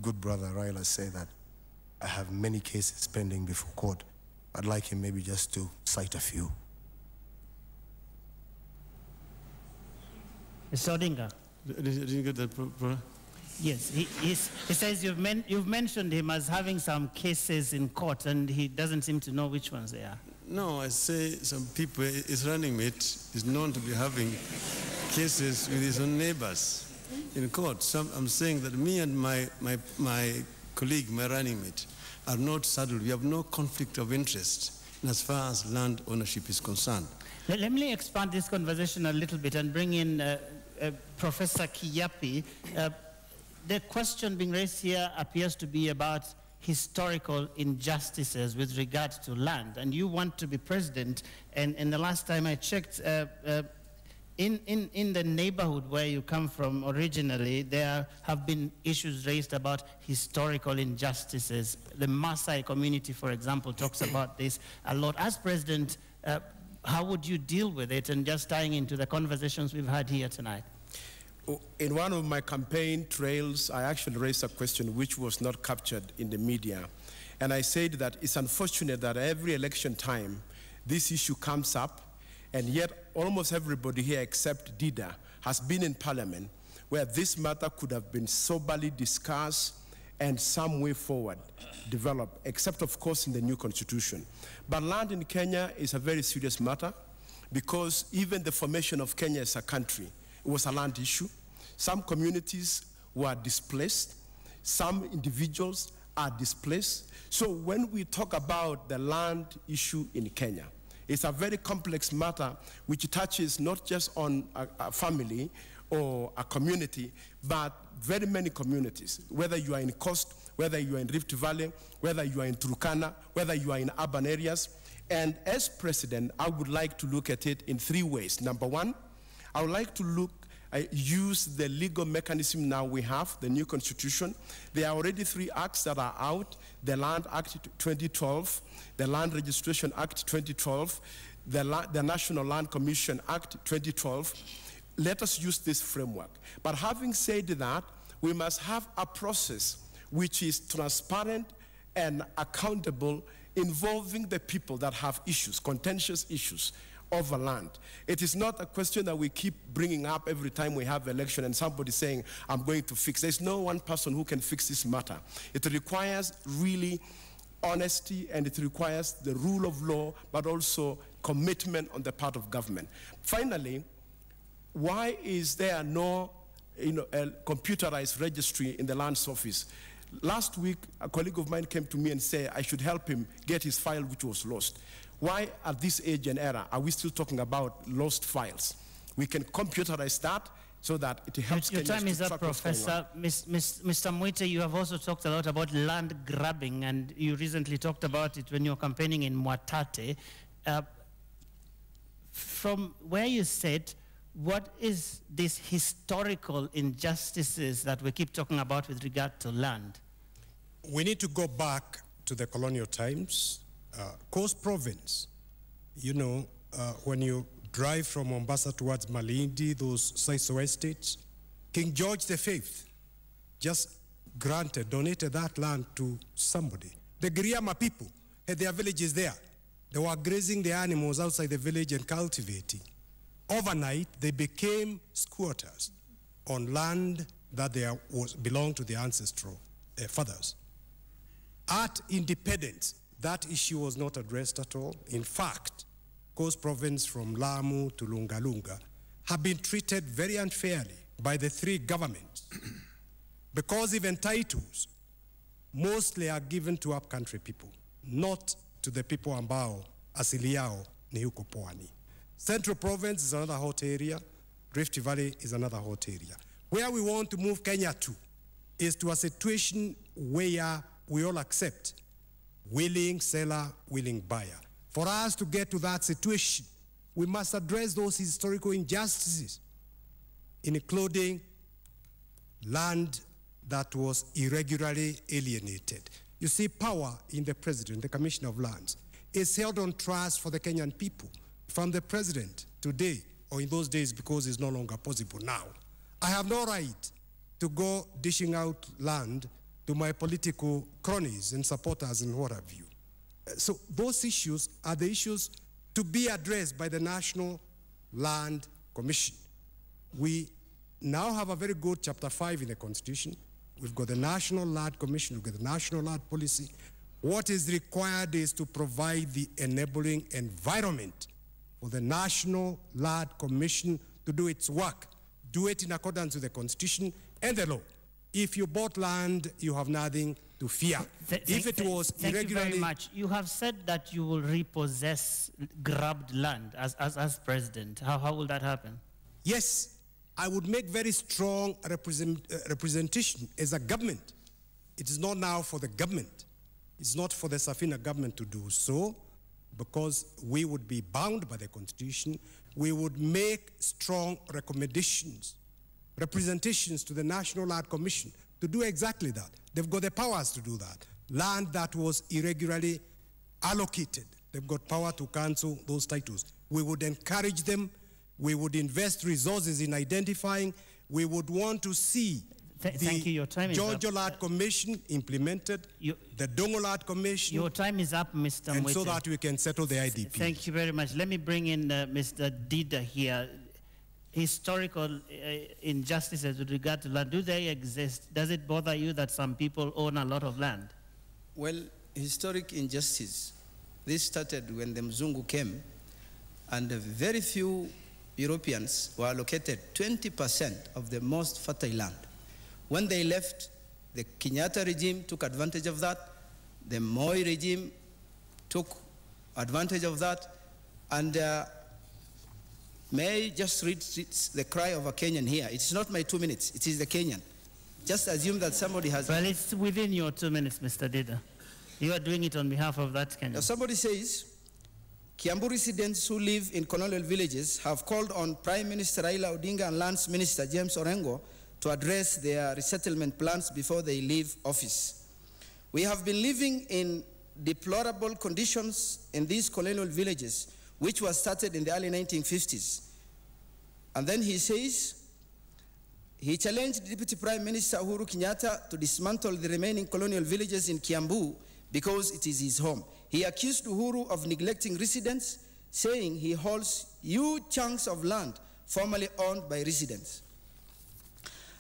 Speaker 6: good brother Raila say that I have many cases pending before court. I'd like him maybe just to cite a few.
Speaker 12: Mr. Odinga.
Speaker 13: Did you get that?
Speaker 12: Yes, he says you've mentioned him as having some cases in court, and he doesn't seem to know which ones they are.
Speaker 13: No, I say some people, his running mate is known to be having cases with his own neighbors in court. I'm saying that me and my colleague, my running mate, are not saddled. We have no conflict of interest as far as land ownership is concerned.
Speaker 12: Let me expand this conversation a little bit and bring in Professor Kiyiapi. The question being raised here appears to be about historical injustices with regard to land, and you want to be president, and the last time I checked, in the neighborhood where you come from originally, there have been issues raised about historical injustices. The Maasai community, for example, talks about this a lot. As president, how would you deal with it, and just tying into the conversations we've had here tonight?
Speaker 14: In one of my campaign trails, I actually raised a question which was not captured in the media. And I said that it's unfortunate that every election time, this issue comes up, and yet almost everybody here except Dida has been in Parliament where this matter could have been soberly discussed and some way forward developed, except of course in the new constitution. But land in Kenya is a very serious matter because even the formation of Kenya as a country, it was a land issue. Some communities were displaced, some individuals are displaced. So when we talk about the land issue in Kenya, it's a very complex matter which touches not just on a family or a community, but very many communities, whether you are in Coast, whether you are in Rift Valley, whether you are in Turkana, whether you are in urban areas. And as president, I would like to look at it in three ways. Number one, I would like to use the legal mechanism now we have, the new constitution. There are already 3 acts that are out: the Land Act 2012, the Land Registration Act 2012, the National Land Commission Act 2012. Let us use this framework. But having said that, we must have a process which is transparent and accountable, involving the people that have issues, contentious issues over land. It is not a question that we keep bringing up every time we have election and somebody saying, I'm going to fix. There's no one person who can fix this matter. It requires really honesty, and it requires the rule of law, but also commitment on the part of government. Finally, why is there no a computerized registry in the lands office? Last week, a colleague of mine came to me and said I should help him get his file which was lost. Why at this age and era are we still talking about lost files? We can computerize that so that it helps.
Speaker 12: Your time is up, Professor. Mr. Muite, you have also talked a lot about land grabbing, and you recently talked about it when you were campaigning in Muite. From where you sit, what is these historical injustices that we keep talking about with regard to land?
Speaker 15: We need to go back to the colonial times. Coast Province, when you drive from Mombasa towards Malindi, those Saiso estates, King George V just donated that land to somebody. The Giriama people had their villages there. They were grazing the animals outside the village and cultivating. Overnight, they became squatters on land that belonged to their ancestral fathers. At independence, that issue was not addressed at all. In fact, Coast Province from Lamu to Lungalunga have been treated very unfairly by the 3 governments because even titles mostly are given to upcountry people, not to the people ambao asili yao ni huko pwani. Central Province is another hot area. Rift Valley is another hot area. Where we want to move Kenya to is to a situation where we all accept willing seller, willing buyer. For us to get to that situation, we must address those historical injustices, including land that was irregularly alienated. You see, power in the president, the Commissioner of Lands, is held on trust for the Kenyan people. If I'm the president today, or in those days because it's no longer possible now, I have no right to go dishing out land to my political cronies and supporters and what have you. So those issues are the issues to be addressed by the National Land Commission. We now have a very good Chapter 5 in the Constitution. We've got the National Land Commission, we've got the National Land Policy. What is required is to provide the enabling environment for the National Land Commission to do its work, do it in accordance with the Constitution and the law. If you bought land, you have nothing to fear. If it was
Speaker 12: irregularly... Thank you very much. You have said that you will repossess grabbed land as president. How will that happen?
Speaker 15: Yes, I would make very strong representation as a government. It is not now for the government. It's not for the Safina government to do so, because we would be bound by the Constitution. We would make strong representations to the National Land Commission to do exactly that. They've got the powers to do that. Land that was irregularly allocated, they've got power to cancel those titles. We would encourage them. We would invest resources in identifying we would want to see
Speaker 12: thank you. Your time is up.
Speaker 15: Georgia Lad Commission implemented, the Dongo Lad Commission.
Speaker 12: Your time is up, Mr.
Speaker 15: And
Speaker 12: Muite.
Speaker 15: so that we can settle the IDP.
Speaker 12: Thank you very much. Let me bring in Mr. Dida here. Historical injustices with regard to land, do they exist? Does it bother you that some people own a lot of land?
Speaker 17: Well, historic injustice, this started when the Mzungu came, and very few Europeans were allocated 20% of the most fertile land. When they left, the Kenyatta regime took advantage of that. The Moi regime took advantage of that. And may I just read the cry of a Kenyan here? It's not my 2 minutes. It is the Kenyan. Just assume that somebody has...
Speaker 12: Well, it's within your 2 minutes, Mr. Dida. You are doing it on behalf of that Kenyan.
Speaker 17: Now somebody says, Kiambu residents who live in colonial villages have called on Prime Minister Raila Odinga and Lands Minister James Orengo to address their resettlement plans before they leave office. We have been living in deplorable conditions in these colonial villages, which was started in the early 1950s. And then he says, he challenged Deputy Prime Minister Uhuru Kiyiapi to dismantle the remaining colonial villages in Kiambu because it is his home. He accused Uhuru of neglecting residents, saying he holds huge chunks of land formerly owned by residents.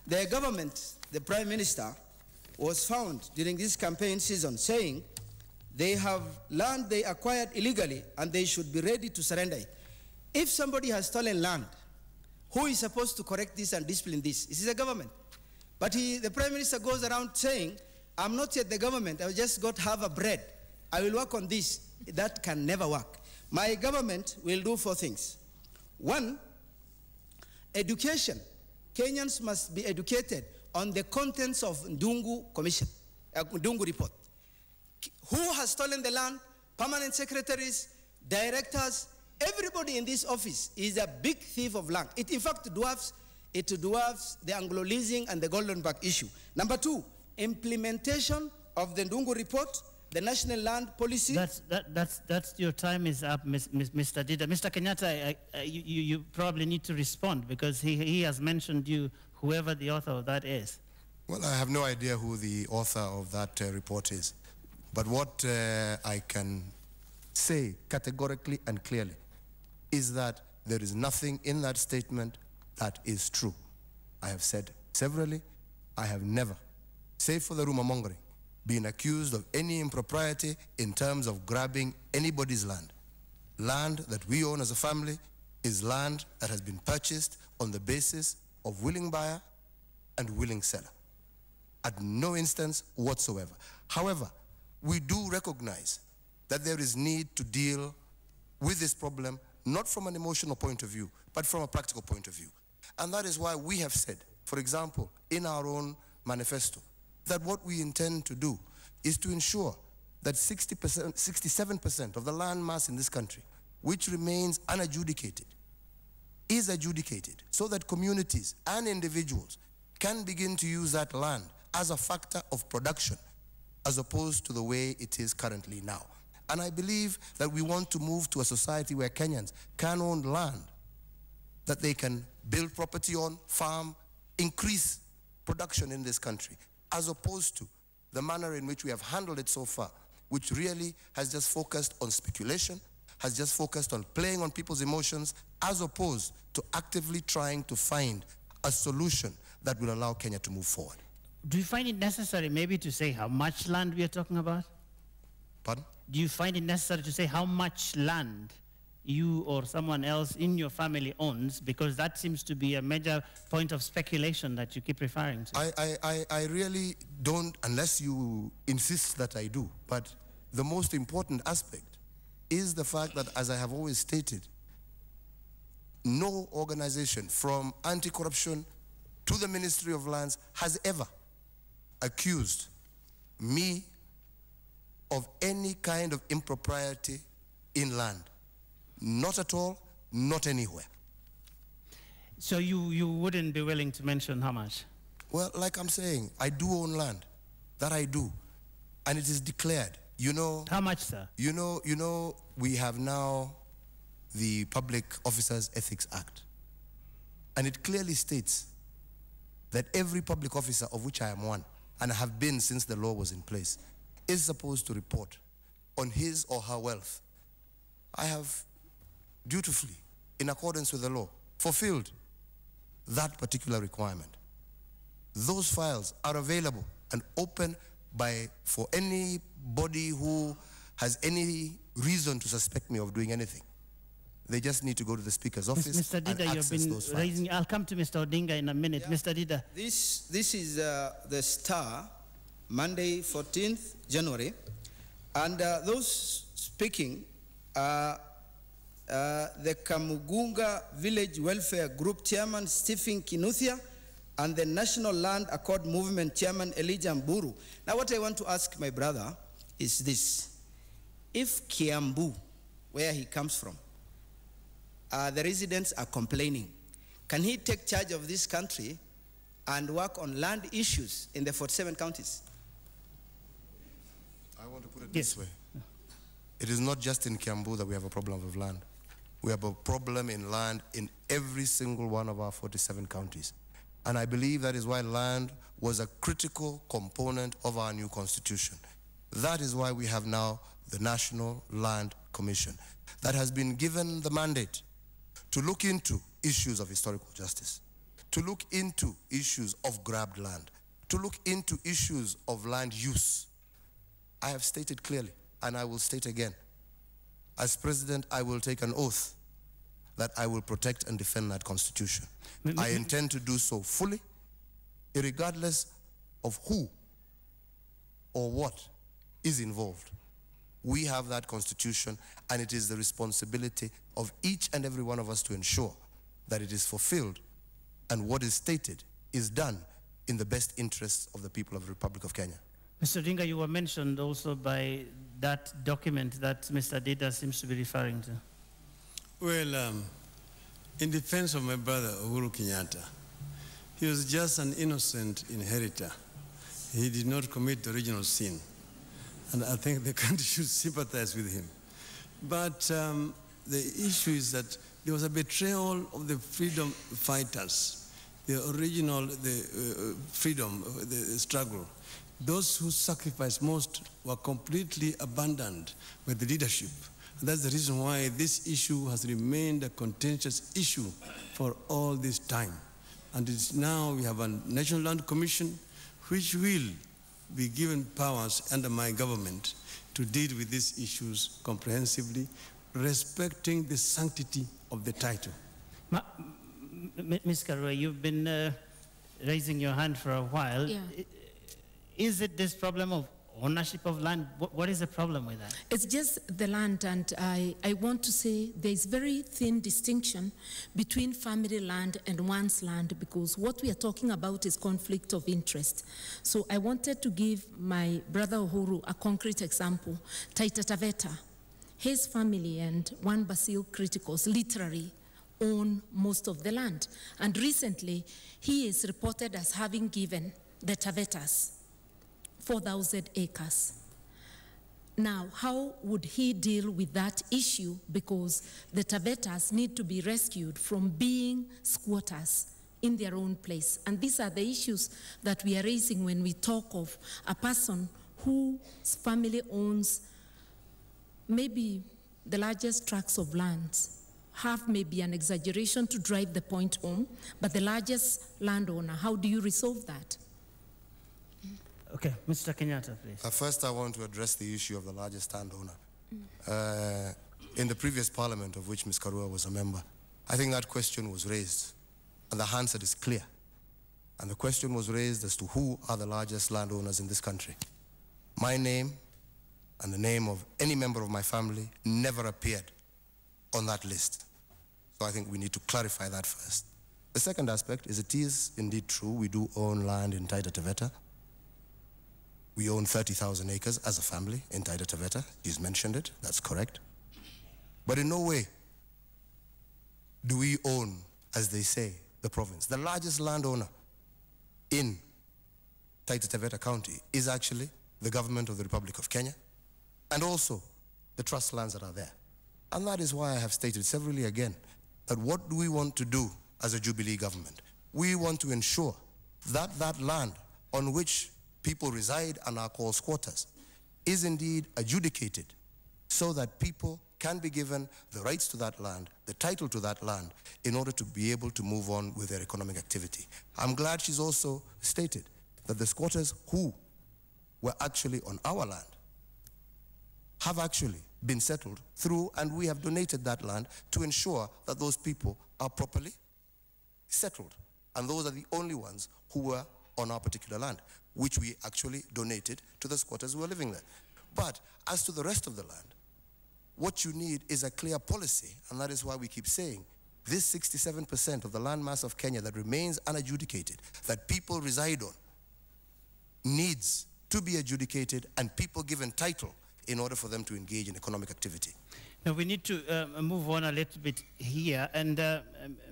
Speaker 17: The government, the Prime Minister, was found during this campaign season saying they have land they acquired illegally and they should be ready to surrender it. If somebody has stolen land, who is supposed to correct this and discipline this? This is the government. But the Prime Minister goes around saying, I'm not yet the government, I've just got half a bread. I will work on this. That can never work. My government will do 4 things. 1, education. Kenyans must be educated on the contents of Ndungu Commission, Ndungu report. Who has stolen the land? Permanent secretaries, directors, everybody in this office is a big thief of land. It in fact dwarfs the Anglo-leasing and the Golden Park issue. Number 2, implementation of the Ndungu report, the national land policy.
Speaker 12: That's your time is up, Mr. Dida. Mr. Kenyatta, you probably need to respond because he has mentioned you, whoever the author of that is.
Speaker 6: Well, I have no idea who the author of that report is. But what I can say categorically and clearly is that there is nothing in that statement that is true. I have said severally, I have never, save for the rumor mongering, been accused of any impropriety in terms of grabbing anybody's land. Land that we own as a family is land that has been purchased on the basis of willing buyer and willing seller. At no instance whatsoever. However, we do recognize that there is need to deal with this problem, not from an emotional point of view, but from a practical point of view. And that is why we have said, for example, in our own manifesto, that what we intend to do is to ensure that 67% of the land mass in this country, which remains unadjudicated, is adjudicated so that communities and individuals can begin to use that land as a factor of production as opposed to the way it is currently now. And I believe that we want to move to a society where Kenyans can own land that they can build property on, farm, increase production in this country, as opposed to the manner in which we have handled it so far, which really has just focused on speculation, has just focused on playing on people's emotions, as opposed to actively trying to find a solution that will allow Kenya to move forward.
Speaker 12: Do you find it necessary maybe to say how much land we are talking about?
Speaker 6: Pardon?
Speaker 12: Do you find it necessary to say how much land you or someone else in your family owns? Because that seems to be a major point of speculation that you keep referring to.
Speaker 6: I really don't, unless you insist that I do. But the most important aspect is the fact that, as I have always stated, no organization from anti-corruption to the Ministry of Lands has ever accused me of any kind of impropriety in land. Not at all, not anywhere.
Speaker 12: So you wouldn't be willing to mention how much?
Speaker 6: Well, like I'm saying, I do own land. That I do. And it is declared. You know...
Speaker 12: How much, sir?
Speaker 6: You know, we have now the Public Officers Ethics Act. And it clearly states
Speaker 18: that every public officer, of which I am one, and have been since the law was in place, is supposed to report on his or her wealth. I have dutifully, in accordance with the law, fulfilled that particular requirement. Those files are available and open for anybody who has any reason to suspect me of doing anything. They just need to go to the Speaker's office
Speaker 12: Mr. Dida,
Speaker 18: and
Speaker 12: you've
Speaker 18: access
Speaker 12: been
Speaker 18: those files.
Speaker 12: raising. I'll come to Mr. Odinga in a minute.
Speaker 17: Yeah.
Speaker 12: Mr. Dida.
Speaker 17: This is the Star, Monday, 14th January, and those speaking are the Kamugunga Village Welfare Group Chairman Stephen Kinuthia and the National Land Accord Movement Chairman Elijah Mburu. Now what I want to ask my brother is this. If Kiambu, where he comes from, the residents are complaining, can he take charge of this country and work on land issues in the 47 counties?
Speaker 18: I want to put it this way. It is not just in Kiambu that we have a problem with land. We have a problem in land in every single one of our 47 counties. And I believe that is why land was a critical component of our new constitution. That is why we have now the National Land Commission that has been given the mandate to look into issues of historical justice, to look into issues of grabbed land, to look into issues of land use. I have stated clearly, and I will state again, as president, I will take an oath that I will protect and defend that constitution. I intend to do so fully, regardless of who or what is involved. We have that constitution, and it is the responsibility of each and every one of us to ensure that it is fulfilled and what is stated is done in the best interests of the people of the Republic of Kenya.
Speaker 12: Mr. Odinga, you were mentioned also by that document that Mr. Dida seems to be referring to.
Speaker 13: Well, in defense of my brother Uhuru Kenyatta, he was just an innocent inheritor. He did not commit the original sin. And I think the country should sympathize with him. But the issue is that there was a betrayal of the freedom fighters, the original freedom, the struggle. Those who sacrificed most were completely abandoned by the leadership. And that's the reason why this issue has remained a contentious issue for all this time. And it's now we have a National Land Commission which will be given powers under my government to deal with these issues comprehensively, respecting the sanctity of the title.
Speaker 12: Ms. Karua, you've been raising your hand for a while.
Speaker 11: Yeah.
Speaker 12: Is it this problem of ownership of land? What is the problem with that?
Speaker 11: It's just the land, and I want to say there is very thin distinction between family land and one's land, because what we are talking about is conflict of interest. So I wanted to give my brother Uhuru a concrete example. Taita Taveta, his family and one Basil Criticals literally own most of the land. And recently, he is reported as having given the Tavetas 4,000 acres. Now, how would he deal with that issue? Because the Tavetas need to be rescued from being squatters in their own place. And these are the issues that we are raising when we talk of a person whose family owns maybe the largest tracts of lands. Half may be an exaggeration to drive the point home, but the largest landowner, how do you resolve that?
Speaker 12: Okay, Mr. Kenyatta, please.
Speaker 18: First, I want to address the issue of the largest landowner. In the previous parliament, of which Ms. Karua was a member, I think that question was raised, and the answer is clear. And the question was raised as to who are the largest landowners in this country. My name and the name of any member of my family never appeared on that list. So I think we need to clarify that first. The second aspect is it is indeed true we do own land in Taita Taveta. We own 30,000 acres as a family in Taita Taveta. He's mentioned it, that's correct. But in no way do we own, as they say, the province. The largest landowner in Taita Taveta County is actually the government of the Republic of Kenya, and also the trust lands that are there. And that is why I have stated severally again that what do we want to do as a Jubilee government? We want to ensure that land on which people reside and are called squatters is indeed adjudicated so that people can be given the rights to that land, the title to that land, in order to be able to move on with their economic activity. I'm glad she's also stated that the squatters who were actually on our land have actually been settled through, and we have donated that land to ensure that those people are properly settled. And those are the only ones who were on our particular land, which we actually donated to the squatters who were living there. But as to the rest of the land, what you need is a clear policy, and that is why we keep saying this 67% of the land mass of Kenya that remains unadjudicated, that people reside on, needs to be adjudicated and people given title in order for them to engage in economic activity.
Speaker 12: Now we need to move on a little bit here, and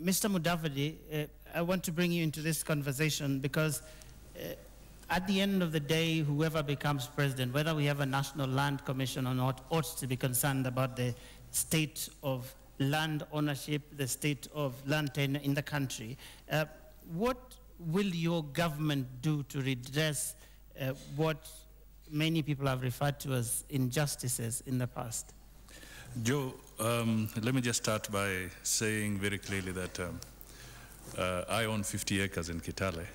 Speaker 12: Mr. Mudavadi, I want to bring you into this conversation because at the end of the day, whoever becomes president, whether we have a National Land Commission or not, ought to be concerned about the state of land ownership, the state of land tenure in the country. What will your government do to redress what many people have referred to as injustices in the past?
Speaker 16: Joe, let me just start by saying very clearly that I own 50 acres in Kitale,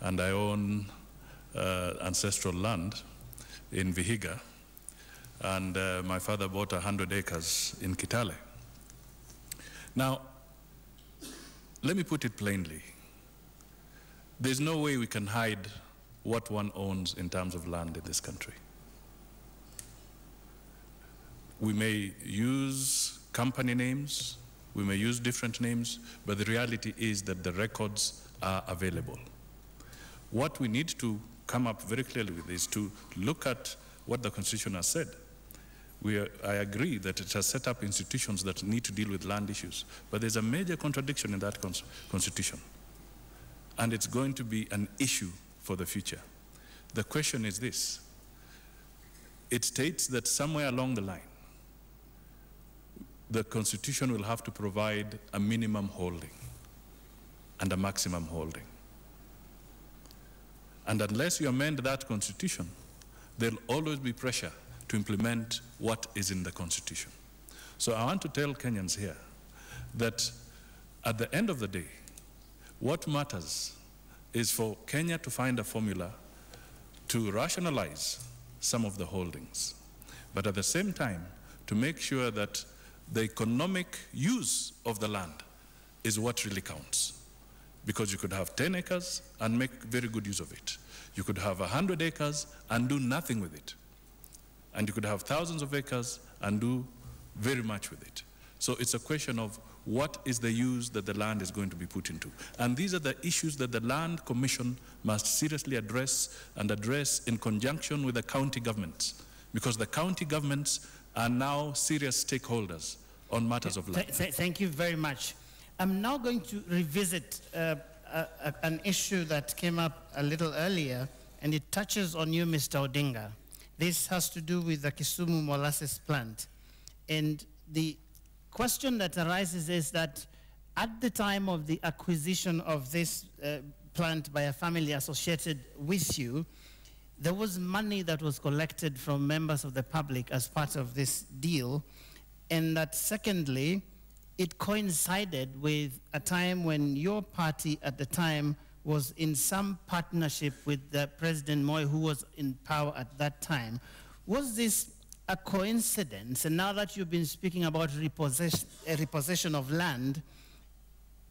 Speaker 16: and I own ancestral land in Vihiga, and my father bought 100 acres in Kitale. Now, let me put it plainly. There's no way we can hide what one owns in terms of land in this country. We may use company names, we may use different names, but the reality is that the records are available. What we need to come up very clearly with is to look at what the Constitution has said. I agree that it has set up institutions that need to deal with land issues, but there's a major contradiction in that Constitution, and it's going to be an issue for the future. The question is this: it states that somewhere along the line, the Constitution will have to provide a minimum holding and a maximum holding. And unless you amend that Constitution, there'll always be pressure to implement what is in the Constitution. So I want to tell Kenyans here that at the end of the day, what matters is for Kenya to find a formula to rationalize some of the holdings, but at the same time to make sure that the economic use of the land is what really counts. Because you could have 10 acres and make very good use of it. You could have 100 acres and do nothing with it. And you could have thousands of acres and do very much with it. So it's a question of what is the use that the land is going to be put into. And these are the issues that the Land Commission must seriously address, and address in conjunction with the county governments, because the county governments are now serious stakeholders on matters of land.
Speaker 12: Thank you very much. I'm now going to revisit an issue that came up a little earlier, and it touches on you, Mr. Odinga. This has to do with the Kisumu molasses plant. And the question that arises is that at the time of the acquisition of this plant by a family associated with you, there was money that was collected from members of the public as part of this deal, and that secondly, it coincided with a time when your party at the time was in some partnership with President Moi, who was in power at that time. Was this a coincidence? And now that you've been speaking about repossession of land,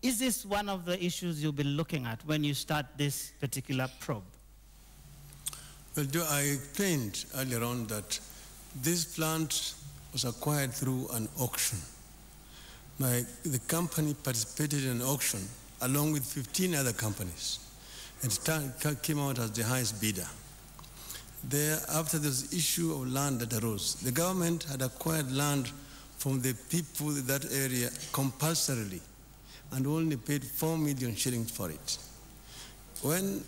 Speaker 12: is this one of the issues you'll be looking at when you start this particular probe?
Speaker 13: Well, Joe, I explained earlier on that this plant was acquired through an auction. The company participated in an auction along with 15 other companies, and came out as the highest bidder. There, after this issue of land that arose, the government had acquired land from the people in that area compulsorily and only paid 4 million shillings for it. When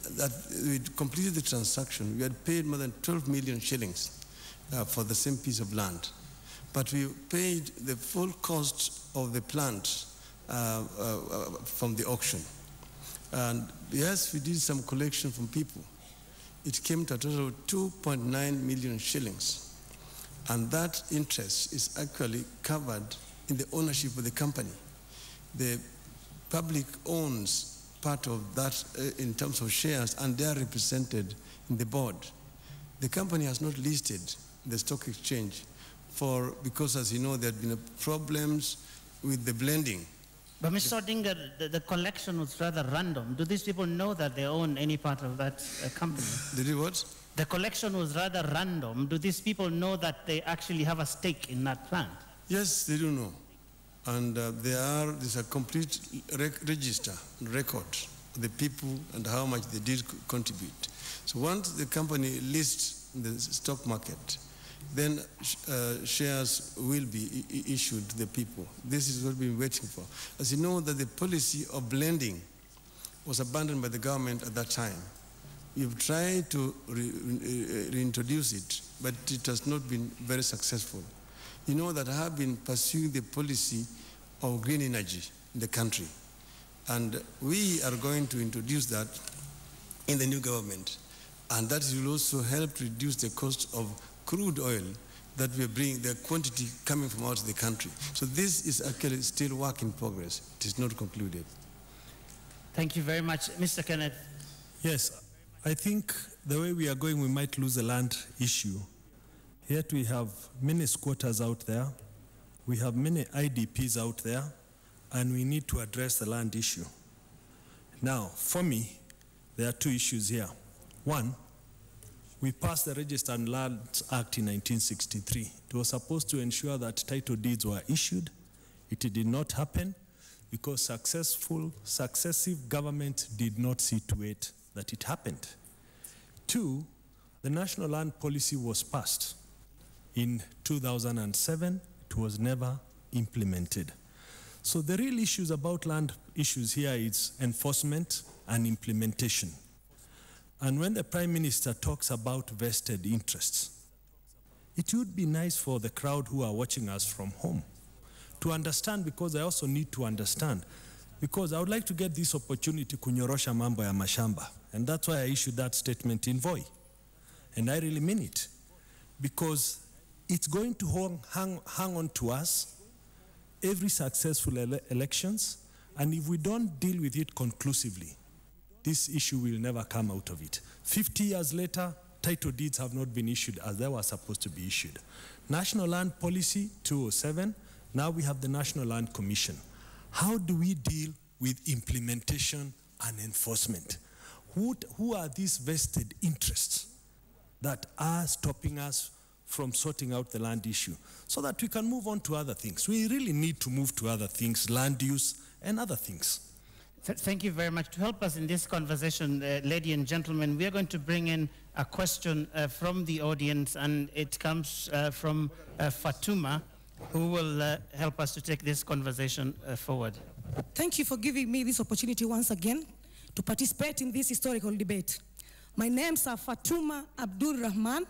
Speaker 13: we completed the transaction, we had paid more than 12 million shillings for the same piece of land. But we paid the full cost of the plant from the auction. And yes, we did some collection from people. It came to a total of 2.9 million shillings. And that interest is actually covered in the ownership of the company. The public owns part of that in terms of shares, and they are represented in the board. The company has not listed the stock exchange because, as you know, there have been problems with the blending.
Speaker 12: But Mr. Odinga, the collection was rather random. Do these people know that they own any part of that company?
Speaker 13: Did you what?
Speaker 12: The collection was rather random. Do these people know that they actually have a stake in that plant?
Speaker 13: Yes, they do know. And there's a complete register, record of the people and how much they did contribute. So once the company lists in the stock market, then shares will be issued to the people. This is what we've been waiting for. As you know, that the policy of blending was abandoned by the government at that time. We've tried to reintroduce it, but it has not been very successful. You know that I have been pursuing the policy of green energy in the country. And we are going to introduce that in the new government. And that will also help reduce the cost of crude oil that we are bringing, the quantity coming from out of the country. So this is actually still work in progress. It is not concluded.
Speaker 12: Thank you very much. Mr. Kenneth.
Speaker 1: Yes, I think the way we are going, we might lose the land issue. Yet we have many squatters out there. We have many IDPs out there, and we need to address the land issue. Now, for me, there are two issues here. One, we passed the Registered Lands Act in 1963. It was supposed to ensure that title deeds were issued. It did not happen because successive governments did not see to it that it happened. Two, the National Land Policy was passed in 2007. It was never implemented. So the real issues about land issues here is enforcement and implementation. And when the Prime Minister talks about vested interests, it would be nice for the crowd who are watching us from home to understand, because I also need to understand, because I would like to get this opportunity kunyorosha mambo ya mashamba. And that's why I issued that statement in Voi. And I really mean it, because it's going to hang on to us every successful elections, and if we don't deal with it conclusively, this issue will never come out of it. 50 years later, title deeds have not been issued as they were supposed to be issued. National Land Policy 207, now we have the National Land Commission. How do we deal with implementation and enforcement? Who are these vested interests that are stopping us from sorting out the land issue so that we can move on to other things? We really need to move to other things, land use and other things.
Speaker 12: Thank you very much. To help us in this conversation, ladies and gentlemen, we are going to bring in a question from the audience, and it comes from Fatuma, who will help us to take this conversation forward.
Speaker 19: Thank you for giving me this opportunity once again to participate in this historical debate. My name's are Fatuma Abdul Rahman,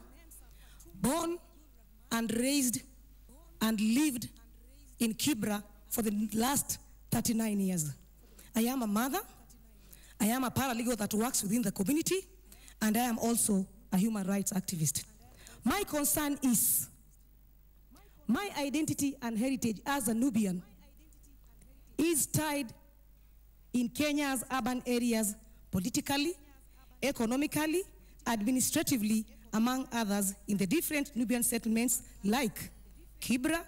Speaker 19: born and raised and lived in Kibra for the last 39 years. I am a mother, I am a paralegal that works within the community, and I am also a human rights activist. My concern is my identity and heritage as a Nubian is tied in Kenya's urban areas politically, economically, administratively, among others, in the different Nubian settlements like Kibra,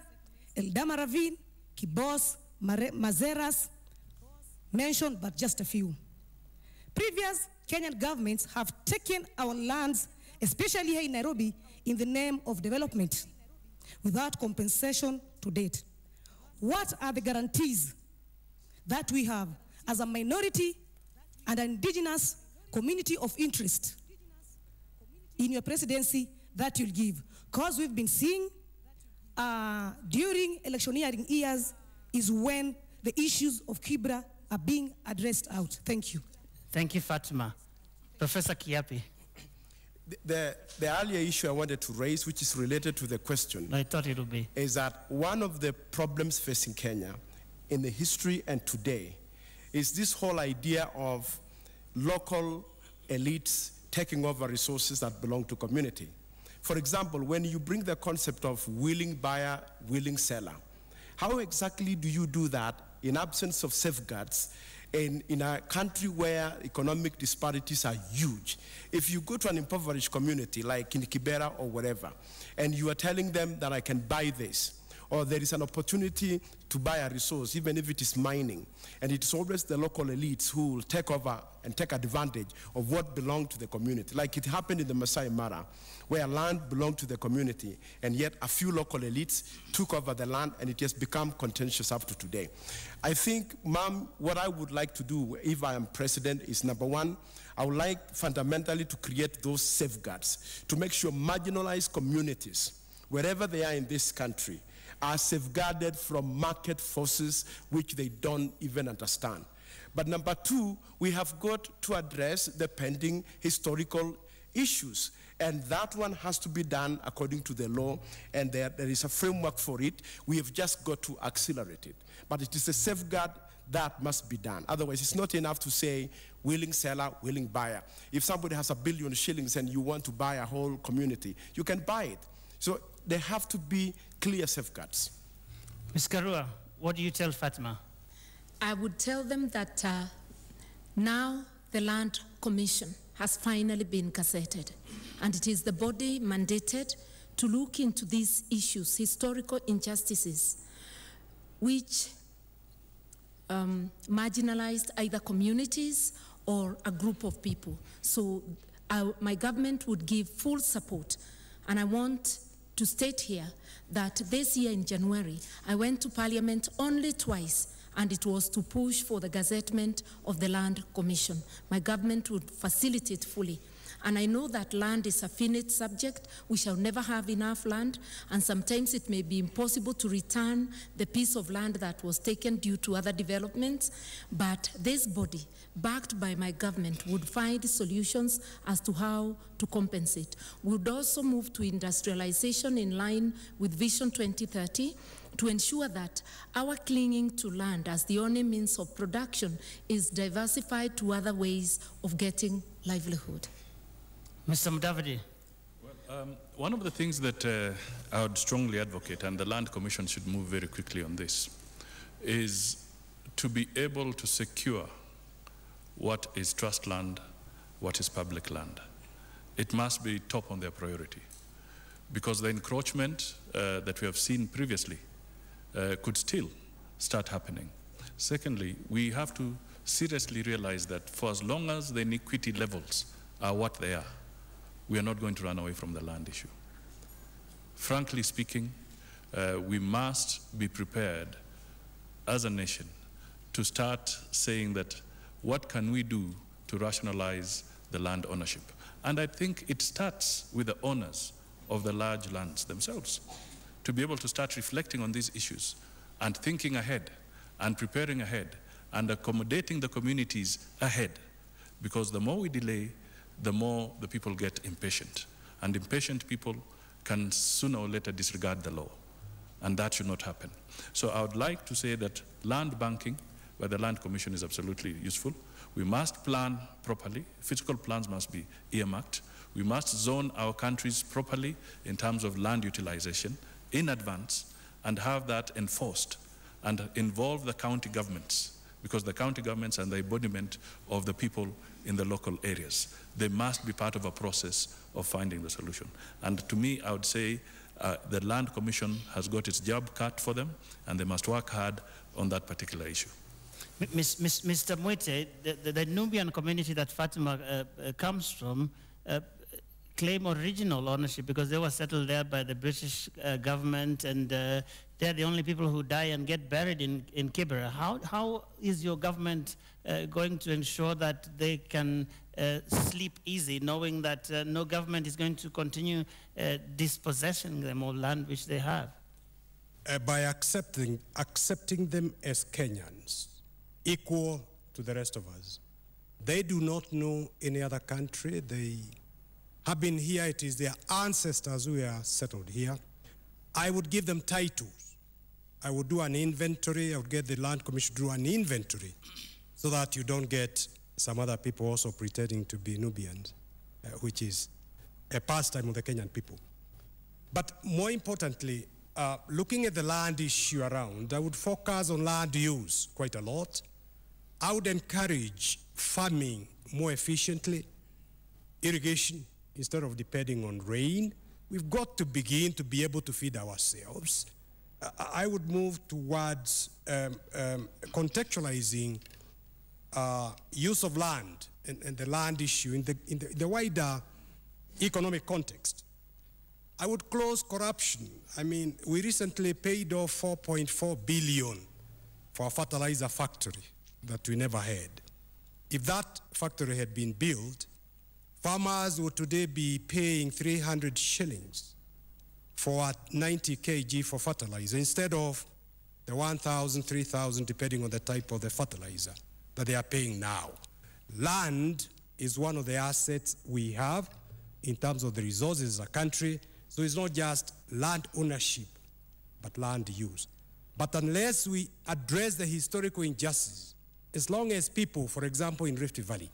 Speaker 19: Eldama Ravine, Kibos, Mazeras, mentioned but just a few. Previous Kenyan governments have taken our lands, especially here in Nairobi, in the name of development, without compensation to date. What are the guarantees that we have as a minority and an indigenous community of interest in your presidency that you'll give? Because we've been seeing during electioneering years is when the issues of Kibra are being addressed out. Thank you.
Speaker 12: Thank you, Fatima. Professor Kiyiapi.
Speaker 14: The earlier issue I wanted to raise, which is related to the question,
Speaker 12: I thought it would be,
Speaker 14: is that one of the problems facing Kenya in the history and today is this whole idea of local elites taking over resources that belong to community. For example, when you bring the concept of willing buyer, willing seller, how exactly do you do that in absence of safeguards in a country where economic disparities are huge? If you go to an impoverished community like in Kibera or wherever, and you are telling them that I can buy this, or there is an opportunity to buy a resource, even if it is mining, and it's always the local elites who will take over and take advantage of what belonged to the community. Like it happened in the Masai Mara, where land belonged to the community, and yet a few local elites took over the land, and it has become contentious up to today. I think, Ma'am, what I would like to do if I am president is, number one, I would like fundamentally to create those safeguards to make sure marginalized communities, wherever they are in this country, are safeguarded from market forces which they don't even understand. But number two, we have got to address the pending historical issues, and that one has to be done according to the law, and there is a framework for it. We have just got to accelerate it. But it is a safeguard that must be done. Otherwise, it's not enough to say willing seller, willing buyer. If somebody has $1 billion shillings and you want to buy a whole community, you can buy it. So there have to be clear safeguards.
Speaker 12: Ms. Karua, what do you tell Fatima?
Speaker 11: I would tell them that now the Land Commission has finally been gazetted, and it is the body mandated to look into these issues, historical injustices, which marginalized either communities or a group of people. So my government would give full support, and I want to state here that this year in January, I went to Parliament only twice, and it was to push for the gazettement of the Land Commission. My government would facilitate fully. And I know that land is a finite subject. We shall never have enough land, and sometimes it may be impossible to return the piece of land that was taken due to other developments. But this body, backed by my government, would find solutions as to how to compensate. We would also move to industrialization in line with Vision 2030 to ensure that our clinging to land as the only means of production is diversified to other ways of getting livelihood.
Speaker 12: Mr. Mudavadi.
Speaker 16: Well, one of the things that I would strongly advocate, and the Land Commission should move very quickly on this, is to be able to secure what is trust land, what is public land. It must be top on their priority, because the encroachment that we have seen previously could still start happening. Secondly, we have to seriously realize that for as long as the inequity levels are what they are, we are not going to run away from the land issue. Frankly speaking, we must be prepared as a nation to start saying that what can we do to rationalize the land ownership? And I think it starts with the owners of the large lands themselves, to be able to start reflecting on these issues and thinking ahead and preparing ahead and accommodating the communities ahead. Because the more we delay, the more the people get impatient. And impatient people can sooner or later disregard the law. And that should not happen. So I would like to say that land banking, where the Land Commission is absolutely useful, we must plan properly. Physical plans must be earmarked. We must zone our countries properly in terms of land utilization in advance and have that enforced and involve the county governments, because the county governments are the embodiment of the people in the local areas. They must be part of a process of finding the solution. And to me, I would say the Land Commission has got its job cut for them, and they must work hard on that particular issue.
Speaker 12: Mr. Muite, the Nubian community that Fatima comes from claim original ownership because they were settled there by the British government, and they're the only people who die and get buried in Kibera. How is your government going to ensure that they can sleep easy, knowing that no government is going to continue dispossessing them of land which they have?
Speaker 15: By accepting them as Kenyans, equal to the rest of us. They do not know any other country. They have been here. It is their ancestors who are settled here. I would give them titles. I would do an inventory. I would get the Land Commission to do an inventory so that you don't get some other people also pretending to be Nubians, which is a pastime of the Kenyan people. But more importantly, looking at the land issue around, I would focus on land use quite a lot. I would encourage farming more efficiently, irrigation instead of depending on rain. We've got to begin to be able to feed ourselves. I would move towards contextualizing use of land and the land issue in the wider economic context. I would close corruption. I mean, we recently paid off 4.4 billion for a fertilizer factory that we never had. If that factory had been built, farmers would today be paying 300 shillings for 90 kg for fertilizer instead of the 1,000, 3,000, depending on the type of the fertilizer that they are paying now. Land is one of the assets we have in terms of the resources as a country. So it's not just land ownership, but land use. But unless we address the historical injustice, as long as people, for example, in Rift Valley,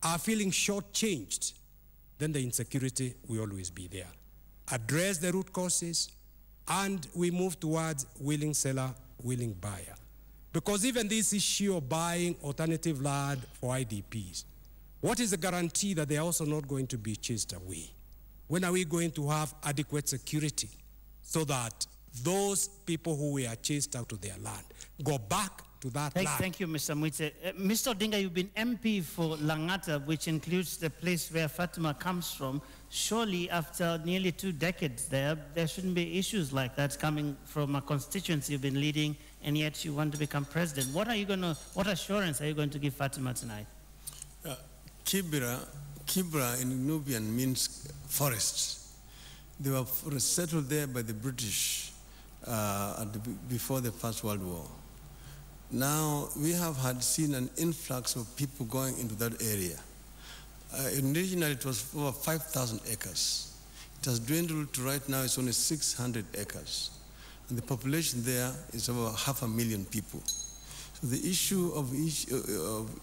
Speaker 15: are feeling shortchanged, then the insecurity will always be there. Address the root causes, and we move towards willing seller, willing buyer. Because even this issue of buying alternative land for IDPs, what is the guarantee that they are also not going to be chased away? When are we going to have adequate security so that those people who were chased out of their land go back to that land?
Speaker 12: Thank you, Mr. Muite. Mr. Odinga, you've been MP for Langata, which includes the place where Fatima comes from. Surely, after nearly 2 decades there shouldn't be issues like that coming from a constituency you've been leading, and yet you want to become president. What assurance are you going to give Fatima tonight?
Speaker 13: Kibra in Nubian means forests. They were settled there by the British before the First World War. Now, we have seen an influx of people going into that area. Originally, it was over 5,000 acres. It has dwindled to right now, it's only 600 acres. And the population there is over 500,000 people. So the issue of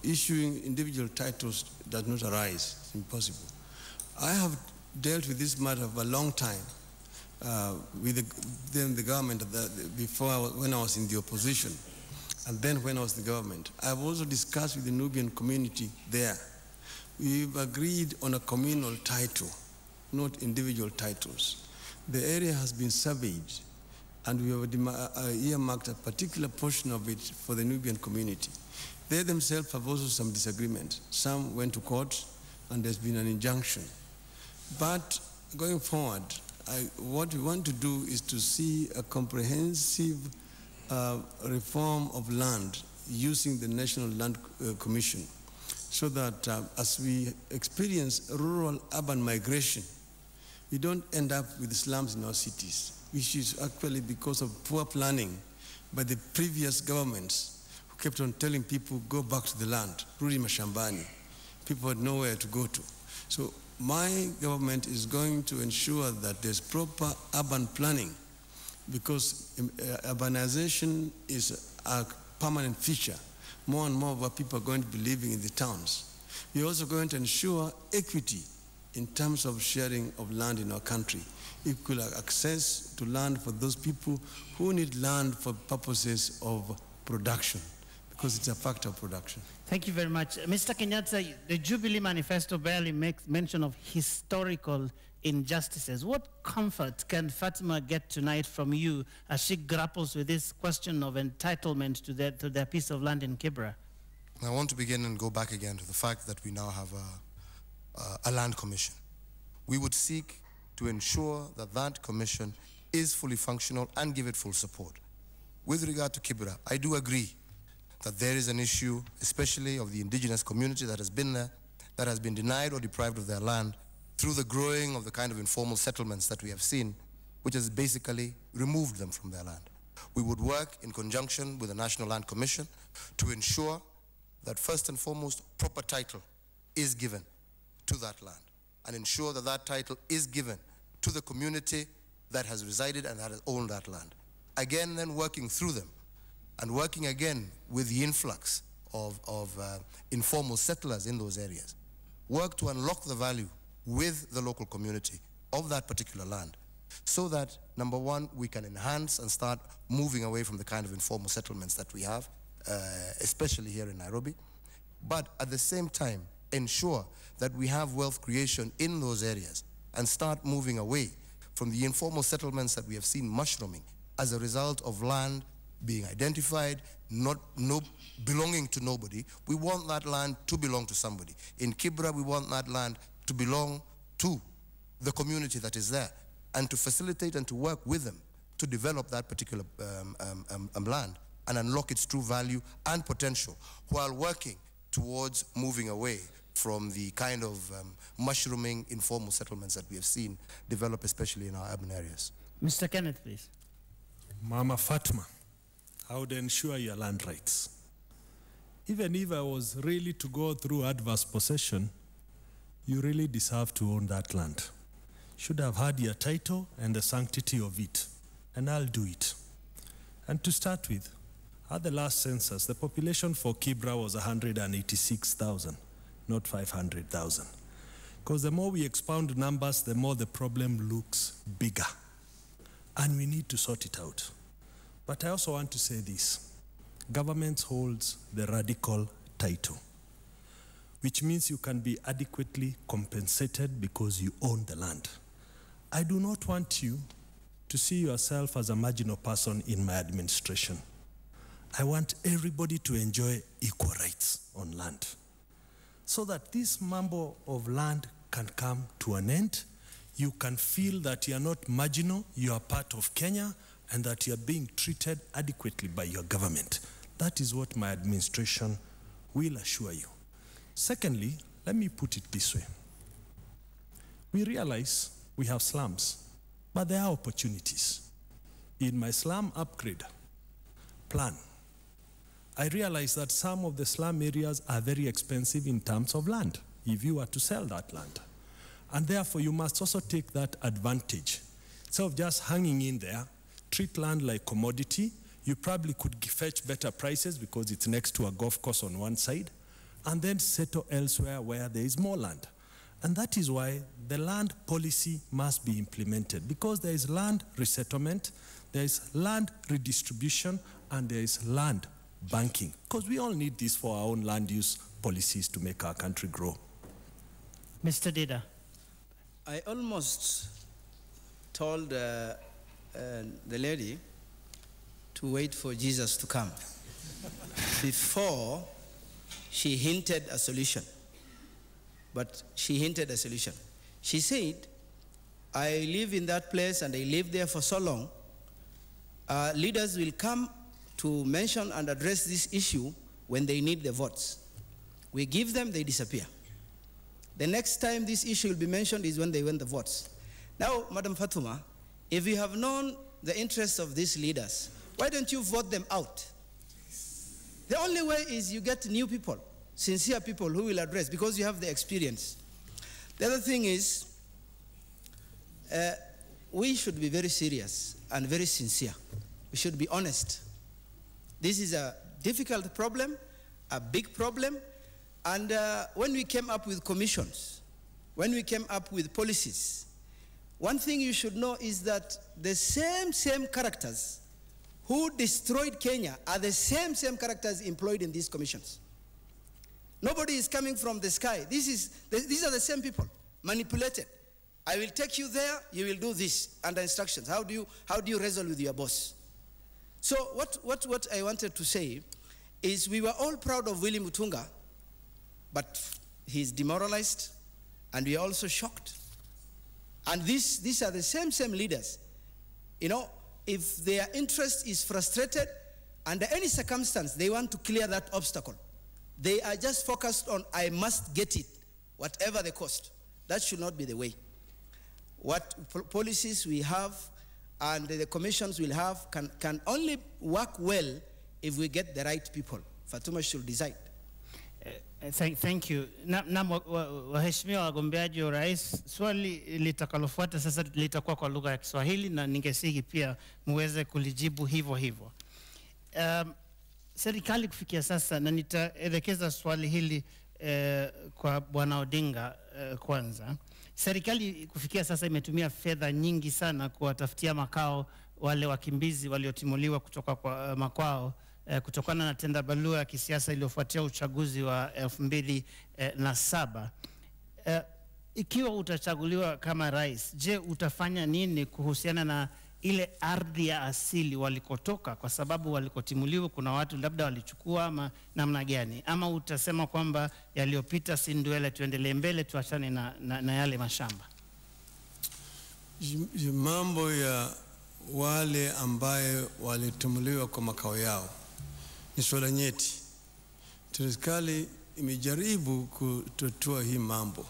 Speaker 13: issuing individual titles does not arise. It's impossible. I have dealt with this matter for a long time with the government when I was in the opposition, and then when I was in the government. I've also discussed with the Nubian community there. We've agreed on a communal title, not individual titles. The area has been surveyed, and we have earmarked a particular portion of it for the Nubian community. They themselves have also some disagreement. Some went to court, and there's been an injunction. But going forward, what we want to do is to see a comprehensive reform of land using the National Land Commission, so that as we experience rural-urban migration, we don't end up with slums in our cities, which is actually because of poor planning by the previous governments who kept on telling people, go back to the land, rudi mashambani. People had nowhere to go to. So my government is going to ensure that there's proper urban planning, because urbanization is a permanent feature. More and more of our people are going to be living in the towns. We're also going to ensure equity in terms of sharing of land in our country. Equal access to land for those people who need land for purposes of production, because it's a factor of production.
Speaker 12: Thank you very much. Mr. Kenyatta, the Jubilee Manifesto barely makes mention of historical injustices. What comfort can Fatima get tonight from you as she grapples with this question of entitlement to their piece of land in Kibra?
Speaker 18: I want to begin and go back again to the fact that we now have a land commission. We would seek to ensure that that commission is fully functional and give it full support. With regard to Kibra, I do agree that there is an issue, especially of the indigenous community that has been there, that has been denied or deprived of their land through the growing of the kind of informal settlements that we have seen, which has basically removed them from their land. We would work in conjunction with the National Land Commission to ensure that first and foremost, proper title is given to that land, and ensure that that title is given to the community that has resided and that has owned that land. Again, then working through them, and working again with the influx informal settlers in those areas. Work to unlock the value with the local community of that particular land, so that, number one, we can enhance and start moving away from the kind of informal settlements that we have, especially here in Nairobi, but at the same time, ensure that we have wealth creation in those areas and start moving away from the informal settlements that we have seen mushrooming as a result of land being identified, belonging to nobody. We want that land to belong to somebody. In Kibra, we want that land to belong to the community that is there, and to facilitate and to work with them to develop that particular land and unlock its true value and potential, while working towards moving away from the kind of mushrooming informal settlements that we have seen develop, especially in our urban areas.
Speaker 12: Mr. Kenneth, please.
Speaker 1: Mama Fatma, I would ensure your land rights. Even if I was really to go through adverse possession, you really deserve to own that land. Should have had your title and the sanctity of it, and I'll do it. And to start with, at the last census, the population for Kibra was 186,000, not 500,000. Because the more we expound numbers, the more the problem looks bigger. And we need to sort it out. But I also want to say this. Government holds the radical title, which means you can be adequately compensated because you own the land. I do not want you to see yourself as a marginal person in my administration. I want everybody to enjoy equal rights on land, so that this mambo of land can come to an end. You can feel that you are not marginal, you are part of Kenya, and that you are being treated adequately by your government. That is what my administration will assure you. Secondly, let me put it this way. We realize we have slums, but there are opportunities. In my slum upgrade plan, I realized that some of the slum areas are very expensive in terms of land, if you were to sell that land. And therefore, you must also take that advantage. Instead of just hanging in there, treat land like commodity. You probably could fetch better prices because it's next to a golf course on one side, and then settle elsewhere where there is more land. And that is why the land policy must be implemented, because there is land resettlement, there is land redistribution, and there is land banking, because we all need this for our own land use policies to make our country grow.
Speaker 12: Mr. Dida.
Speaker 17: I almost told the lady to wait for Jesus to come before she hinted a solution. But she hinted a solution. She said, I live in that place and I live there for so long. Leaders will come to mention and address this issue when they need the votes. We give them, they disappear. The next time this issue will be mentioned is when they win the votes. Now, Madam Fatuma, if you have known the interests of these leaders, why don't you vote them out? The only way is you get new people, sincere people who will address, because you have the experience. The other thing is, we should be very serious and very sincere. We should be honest. This is a difficult problem, a big problem, and when we came up with commissions, when we came up with policies, one thing you should know is that the same characters who destroyed Kenya are the same characters employed in these commissions. Nobody is coming from the sky. These are the same people, manipulated. I will take you there, you will do this, under instructions. How do you wrestle with your boss? So what I wanted to say is we were all proud of Willie Mutunga, but he's demoralized, and we are also shocked. And these are the same leaders. You know, if their interest is frustrated, under any circumstance, they want to clear that obstacle. They are just focused on, I must get it, whatever the cost. That should not be the way. What policies we have and the commissions will have can only work well if we get the right people. Fatuma should decide.
Speaker 12: Thank you. Waheshimiwa wagombeaji wa rais, swali litakalofuata sasa litakuwa kwa lugha ya Kiswahili na ningesihi pia muweze kulijibu hivyo hivyo. serikali kufikia sasa, na nitaelekeza swali hili kwa Bwana Odinga kwanza. Serikali kufikia sasa imetumia fedha nyingi sana kuwatafutia makao wale wakimbizi waliotimuliwa kutoka kwa makwao kutokana na tendabalua ya kisiasa iliyofuatia uchaguzi wa 2007. Ikiwa utachaguliwa kama rais, je, utafanya nini kuhusiana na ile ardhi ya asili walikotoka, kwa sababu walikotimuliwa kuna watu labda walichukua, ama namna gani? Ama utasema kwamba yaliyopita si ndwele, tuendelee mbele, tuachane na yale mashamba?
Speaker 13: Mambo ya wale ambaye walitumuliwa kwa makao yao ni swala nyeti. Serikali imejaribu kutotoa hii mambo,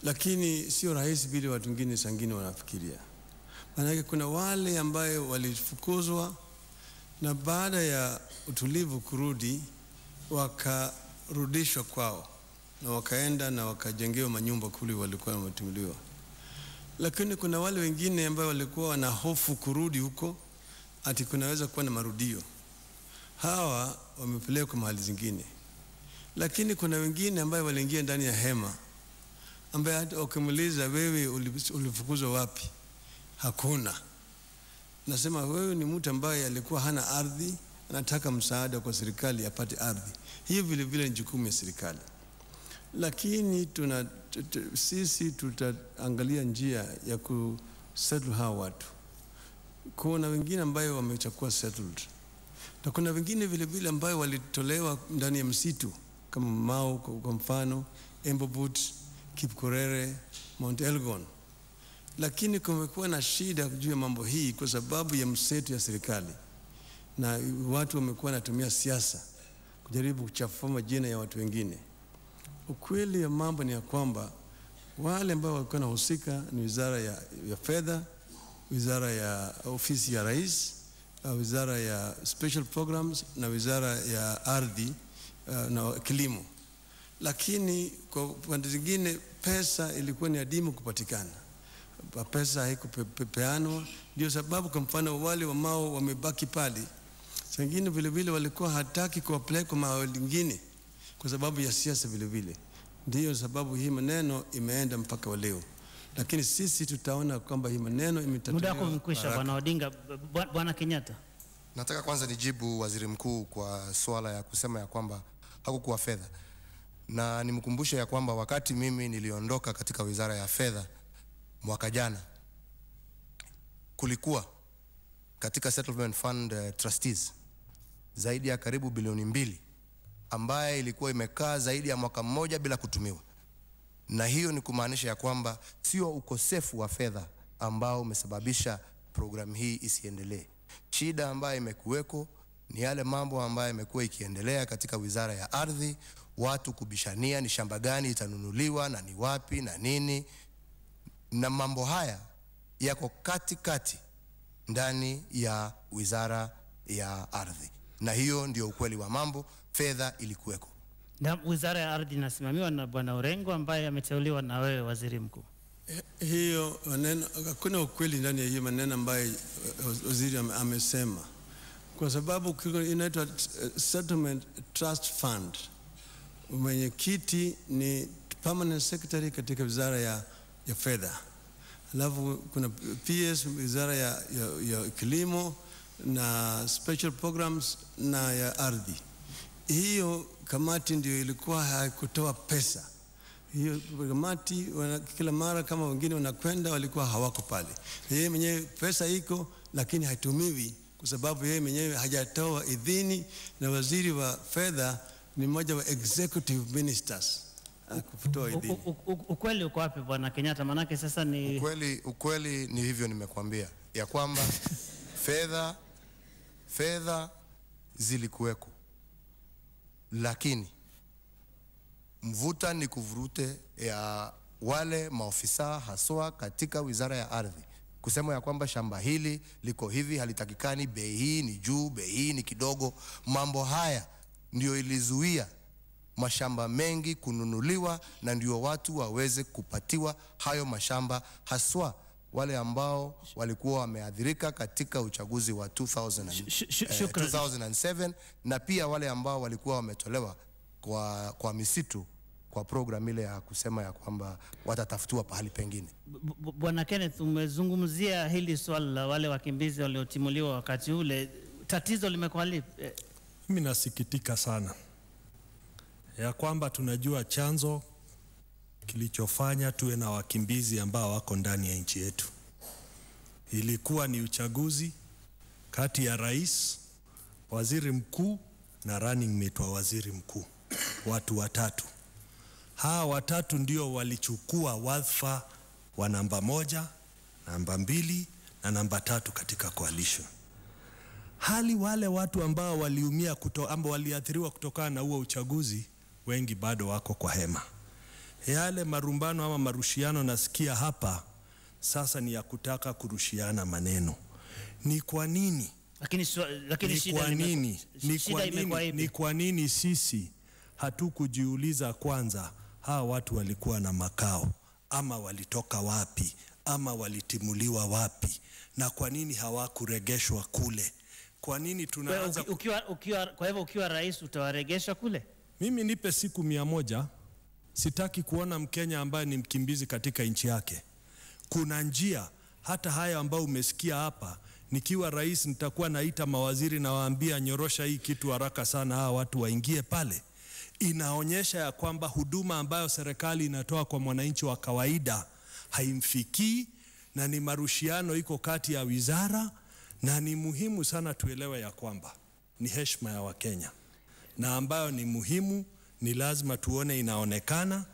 Speaker 13: lakini sio rahisi vile watu wengine sangine wanafikiria. Maana kuna wale ambaye walifukuzwa na baada ya utulivu kurudi wakarudishwa kwao na wakaenda na wakajengewa manyumba kule walikuwa wametumuliwa. Lakini kuna wale wengine ambao walikuwa wana hofu kurudi huko, ati kunaweza kuwa na marudio. Hawa wamepelekwa mahali zingine. Lakini kuna wengine ambao waliingia ndani ya hema, ambaye hata ukimuuliza wewe ulifukuzwa wapi, hakuna. Nasema wewe ni mtu ambaye alikuwa hana ardhi, anataka msaada kwa serikali apate ardhi. Hiyo vile vile ni jukumu ya serikali. Lakini sisi tutaangalia njia ya kusettle hawa watu. Kuna wengine ambao wamechukua settled, na kuna wengine vile vile ambao walitolewa ndani ya msitu kama Mau kwa mfano, Embobut, Kipkorere, Mount Elgon. Lakini kumekuwa na shida juu ya mambo hii kwa sababu ya mseto ya serikali, na watu wamekuwa wanatumia siasa kujaribu kuchafua majina ya watu wengine. Ukweli ya mambo ni ya kwamba wale ambao walikuwa wanahusika ni wizara ya fedha, wizara ya ofisi ya rais, wizara ya special programs na wizara ya ardhi na kilimo. Lakini kwa pande zingine pesa ilikuwa ni adimu kupatikana. Pesa haikupeanwa, ndio sababu kwa mfano wale wa Mau wamebaki pale. Sangine vile vile walikuwa hataki kuwapeleka mahali mengine kwa sababu ya siasa vile vile. Ndio sababu hii maneno imeenda mpaka wa leo. Lakini sisi tutaona kwamba hii maneno imetatuliwa.
Speaker 12: Muda wako umekwisha Bwana Odinga. Bwana Kenyatta.
Speaker 6: Nataka kwanza nijibu waziri mkuu kwa swala ya kusema ya kwamba hakukuwa fedha. Na nimkumbushe ya kwamba wakati mimi niliondoka katika wizara ya fedha mwaka jana, kulikuwa katika settlement fund trustees zaidi ya karibu bilioni 2 ambaye ilikuwa imekaa zaidi ya mwaka mmoja bila kutumiwa. Na hiyo ni kumaanisha ya kwamba sio ukosefu wa fedha ambao umesababisha program hii isiendelee. Shida ambayo imekuweko ni yale mambo ambayo imekuwa ikiendelea katika wizara ya ardhi, watu kubishania ni shamba gani itanunuliwa na ni wapi na nini, na mambo haya yako katikati ndani ya wizara ya ardhi. Na hiyo ndio ukweli wa mambo, fedha ilikuweko.
Speaker 12: Na wizara ya ardhi inasimamiwa na Bwana Orengo ambaye ameteuliwa na wewe waziri mkuu.
Speaker 13: Hiyo maneno, hakuna ukweli ndani ya hiyo maneno ambaye waziri amesema. Kwa sababu inaitwa Settlement Trust Fund. Mwenyekiti ni permanent secretary katika wizara ya fedha. Alafu kuna PS wizara ya kilimo na special programs na ya ardhi. Hiyo kamati ndio ilikuwa haikutoa pesa. Hiyo kamati kila mara kama wengine wanakwenda walikuwa hawako pale. Yeye mwenyewe pesa iko lakini haitumiwi kwa sababu yeye mwenyewe hajatoa idhini, na waziri wa fedha ni mmoja wa executive ministers kutoa idhini.
Speaker 12: Ukweli uko wapi Bwana Kenyatta? Manake sasa ni
Speaker 6: ukweli ni hivyo nimekuambia ya kwamba fedha zilikuweko, lakini mvuta ni kuvurute ya wale maofisa haswa katika wizara ya ardhi kusema ya kwamba shamba hili liko hivi, halitakikani, bei hii ni juu, bei hii ni kidogo. Mambo haya ndio ilizuia mashamba mengi kununuliwa, na ndio watu waweze kupatiwa hayo mashamba haswa
Speaker 18: wale ambao walikuwa wameadhirika katika uchaguzi wa 2007 na pia wale ambao walikuwa wametolewa kwa misitu kwa program ile ya kusema ya kwamba watatafutiwa pahali pengine.
Speaker 12: Bwana Kenneth, umezungumzia hili swala la wale wakimbizi waliotimuliwa wakati ule. Tatizo limekuwa lipi?
Speaker 1: Mimi nasikitika sana ya kwamba tunajua chanzo kilichofanya tuwe na wakimbizi ambao wako ndani ya nchi yetu. Ilikuwa ni uchaguzi kati ya rais, waziri mkuu na running mate wa waziri mkuu. Watu watatu. Hawa watatu ndio walichukua wadhifa wa namba 1, namba 2 na namba 3 katika coalition. Hali wale watu ambao waliumia ambao waliathiriwa kutokana na huo uchaguzi, wengi bado wako kwa hema. Yale marumbano ama marushiano nasikia hapa sasa ni ya kutaka kurushiana maneno. Ni kwa nini? Ni kwa nini sisi hatukujiuliza kwanza hawa watu walikuwa na makao, ama walitoka wapi, ama walitimuliwa wapi, na kwa nini hawakuregeshwa kule? Kwa nini tunaanza
Speaker 12: kwa hivyo ukiwa rais utawaregesha kule?
Speaker 1: Mimi nipe siku 100, sitaki kuona Mkenya ambaye ni mkimbizi katika nchi yake. Kuna njia, hata haya ambao umesikia hapa, nikiwa rais nitakuwa naita mawaziri na waambia nyorosha hii kitu haraka sana, hawa watu waingie pale. Inaonyesha ya kwamba huduma ambayo serikali inatoa kwa mwananchi wa kawaida haimfikii, na ni marushiano iko kati ya wizara, na ni muhimu sana tuelewe ya kwamba ni heshima ya Wakenya, na ambayo ni muhimu, ni lazima tuone inaonekana.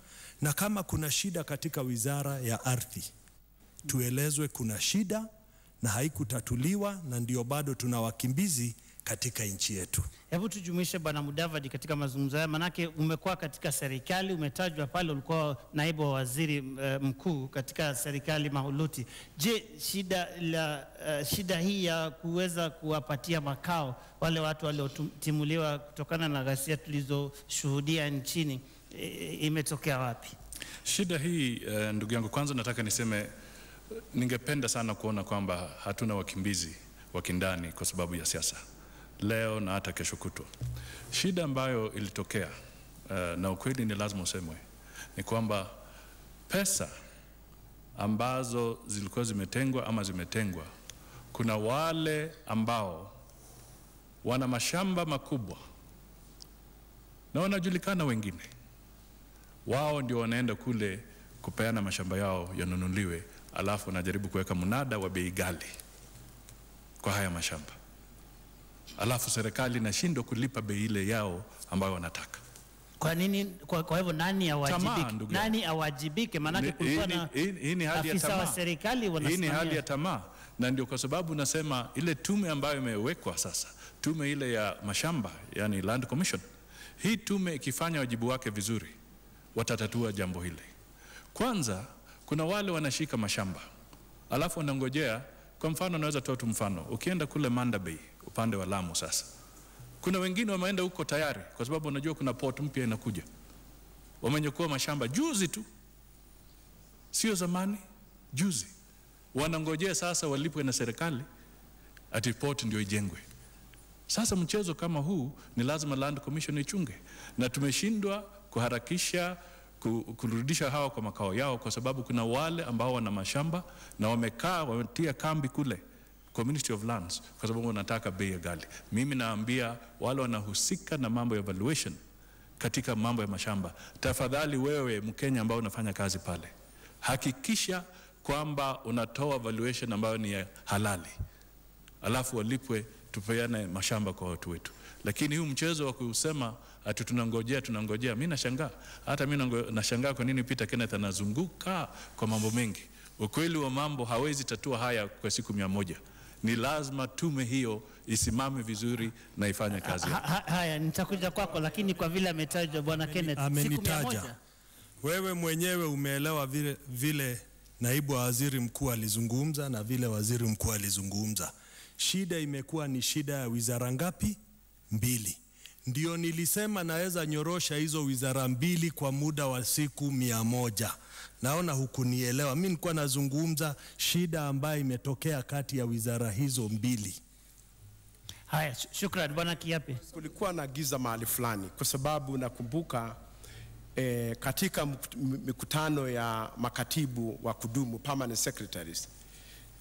Speaker 1: Na kama kuna shida katika wizara ya ardhi, tuelezwe kuna shida na haikutatuliwa, na ndio bado tuna wakimbizi katika nchi yetu.
Speaker 12: Hebu tujumuishe Bwana Mudavadi katika mazungumzo haya, manake umekuwa katika serikali, umetajwa pale ulikuwa naibu wa waziri mkuu katika serikali mahuluti. Je, shida hii ya kuweza kuwapatia makao wale watu waliotimuliwa kutokana na ghasia tulizoshuhudia nchini imetokea wapi?
Speaker 16: Shida hii ndugu yangu, kwanza nataka niseme ningependa sana kuona kwamba hatuna wakimbizi wa kindani kwa sababu ya siasa leo na hata kesho kutwa. Shida ambayo ilitokea na ukweli ni lazima usemwe ni kwamba pesa ambazo zilikuwa zimetengwa ama zimetengwa, kuna wale ambao wana mashamba makubwa na wanajulikana, wengine wao ndio wanaenda kule kupeana mashamba yao yanunuliwe, alafu wanajaribu kuweka mnada wa bei ghali kwa haya mashamba, alafu serikali inashindwa kulipa bei ile yao ambayo wanataka.
Speaker 12: Kwa nini? Kwa hivyo nani awajibike? Nani awajibike? Maana kulikuwa na afisa wa serikali wanasimamia.
Speaker 16: Hii ni hali ya tamaa, na ndio kwa sababu nasema ile tume ambayo imewekwa sasa, tume ile ya mashamba, yani Land Commission, hii tume ikifanya wajibu wake vizuri watatatua jambo hili. Kwanza kuna wale wanashika mashamba alafu wanangojea. Kwa mfano naweza toa tu mfano, ukienda kule Manda Bay upande wa Lamu sasa, kuna wengine wameenda huko tayari kwa sababu unajua kuna port mpya inakuja. Wamenyakua mashamba juzi tu, sio zamani, juzi. Wanangojea sasa walipwe na serikali ati port ndio ijengwe. Sasa mchezo kama huu ni lazima Land Commission ichunge, na tumeshindwa kuharakisha kurudisha hawa kwa makao yao kwa sababu kuna wale ambao wana mashamba na wamekaa wametia kambi kule kwa Ministry of Lands kwa sababu wanataka bei ghali. Mimi naambia wale wanahusika na mambo ya valuation katika mambo ya mashamba, tafadhali wewe Mkenya ambao unafanya kazi pale, hakikisha kwamba unatoa valuation ambayo ni halali, alafu walipwe, tupeane mashamba kwa watu wetu. Lakini huu mchezo wa kusema ati tunangojea, mimi nashangaa. Hata mimi nashangaa kwa nini Peter Kenneth anazunguka kwa mambo mengi. Ukweli wa mambo hawezi tatua haya kwa siku 100. Ni lazima tume hiyo isimame vizuri na ifanye kazi.
Speaker 12: Haya, nitakuja kwako, lakini kwa vile ametajwa Bwana Kenneth, siku 100.
Speaker 1: Wewe mwenyewe umeelewa vile naibu wa waziri mkuu alizungumza na vile waziri mkuu alizungumza. Shida imekuwa ni shida ya wizara ngapi? 2. Ndio nilisema naweza nyorosha hizo wizara mbili kwa muda wa siku 100. Naona hukunielewa. Mimi nilikuwa nazungumza shida ambayo imetokea kati ya wizara hizo mbili.
Speaker 12: Haya, shukrani Bwana Kiyiapi.
Speaker 14: Kulikuwa na giza mahali fulani kwa sababu nakumbuka katika mikutano ya makatibu wa kudumu, permanent secretaries,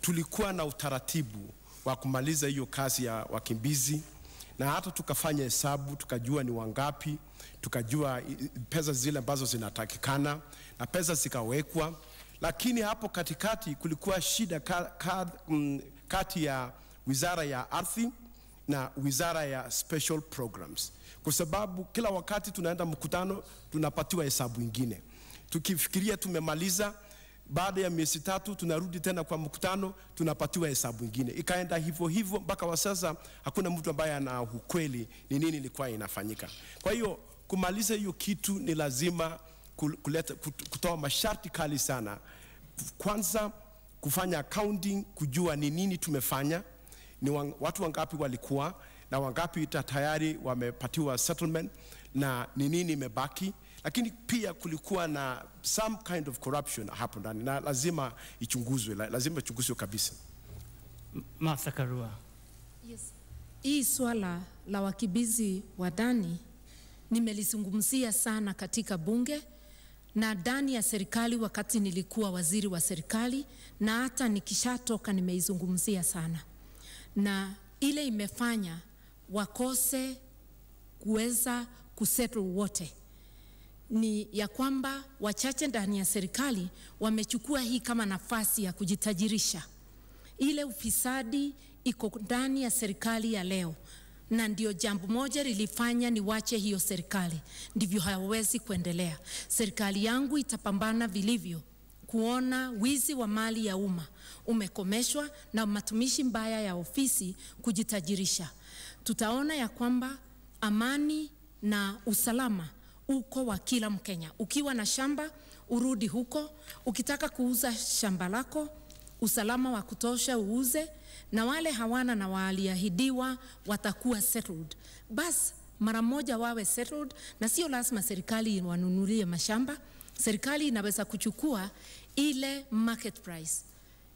Speaker 14: tulikuwa na utaratibu wa kumaliza hiyo kazi ya wakimbizi, na hata tukafanya hesabu tukajua ni wangapi, tukajua pesa zile ambazo zinatakikana na pesa zikawekwa. Lakini hapo katikati kulikuwa shida kati ya wizara ya ardhi na wizara ya special programs, kwa sababu kila wakati tunaenda mkutano tunapatiwa hesabu ingine. Tukifikiria tumemaliza, baada ya miezi 3 tunarudi tena kwa mkutano tunapatiwa hesabu ingine. Ikaenda hivyo hivyo mpaka wa sasa hakuna mtu ambaye ana ukweli ni nini ilikuwa inafanyika. Kwa hiyo kumaliza hiyo kitu ni lazima kutoa masharti kali sana. Kwanza kufanya accounting, kujua ni nini tumefanya, ni watu wangapi walikuwa na wangapi tayari wamepatiwa settlement na ni nini imebaki. Lakini pia kulikuwa na some kind of corruption hapo ndani na lazima ichunguzwe, lazima ichunguzwe kabisa.
Speaker 12: Martha Karua.
Speaker 11: Yes. Hii swala la wakimbizi wa ndani nimelizungumzia sana katika bunge na ndani ya serikali wakati nilikuwa waziri wa serikali, na hata nikishatoka nimeizungumzia sana. Na ile imefanya wakose kuweza kusettle wote ni ya kwamba wachache ndani ya serikali wamechukua hii kama nafasi ya kujitajirisha. Ile ufisadi iko ndani ya serikali ya leo, na ndio jambo moja lilifanya niwache hiyo serikali, ndivyo hawezi kuendelea. Serikali yangu itapambana vilivyo kuona wizi wa mali ya umma umekomeshwa na matumishi mbaya ya ofisi kujitajirisha. Tutaona ya kwamba amani na usalama uko wa kila Mkenya. Ukiwa na shamba urudi huko, ukitaka kuuza shamba lako usalama wa kutosha uuze, na wale hawana na waliahidiwa watakuwa settled. Bas mara moja wawe settled, na sio lazima serikali wanunulie mashamba. Serikali inaweza kuchukua ile market price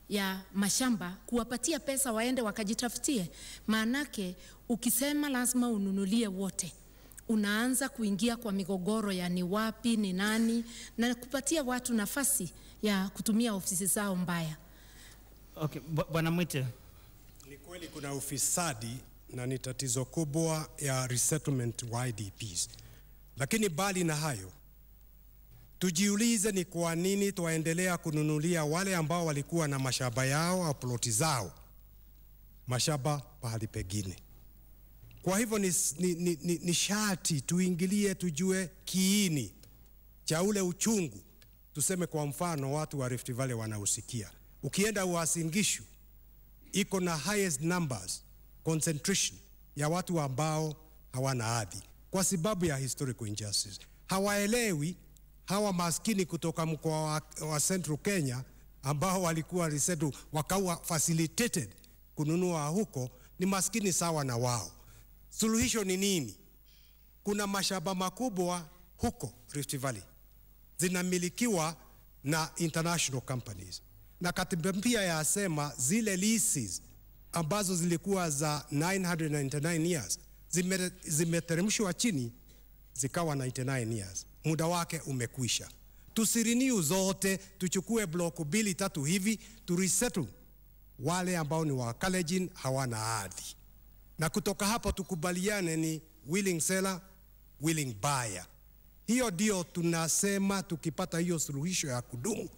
Speaker 11: ya mashamba kuwapatia pesa waende wakajitafutie. Maanake ukisema lazima ununulie wote, unaanza kuingia kwa migogoro ya ni wapi ni nani, na kupatia watu nafasi ya kutumia ofisi zao mbaya.
Speaker 12: Okay, Bwana Muite.
Speaker 15: Ni kweli kuna ufisadi na ni tatizo kubwa ya resettlement wa IDPs. Lakini bali na hayo, tujiulize ni kwa nini tuendelea kununulia wale ambao walikuwa na mashamba yao au ploti zao mashamba pahali pengine. Kwa hivyo ni sharti tuingilie, tujue kiini cha ule uchungu. Tuseme kwa mfano watu wa Rift Valley wanausikia. Ukienda Uasin Gishu iko na highest numbers concentration ya watu ambao hawana hadhi kwa sababu ya historical injustice. Hawaelewi hawa maskini kutoka mkoa wa Central Kenya ambao walikuwa resettled wakawa facilitated kununua huko ni maskini sawa na wao. Suluhisho ni nini? Kuna mashamba makubwa huko Rift Valley zinamilikiwa na international companies, na katiba mpya yasema zile leases ambazo zilikuwa za 999 years zimeteremshwa chini zikawa 99 years. Muda wake umekwisha. Tusiriniu zote, tuchukue block 2-3 hivi, turesettle wale ambao ni wa Kalenjin hawana hadhi. Na kutoka hapo tukubaliane ni willing seller, willing buyer. Hiyo ndio tunasema tukipata hiyo suluhisho ya kudumu,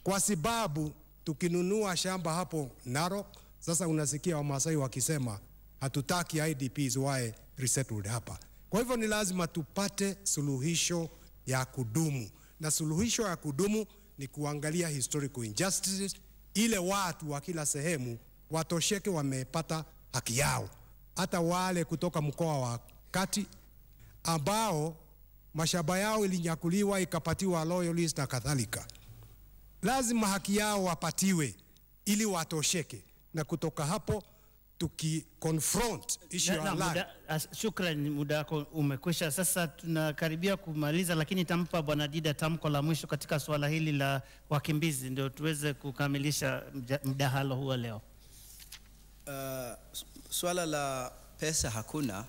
Speaker 15: kwa sababu tukinunua shamba hapo Narok, sasa unasikia Wamasai wakisema hatutaki IDPs wae resettled hapa. Kwa hivyo ni lazima tupate suluhisho ya kudumu, na suluhisho ya kudumu ni kuangalia historical injustices, ile watu wa kila sehemu watosheke wamepata haki yao. Hata wale kutoka mkoa wa kati ambao mashamba yao ilinyakuliwa ikapatiwa loyalist na kadhalika, lazima haki yao wapatiwe ili watosheke, na kutoka hapo tuki-confront issue ya land.
Speaker 12: Shukran, muda wako umekwisha. Sasa tunakaribia kumaliza, lakini tampa Bwana Dida tamko la mwisho katika swala hili la wakimbizi ndio tuweze kukamilisha mdahalo huo leo.
Speaker 17: Swala la pesa hakuna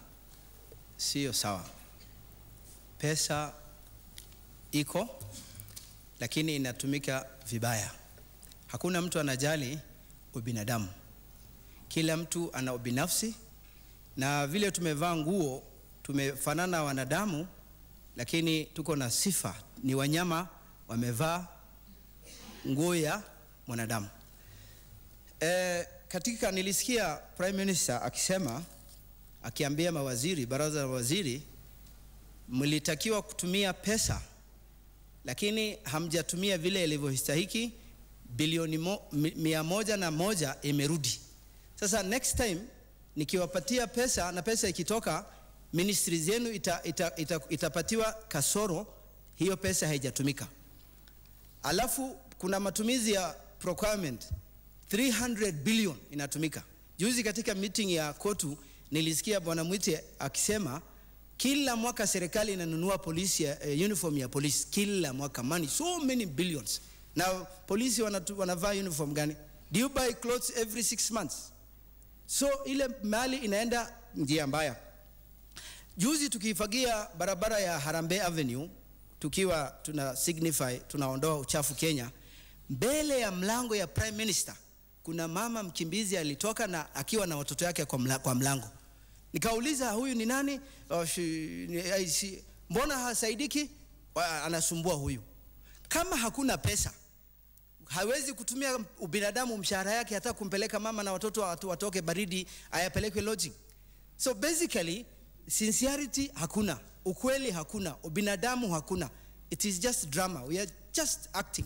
Speaker 17: sio sawa. Pesa iko lakini inatumika vibaya. Hakuna mtu anajali ubinadamu. Kila mtu ana ubinafsi, na vile tumevaa nguo tumefanana wanadamu, lakini tuko na sifa, ni wanyama wamevaa nguo ya mwanadamu. Katika nilisikia Prime Minister akisema, akiambia mawaziri, baraza la waziri, mlitakiwa kutumia pesa lakini hamjatumia vile ilivyohistahiki. Bilioni 101 imerudi. Sasa next time nikiwapatia pesa na pesa ikitoka, ministry zenu itapatiwa kasoro, hiyo pesa haijatumika. Alafu kuna matumizi ya procurement, 300 billion inatumika. Juzi katika meeting ya Kotu nilisikia Bwana Muite akisema kila mwaka serikali inanunua polisi uniform ya polisi kila mwaka, money so many billions. Now polisi wanavaa uniform gani? Do you buy clothes every 6 months? So ile mali inaenda njia mbaya. Juzi tukifagia barabara ya Harambee Avenue, tukiwa tuna signify tunaondoa uchafu Kenya, mbele ya mlango ya Prime Minister kuna mama mkimbizi alitoka na akiwa na watoto yake kwa mlango. Nikauliza huyu ni nani? Mbona hasaidiki? Anasumbua huyu. Kama hakuna pesa, hawezi kutumia ubinadamu, mshahara yake hata kumpeleka mama na watoto watoke baridi ayapelekwe lodging. So basically sincerity hakuna, ukweli hakuna, ubinadamu hakuna. It is just drama. We are just acting.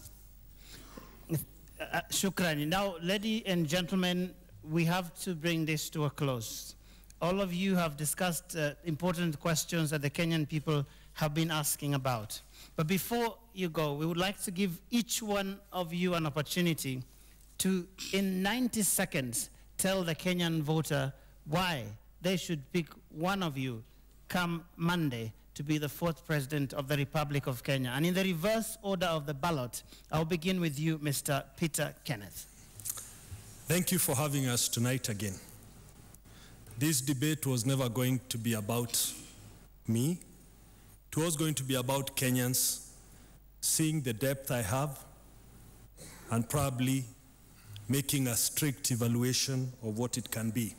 Speaker 12: Shukrani. Now, ladies and gentlemen, we have to bring this to a close. All of you have discussed important questions that the Kenyan people have been asking about. But before you go, we would like to give each one of you an opportunity to, in 90 seconds, tell the Kenyan voter why they should pick one of you come Monday to be the 4th President of the Republic of Kenya. And in the reverse order of the ballot, I'll begin with you, Mr. Peter Kenneth.
Speaker 1: Thank you for having us tonight again. This debate was never going to be about me. It was going to be about Kenyans seeing the depth I have and probably making a strict evaluation of what it can be.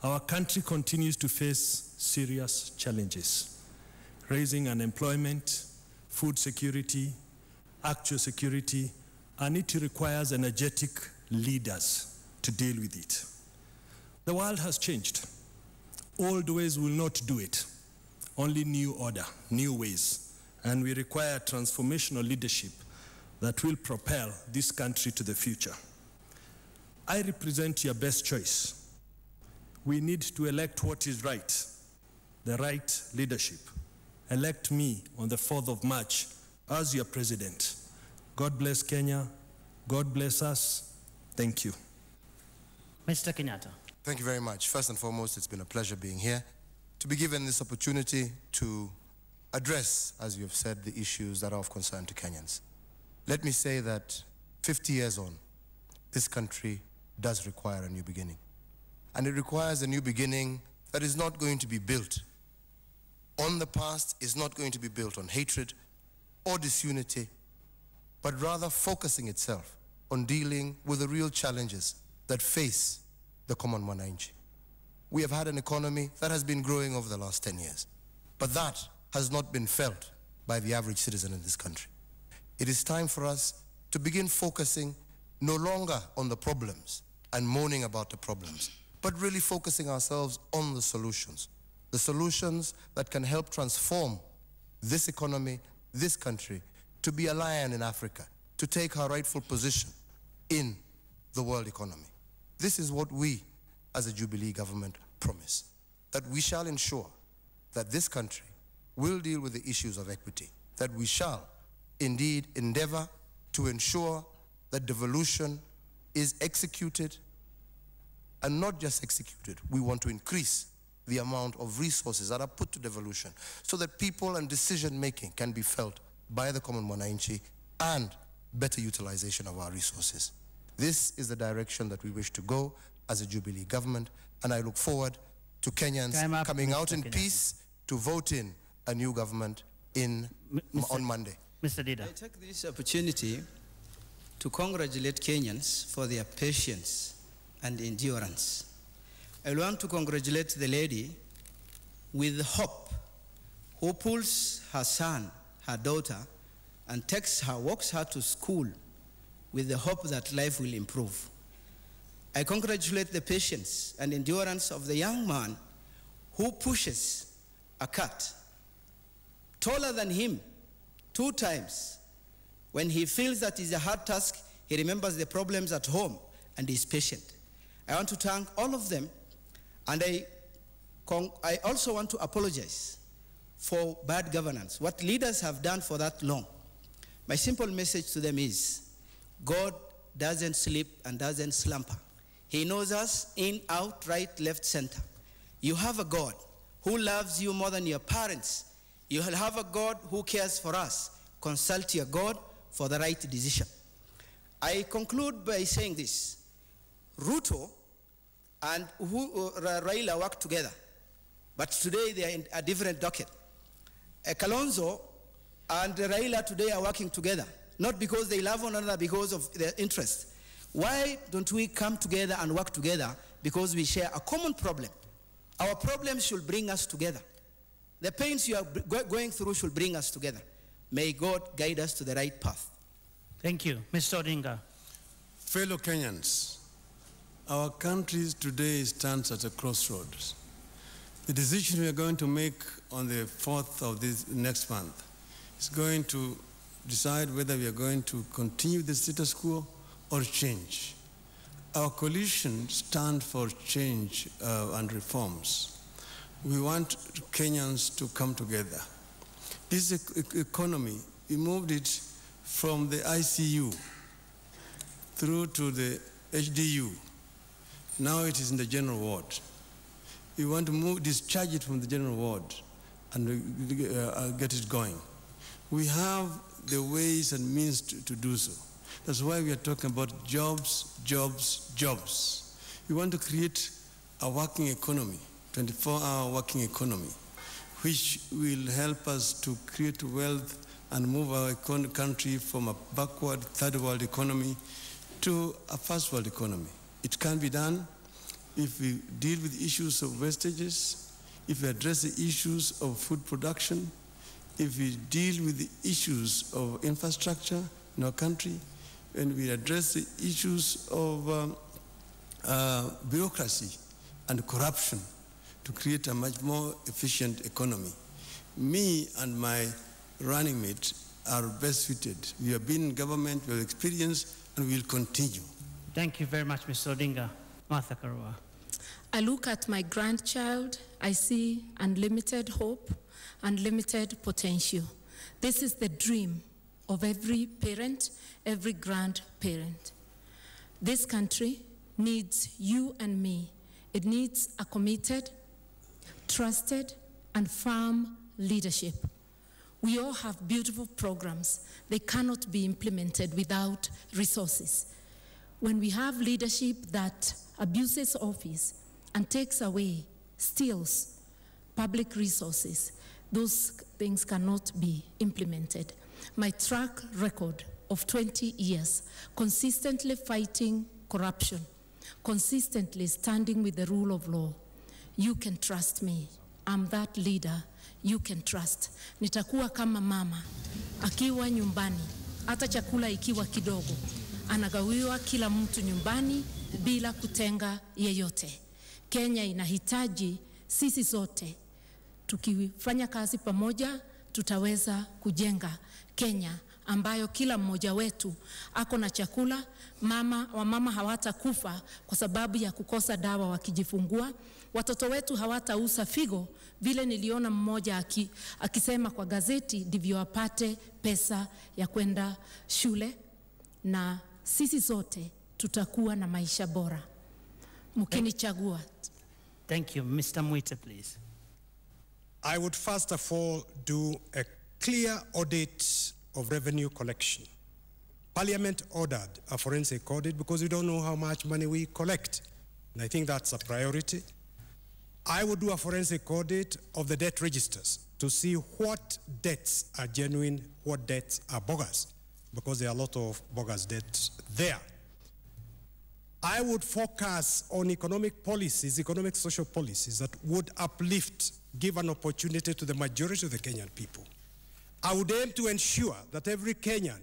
Speaker 1: Our country continues to face serious challenges: raising unemployment, food security, actual security, and it requires energetic leaders to deal with it. The world has changed. Old ways will not do it. Only new order, new ways. And we require transformational leadership that will propel this country to the future. I represent your best choice. We need to elect what is right, the right leadership. Elect me on the 4th of March as your president. God bless Kenya. God bless us. Thank you.
Speaker 12: Mr. Kenyatta.
Speaker 6: Thank you very much. First and foremost, it's been a pleasure being here, to be given this opportunity to address, as you have said, the issues that are of concern to Kenyans. Let me say that 50 years on, this country does require a new beginning. And it requires a new beginning that is not going to be built on the past, is not going to be built on hatred or disunity, but rather focusing itself on dealing with the real challenges that face the common mwananchi. We have had an economy that has been growing over the last 10 years, but that has not been felt by the average citizen in this country. It is time for us to begin focusing no longer on the problems and moaning about the problems, but really focusing ourselves on the solutions that can help transform this economy, this country, to be a lion in Africa, to take our rightful position in the world economy. This is what we, as a Jubilee government, promise, that we shall ensure that this country will deal with the issues of equity, that we shall indeed endeavor to ensure that devolution is executed
Speaker 18: and not just executed. We want to increase the amount of resources that are put to devolution so that people and decision-making can be felt by the common mwananchi and better utilization of our resources. This is the direction that we wish to go as a Jubilee government, and I look forward to Kenyans coming out in peace to vote in a new government on Monday.
Speaker 17: Mr. Dida. I take this opportunity to congratulate Kenyans for their patience and endurance. I want to congratulate the lady with hope who pulls her son, her daughter, and walks her to school with the hope that life will improve. I congratulate the patience and endurance of the young man who pushes a cat taller than him 2 times. When he feels that it's a hard task, he remembers the problems at home and is patient. I want to thank all of them, and I also want to apologize for bad governance, what leaders have done for that long. My simple message to them is, God doesn't sleep and doesn't slumber. He knows us in, out, right, left, center. You have a God who loves you more than your parents. You have a God who cares for us. Consult your God for the right decision. I conclude by saying this. Ruto and Raila work together, but today they are in a different docket. Kalonzo and Raila today are working together, not because they love one another, because of their interest. Why don't we come together and work together? Because we share a common problem. Our problems should bring us together. The pains you are going through should bring us together. May God guide us to the right path.
Speaker 12: Thank you. Mr. Odinga.
Speaker 13: Fellow Kenyans, our country today stands at a crossroads. The decision we are going to make on the 4th of this next month is going to decide whether we are going to continue the status quo or change. Our coalition stands for change and reforms. We want Kenyans to come together. This economy, we moved it from the ICU through to the HDU. Now it is in the general ward. We want to discharge it from the general ward and get it going. We have the ways and means to do so. That's why we are talking about jobs, jobs, jobs. We want to create a working economy, 24-hour working economy, which will help us to create wealth and move our country from a backward third world economy to a first world economy. It can be done if we deal with issues of wastages, if we address the issues of food production, if we deal with the issues of infrastructure in our country, and we address the issues of bureaucracy and corruption to create a much more efficient economy. Me and my running mate are best fitted. We have been in government, we have experience, and we will continue.
Speaker 12: Thank you very much, Mr. Odinga. Martha Karua.
Speaker 11: I look at my grandchild, I see unlimited hope, unlimited potential. This is the dream of every parent, every grandparent. This country needs you and me. It needs a committed, trusted, and firm leadership. We all have beautiful programs. They cannot be implemented without resources. When we have leadership that abuses office and takes away, steals public resources, those things cannot be implemented. My track record of 20 years, consistently fighting corruption, consistently standing with the rule of law. You can trust me. I'm that leader you can trust. Nitakuwa kama mama, akiwa nyumbani, hata chakula ikiwa kidogo, anagawiwa kila mtu nyumbani bila kutenga yeyote. Kenya inahitaji sisi zote. Tukifanya kazi pamoja, tutaweza kujenga Kenya ambayo kila mmoja wetu ako na chakula, wamama hawatakufa kwa sababu ya kukosa dawa wakijifungua, watoto wetu hawatauza figo vile niliona mmoja akisema kwa gazeti ndivyo apate pesa ya kwenda shule, na sisi zote tutakuwa na maisha bora. mkinichagua.
Speaker 12: Thank you. Mr. Muite, please.
Speaker 15: I would first of all do a clear audit of revenue collection. Parliament ordered a forensic audit because we don't know how much money we collect. And I think that's a priority. I would do a forensic audit of the debt registers to see what debts are genuine, what debts are bogus, because there are a lot of bogus debts there. I would focus on economic policies, economic social policies that would uplift, give an opportunity to the majority of the Kenyan people. I would aim to ensure that every Kenyan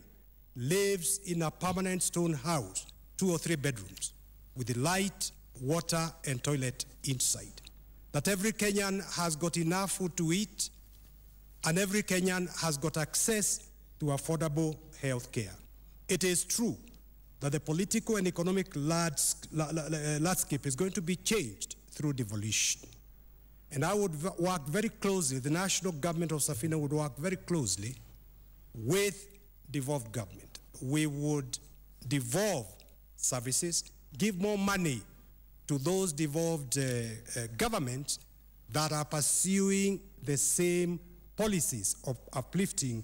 Speaker 15: lives in a permanent stone house, 2 or 3 bedrooms, with the light, water, and toilet inside. That every Kenyan has got enough food to eat, and every Kenyan has got access to affordable health care. It is true that the political and economic landscape is going to be changed through devolution. And I would work very closely, the national government of Safina would work very closely with devolved government. We would devolve services, give more money to those devolved governments that are pursuing the same policies of uplifting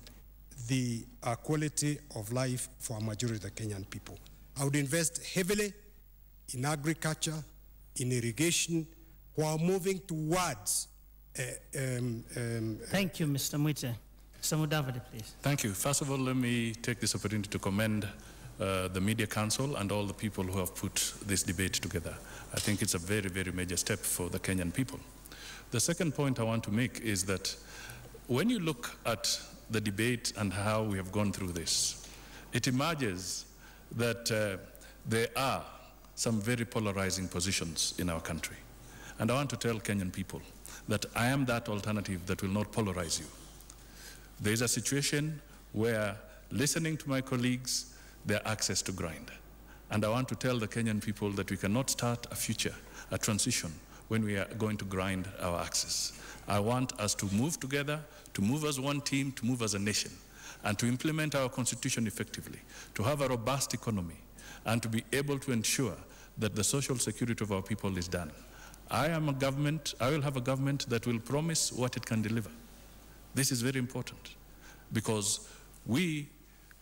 Speaker 15: the quality of life for a majority of the Kenyan people. I would invest heavily in agriculture, in irrigation, while moving towards
Speaker 12: Thank you, Mr. Muite. Mr. Mudavadi, please.
Speaker 16: Thank you. First of all, let me take this opportunity to commend the Media Council and all the people who have put this debate together. I think it's a very, very major step for the Kenyan people. The second point I want to make is that when you look at the debate and how we have gone through this, it emerges that there are some very polarizing positions in our country. And I want to tell Kenyan people that I am that alternative that will not polarize you. There is a situation where, listening to my colleagues, there are access to grind. And I want to tell the Kenyan people that we cannot start a future, a transition, when we are going to grind our axis. I want us to move together, to move as one team, to move as a nation, and to implement our constitution effectively, to have a robust economy, and to be able to ensure that the social security of our people is done. I will have a government that will promise what it can deliver. This is very important because we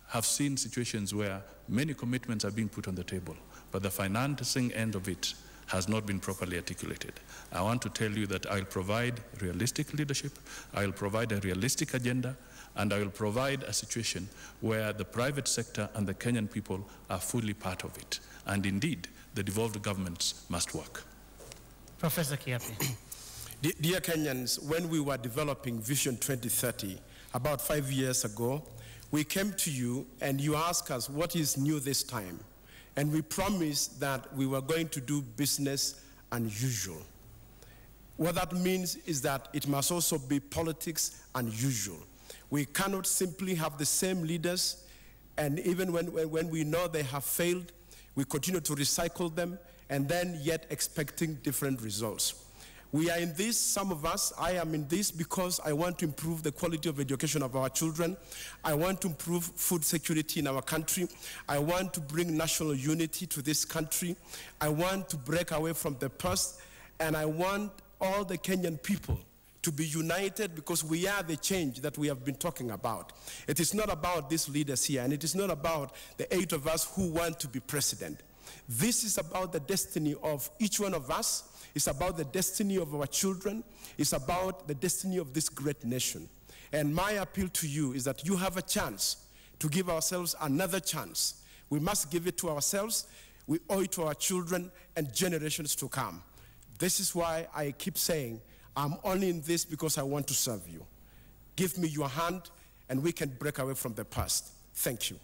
Speaker 16: have seen situations where many commitments are being put on the table, but the financing end of it has not been properly articulated. I want to tell you that I'll provide realistic leadership, I'll provide a realistic agenda, and I will provide a situation where the private sector and the Kenyan people are fully part of it. And indeed, the devolved governments must work.
Speaker 12: Professor Kiyiapi.
Speaker 14: Dear Kenyans, when we were developing Vision 2030, about 5 years ago, we came to you and you asked us what is new this time. And we promised that we were going to do business unusual. What that means is that it must also be politics unusual. We cannot simply have the same leaders, and even when we know they have failed, we continue to recycle them, and then yet expecting different results. We are in this, some of us, I am in this because I want to improve the quality of education of our children. I want to improve food security in our country. I want to bring national unity to this country. I want to break away from the past, and I want all the Kenyan people to be united because we are the change that we have been talking about. It is not about these leaders here, and it is not about the 8 of us who want to be president. This is about the destiny of each one of us. It's about the destiny of our children. It's about the destiny of this great nation. And my appeal to you is that you have a chance to give ourselves another chance. We must give it to ourselves. We owe it to our children and generations to come. This is why I keep saying, I'm only in this because I want to serve you. Give me your hand and we can break away from the past. Thank you.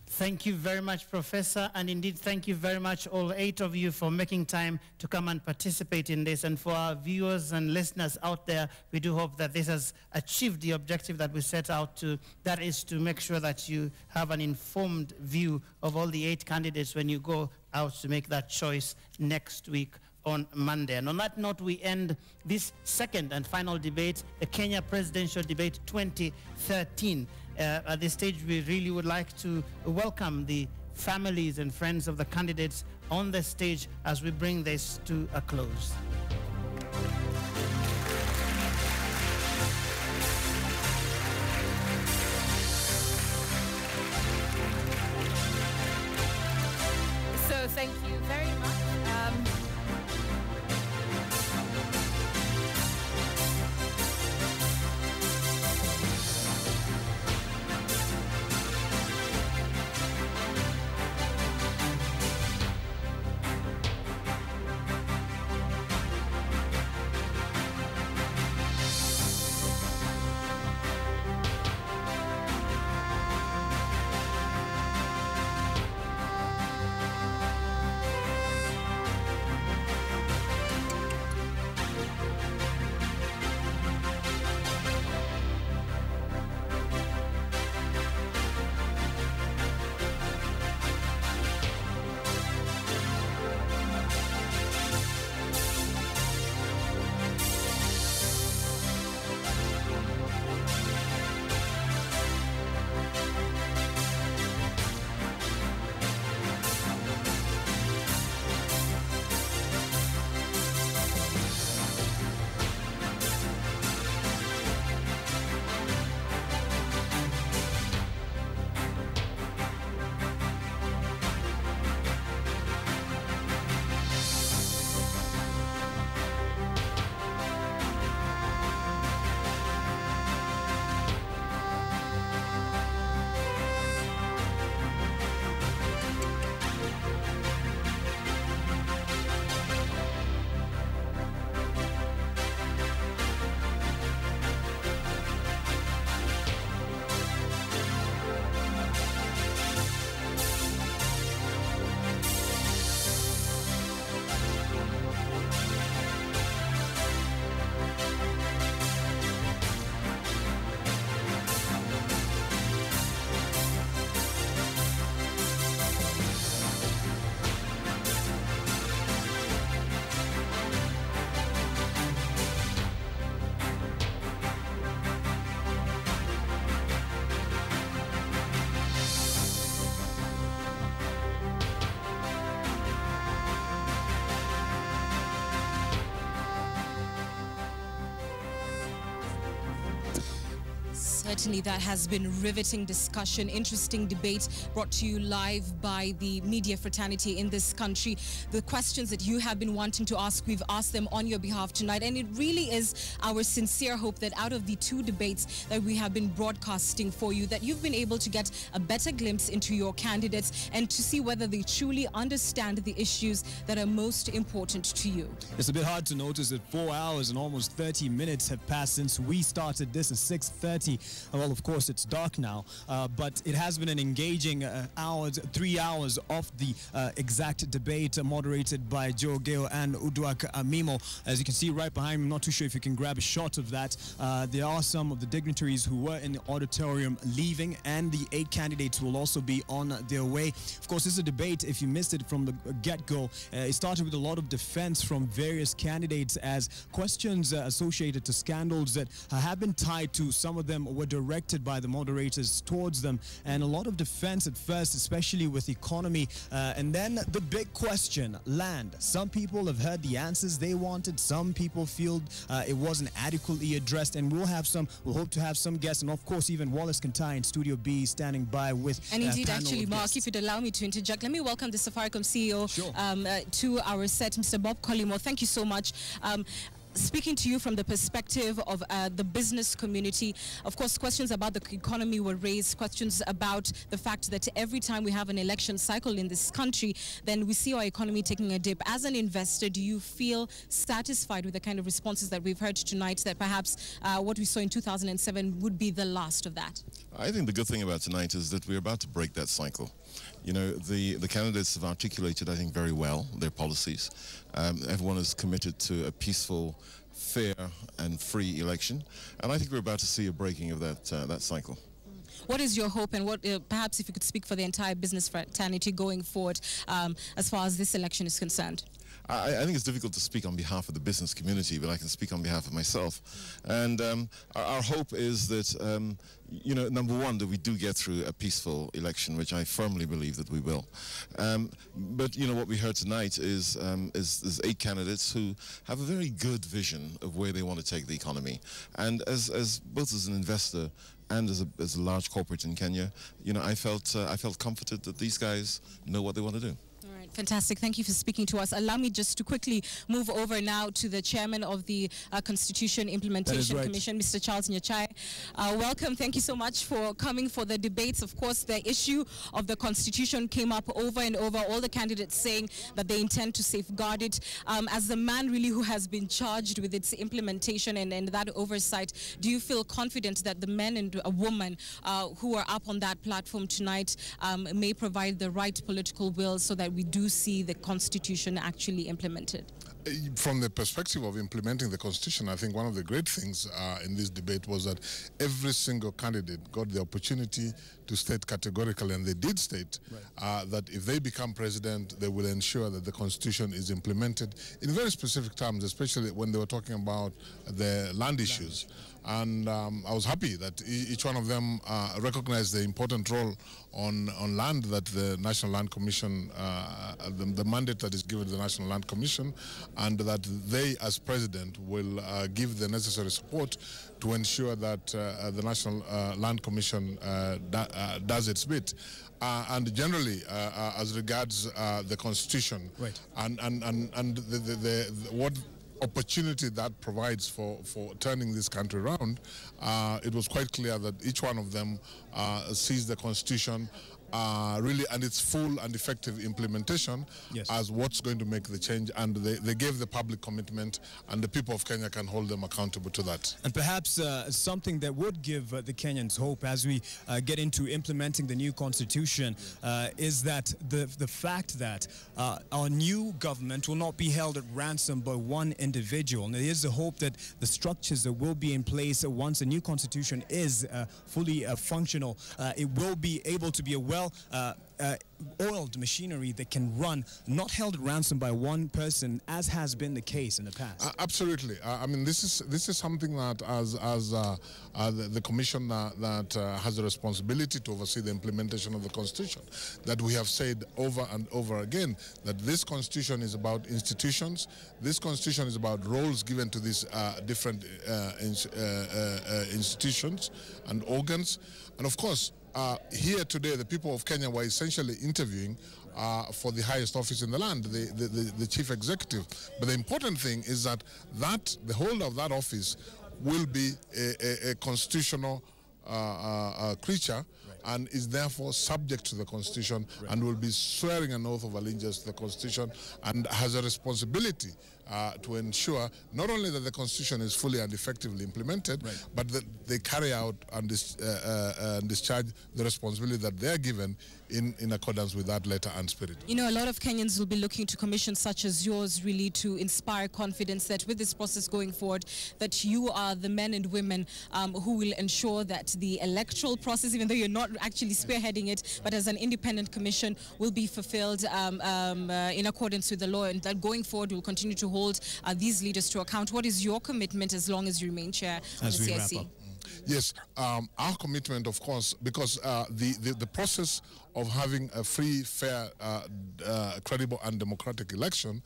Speaker 12: Thank you very much, Professor, and indeed thank you very much, all 8 of you, for making time to come and participate in this. And for our viewers and listeners out there, we do hope that this has achieved the objective that we set out to, that is to make sure that you have an informed view of all the 8 candidates when you go out to make that choice next week on Monday. And on that note, we end this second and final debate, the Kenya Presidential Debate 2013. At this stage, we really would like to welcome the families and friends of the candidates on the stage as we bring this to a close.
Speaker 20: So thank you very much.
Speaker 21: Certainly, that has been riveting discussion, interesting debate brought to you live by the media fraternity in this country. The questions that you have been wanting to ask, we've asked them on your behalf tonight, and it really is our sincere hope that out of the two debates that we have been broadcasting for you, that you've been able to get a better glimpse into your candidates and to see whether they truly understand the issues that are most important to you.
Speaker 22: It's a bit hard to notice that 4 hours and almost 30 minutes have passed since we started this at 6:30. Well, of course, it's dark now, but it has been an engaging 3 hours of the exact debate moderated by Joe Gale and Uduak Amimo. As you can see right behind me, I'm not too sure if you can grab a shot of that. There are some of the dignitaries who were in the auditorium leaving, and the 8 candidates will also be on their way. Of course, this is a debate, if you missed it from the get-go, it started with a lot of defense from various candidates as questions associated to scandals that have been tied to, some of them were directed by the moderators towards them, and a lot of defense at first, especially with economy, and then the big question, land. Some people have heard the answers they wanted, some people feel it wasn't adequately addressed, and we'll hope to have some guests, and of course even Wallace Kantai in Studio B standing by with
Speaker 21: and indeed, actually, Mark, if you'd allow me to interject, let me welcome the Safaricom CEO to our set, Mr. Bob Collymore. Thank you so much. Speaking to you from the perspective of the business community, of course, questions about the economy were raised, questions about the fact that every time we have an election cycle in this country, then we see our economy taking a dip. As an investor, do you feel satisfied with the kind of responses that we've heard tonight, that perhaps what we saw in 2007 would be the last of that?
Speaker 23: I think the good thing about tonight is that we're about to break that cycle. You know, the candidates have articulated, I think, very well their policies. Everyone is committed to a peaceful, fair and free election. And I think we're about to see a breaking of that cycle.
Speaker 21: What is your hope, and what perhaps if you could speak for the entire business fraternity going forward as far as this election is concerned?
Speaker 23: I think it's difficult to speak on behalf of the business community, but I can speak on behalf of myself. And our hope is that, you know, number one, that we do get through a peaceful election, which I firmly believe that we will. But, you know, what we heard tonight is 8 candidates who have a very good vision of where they want to take the economy. And as both as an investor and as a large corporate in Kenya, you know, I felt comforted that these guys know what they want to do.
Speaker 21: Fantastic. Thank you for speaking to us. Allow me just to quickly move over now to the chairman of the Constitution Implementation Commission, Mr. Charles Nyachai. Welcome. Thank you so much for coming for the debates. Of course, the issue of the Constitution came up over and over, all the candidates saying that they intend to safeguard it. As the man really who has been charged with its implementation and that oversight, do you feel confident that the men and a woman who are up on that platform tonight may provide the right political will so that we do see the Constitution actually implemented?
Speaker 2: From the perspective of implementing the Constitution, I think one of the great things in this debate was that every single candidate got the opportunity to state categorically, and they did state that if they become president, they will ensure that the Constitution is implemented in very specific terms, especially when they were talking about the land issues. And I was happy that each one of them recognized the important role on land that the National Land Commission, the mandate that is given to the National Land Commission, and that they, as president, will give the necessary support to ensure that the National Land Commission does its bit. And generally, as regards the Constitution, and what opportunity that provides for turning this country around, it was quite clear that each one of them sees the Constitution really and its full and effective implementation as what's going to make the change, and they gave the public commitment, and the people of Kenya can hold them accountable to that.
Speaker 22: And perhaps something that would give the Kenyans hope as we get into implementing the new constitution is that the fact that our new government will not be held at ransom by one individual. And there is a hope that the structures that will be in place once the new constitution is fully functional, it will be able to be a oiled machinery that can run, not held at ransom by one person, as has been the case in the past.
Speaker 2: Absolutely. I mean, this is something that, as the commission that has the responsibility to oversee the implementation of the Constitution, that we have said over and over again that this Constitution is about institutions. This Constitution is about roles given to these different institutions and organs, and of course. Here today, the people of Kenya were essentially interviewing for the highest office in the land, the chief executive. But the important thing is that the holder of that office will be a constitutional creature, and is therefore subject to the Constitution, and will be swearing an oath of allegiance to the Constitution, and has a responsibility to ensure not only that the Constitution is fully and effectively implemented, but that they carry out and discharge the responsibility that they are given in accordance with that letter and spirit.
Speaker 21: You know, a lot of Kenyans will be looking to commissions such as yours really to inspire confidence that with this process going forward, that you are the men and women who will ensure that the electoral process, even though you're not actually spearheading it, but as an independent commission, will be fulfilled in accordance with the law, and that going forward will continue to hold these leaders to account. What is your commitment as long as you remain chair of the CIC?
Speaker 2: Yes, our commitment, of course, because the process of having a free, fair, credible and democratic election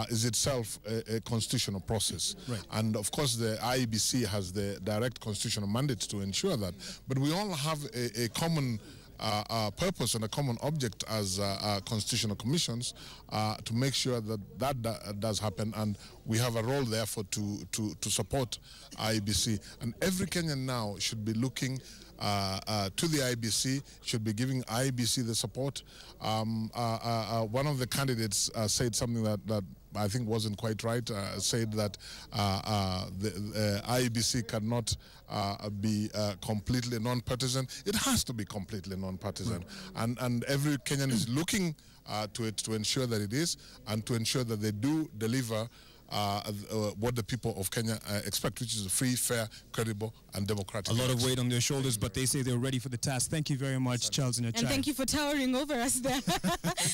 Speaker 2: is itself a constitutional process. And of course the IEBC has the direct constitutional mandate to ensure that. But we all have a common purpose and a common object as constitutional commissions to make sure that does happen, and we have a role therefore to support IEBC. And every Kenyan now should be looking to the IEBC, should be giving IEBC the support. One of the candidates said something that I think wasn't quite right, said that the IEBC cannot be completely non-partisan. It has to be completely non-partisan. And every Kenyan is looking to it to ensure that it is, and to ensure that they do deliver what the people of Kenya expect, which is a free, fair, credible, and democratic.
Speaker 22: A lot of weight on their shoulders, but they say they're ready for the task. Thank you very much, Charles and
Speaker 21: And thank you for towering over us there.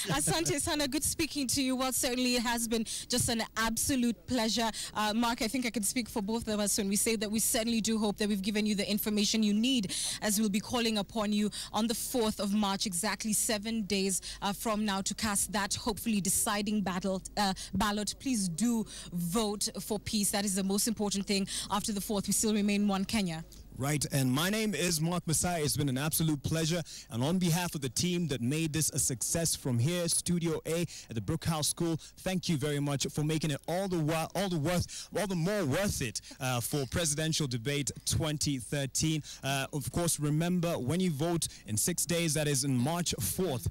Speaker 21: Asante Sana, good speaking to you. Well, certainly it has been just an absolute pleasure. Mark, I think I can speak for both of us when we say that we certainly do hope that we've given you the information you need, as we'll be calling upon you on the 4th of March, exactly 7 days from now, to cast that hopefully deciding ballot. Please do vote for peace. That is the most important thing. After the 4th, we still remain one Kenya.
Speaker 22: Right, and my name is Mark Masai. It's been an absolute pleasure, and on behalf of the team that made this a success from here, Studio A at the Brookhouse School, thank you very much for making it all the more worth it for Presidential Debate 2013. Of course, remember, when you vote in 6 days, that is in March 4th,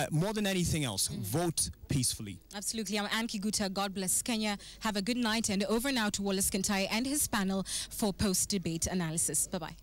Speaker 22: more than anything else, vote peacefully.
Speaker 21: Absolutely. I'm Anki Guta. God bless Kenya. Have a good night, and over now to Wallace Kintai and his panel for post-debate analysis. Bye-bye.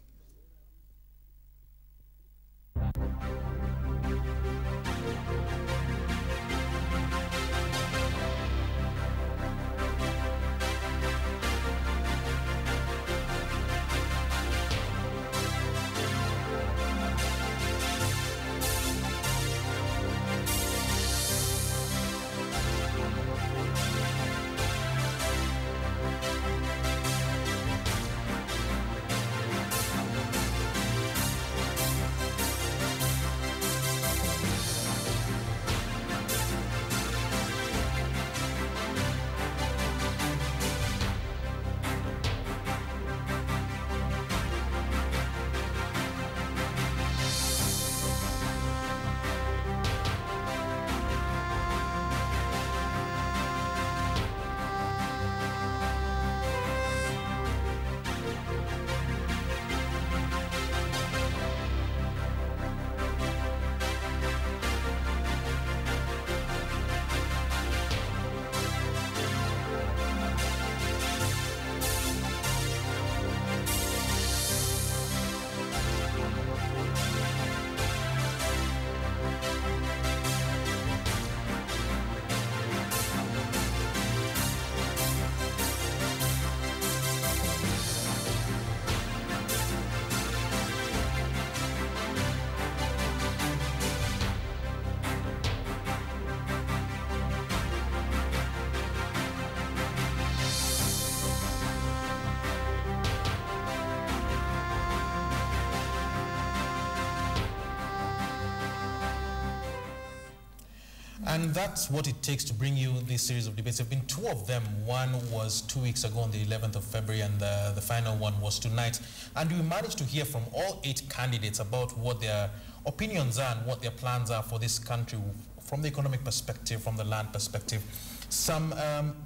Speaker 3: And that's what it takes to bring you this series of debates. There have been 2 of them. One was 2 weeks ago on the 11th of February, and the final one was tonight. And we managed to hear from all 8 candidates about what their opinions are and what their plans are for this country, from the economic perspective, from the land perspective. Some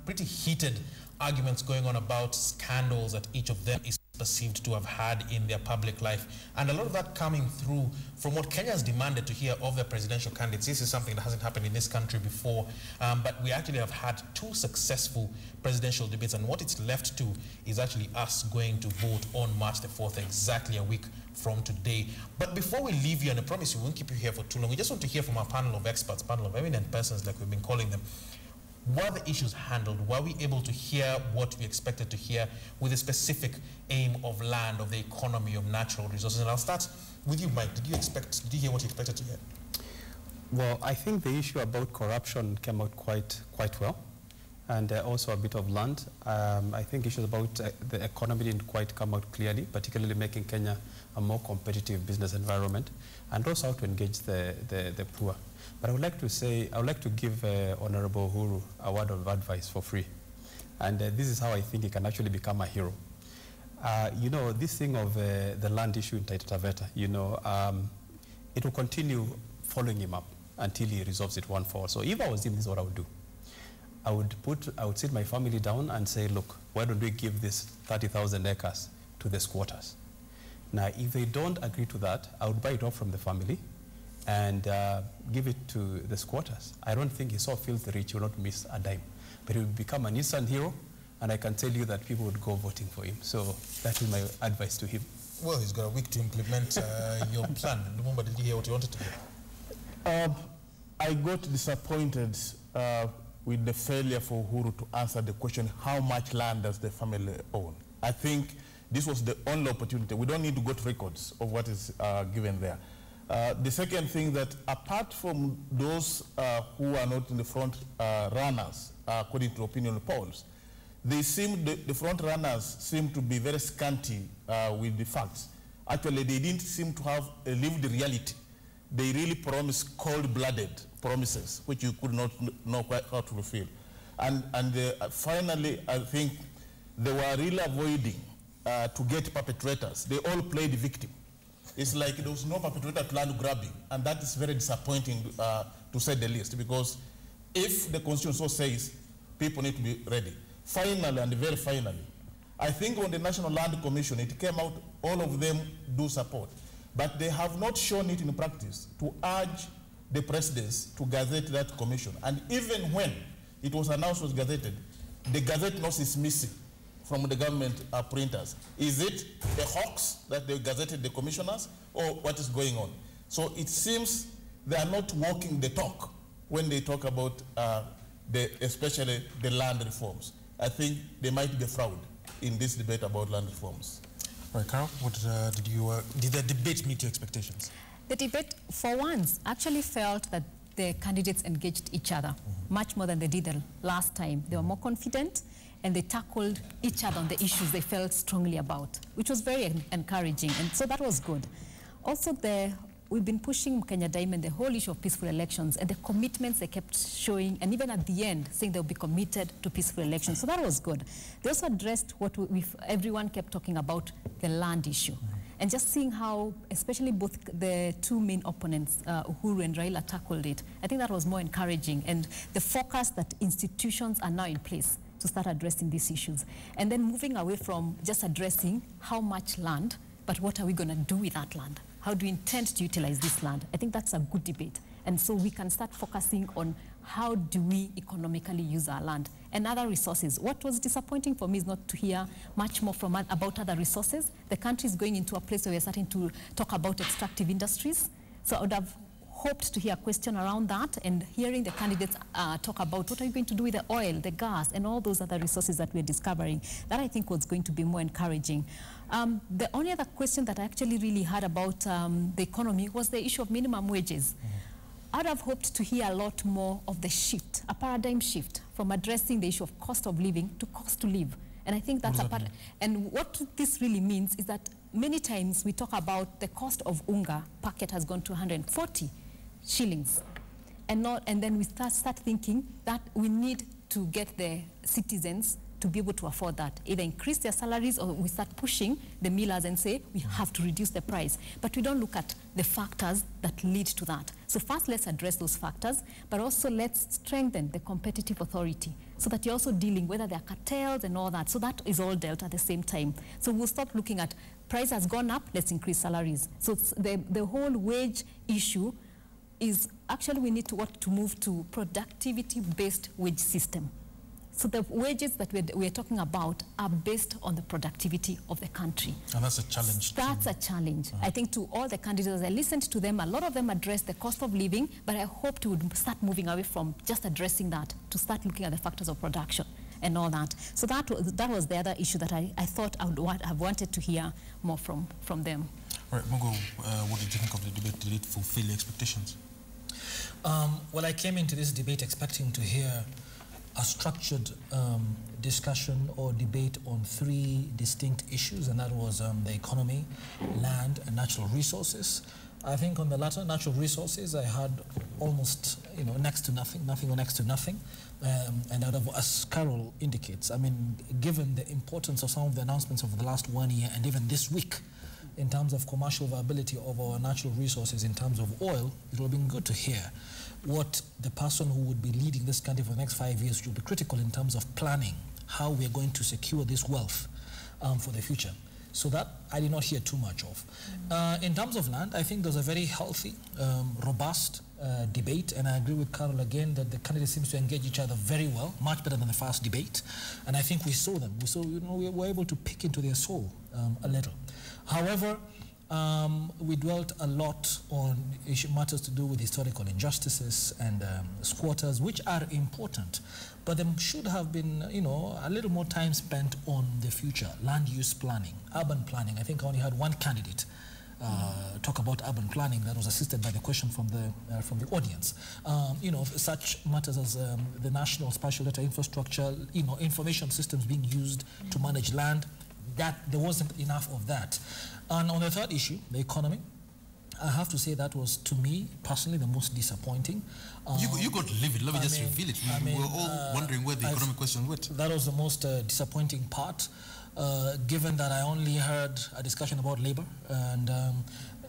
Speaker 3: pretty heated arguments going on about scandals that each of them is perceived to have had in their public life, and a lot of that coming through from what Kenya has demanded to hear of their presidential candidates. This is something that hasn't happened in this country before, but we actually have had 2 successful presidential debates, and what it's left to is actually us going to vote on March the 4th, exactly a week from today. But before we leave you, and I promise we won't keep you here for too long, we just want to hear from our panel of experts, panel of eminent persons like we've been calling them. Were the issues handled? Were we able to hear what we expected to hear with a specific aim of land, of the economy, of natural resources? And I'll start with you, Mike. Did you hear what you expected to hear?
Speaker 4: Well, I think the issue about corruption came out quite well, and also a bit of land. I think issues about the economy didn't quite come out clearly, particularly making Kenya a more competitive business environment, and also how to engage the poor. But I would like to give Honorable Uhuru a word of advice for free. And this is how I think he can actually become a hero. You know, this thing of the land issue in Taita Taveta, you know, it will continue following him up until he resolves it one for all. So if I was him, this is what I would do. I would sit my family down and say, look, why don't we give this 30,000 acres to the squatters? Now, if they don't agree to that, I would buy it off from the family and give it to the squatters. I don't think he's so filthy rich, he will not miss a dime. But he will become an instant hero, and I can tell you that people would go voting for him. So that is my advice to him.
Speaker 3: Well, he's got a week to implement your plan. Lumumba, did you hear what you wanted to hear?
Speaker 8: I got disappointed
Speaker 5: with the failure for Uhuru to answer the question, how much land does the family own? I think this was the only opportunity. We don't need to go to records of what is given there. The second thing, that apart from those who are not in the front runners, according to opinion polls, they seem, the front runners seem to be very scanty with the facts. Actually, they didn't seem to have a lived reality. They really promised cold-blooded promises, which you could not know quite how to fulfill. And finally, I think they were really avoiding to get perpetrators. They all played victim. It's like there was no perpetrator to land grabbing, and that is very disappointing to say the least, because if the Constitution so says, people need to be ready. Finally, and very finally, I think on the National Land Commission, it came out, all of them do support, but they have not shown it in practice to urge the presidents to gazette that commission. And even when it was announced was gazetted, the gazette notice is missing from the government printers. Is it a hoax that they gazetted the commissioners, or what is going on? So it seems they are not walking the talk when they talk about especially the land reforms. I think they might be fraud in this debate about land reforms.
Speaker 3: All right, Karua, what did the debate meet your expectations?
Speaker 8: The debate, for once, actually felt that the candidates engaged each other much more than they did the last time. They were more confident, and they tackled each other on the issues they felt strongly about, which was very encouraging, and so that was good. Also, we've been pushing Kenya Diamond the whole issue of peaceful elections and the commitments they kept showing, and even at the end, saying they'll be committed to peaceful elections, so that was good. They also addressed what everyone kept talking about, the land issue. And just seeing how, especially both the two main opponents, Uhuru and Raila, tackled it, I think that was more encouraging. And the focus that institutions are now in place to start addressing these issues. And then moving away from just addressing how much land, but what are we going to do with that land? How do we intend to utilize this land? I think that's a good debate. And so we can start focusing on how do we economically use our land and other resources. What was disappointing for me is not to hear much more about other resources. The country is going into a place where we're starting to talk about extractive industries. So I would have hoped to hear a question around that, and hearing the candidates talk about what are you going to do with the oil, the gas, and all those other resources that we're discovering. That, I think, was going to be more encouraging. The only other question that I actually really had about the economy was the issue of minimum wages. I'd have hoped to hear a lot more of the shift, a paradigm shift from addressing the issue of cost of living to cost to live. And I think that's and what this really means is that many times we talk about the cost of unga packet has gone to 140 shillings. And then we start thinking that we need to get the citizens to be able to afford that. Either increase their salaries, or we start pushing the millers and say we have to reduce the price. But we don't look at the factors that lead to that. So first, let's address those factors, but also let's strengthen the competitive authority so that you're also dealing whether there are cartels and all that. So that is all dealt at the same time. So we'll stop looking at price has gone up, let's increase salaries. So the whole wage issue is actually we need to move to productivity-based wage system. So the wages that we're talking about are based on the productivity of the country.
Speaker 3: And that's a challenge.
Speaker 8: That's a challenge. I think to all the candidates, I listened to them, a lot of them addressed the cost of living, but I hope to start moving away from just addressing that, to start looking at the factors of production and all that. So that was the other issue that I thought I would have wanted to hear more from them.
Speaker 3: All right, Mugo, what did you think of the debate? Did it fulfill your expectations?
Speaker 9: Well, I came into this debate expecting to hear a structured discussion or debate on three distinct issues, and that was the economy, land, and natural resources. I think on the latter, natural resources, I had almost, next to nothing, nothing or next to nothing. And out of, as Carol indicates, I mean, given the importance of some of the announcements of the last 1 year and even this week, in terms of commercial viability of our natural resources, in terms of oil, it would have been good to hear what the person who would be leading this country for the next 5 years will be critical in terms of planning, how we are going to secure this wealth for the future. So that I did not hear too much of. In terms of land, I think there's a very healthy, robust debate, and I agree with Carol again that the candidates seem to engage each other very well, much better than the first debate. And I think we saw them. We saw, we were able to pick into their soul a little. However, we dwelt a lot on matters to do with historical injustices and squatters, which are important, but there should have been, a little more time spent on the future, land use planning, urban planning. I think I only had one candidate talk about urban planning that was assisted by the question from the audience. Such matters as the national spatial data infrastructure, information systems being used to manage land, that there wasn't enough of that. And on the third issue, the economy, I have to say that was, to me, personally, the most disappointing.
Speaker 3: You got to live it. Let me just reveal it. We were all wondering where the economic question went.
Speaker 9: That was the most disappointing part, given that I only heard a discussion about labor, and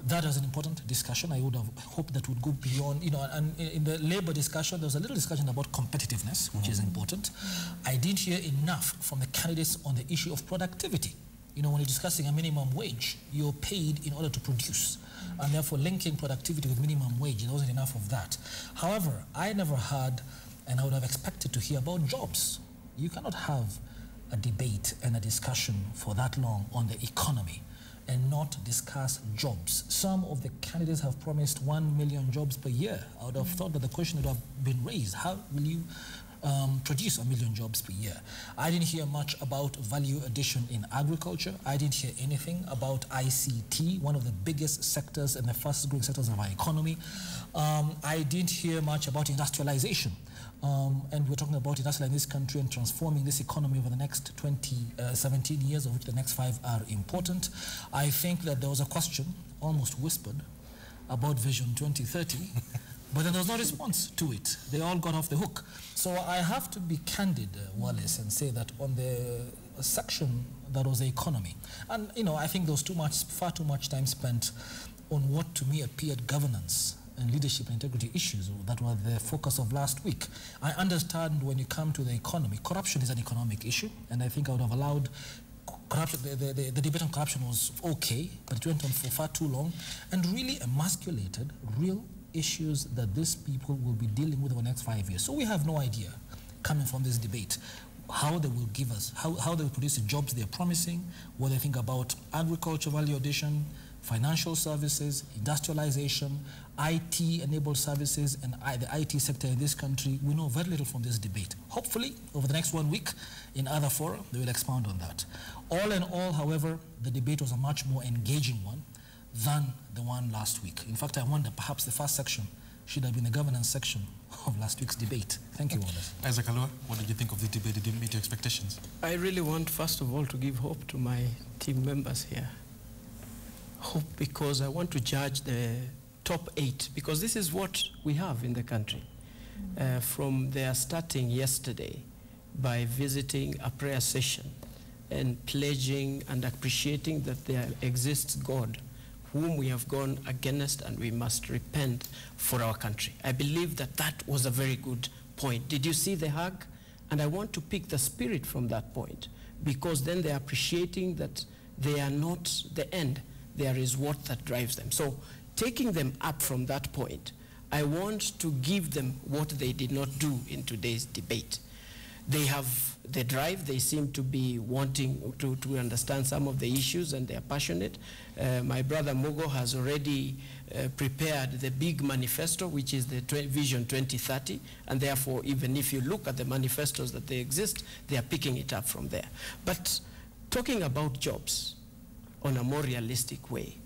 Speaker 9: that was an important discussion. I would have hoped that would go beyond, and in the labor discussion, there was a little discussion about competitiveness, which is important. I didn't hear enough from the candidates on the issue of productivity. When you're discussing a minimum wage, you're paid in order to produce. And therefore, linking productivity with minimum wage, there wasn't enough of that. However, I never heard, and I would have expected to hear about jobs. You cannot have a debate and a discussion for that long on the economy and not discuss jobs. Some of the candidates have promised 1 million jobs per year. I would have thought that the question would have been raised. How will you produce 1 million jobs per year? I didn't hear much about value addition in agriculture. I didn't hear anything about ICT, one of the biggest sectors and the fastest growing sectors of our economy. I didn't hear much about industrialization. And we're talking about industrializing this country and transforming this economy over the next 17 years, of which the next 5 are important. I think that there was a question, almost whispered, about Vision 2030. But then there was no response to it. They all got off the hook. So I have to be candid, Wallace, and say that on the section that was the economy, and I think there was far too much time spent on what to me appeared governance and leadership and integrity issues that were the focus of last week. I understand when you come to the economy, corruption is an economic issue, and I think I would have allowed corruption. The debate on corruption was okay, but it went on for far too long and really emasculated real issues that these people will be dealing with over the next 5 years. So we have no idea, coming from this debate, how they will give us, how they will produce the jobs they're promising, what they think about agriculture value addition, financial services, industrialization, IT-enabled services, and the IT sector in this country. We know very little from this debate. Hopefully, over the next 1 week, in other fora, they will expound on that. All in all, however, the debate was a much more engaging one than the one last week. In fact, I wonder perhaps the first section should have been the governance section of last week's debate. Thank you, Wallace.
Speaker 3: Isaac Karua, what did you think of the debate? Did it meet your expectations?
Speaker 7: I really want, first of all, to give hope to my team members here. Hope because I want to judge the top 8, because this is what we have in the country. From their starting yesterday by visiting a prayer session and pledging and appreciating that there exists God whom we have gone against, and we must repent for our country. I believe that that was a very good point. Did you see the hug? And I want to pick the spirit from that point, because then they're appreciating that they are not the end. There is what that drives them. So taking them up from that point, I want to give them what they did not do in today's debate. They have the drive. They seem to be wanting to understand some of the issues, and they are passionate. My brother Mogo has already prepared the big manifesto, which is the Vision 2030, and therefore, even if you look at the manifestos that they exist, they are picking it up from there. But talking about jobs on a more realistic way,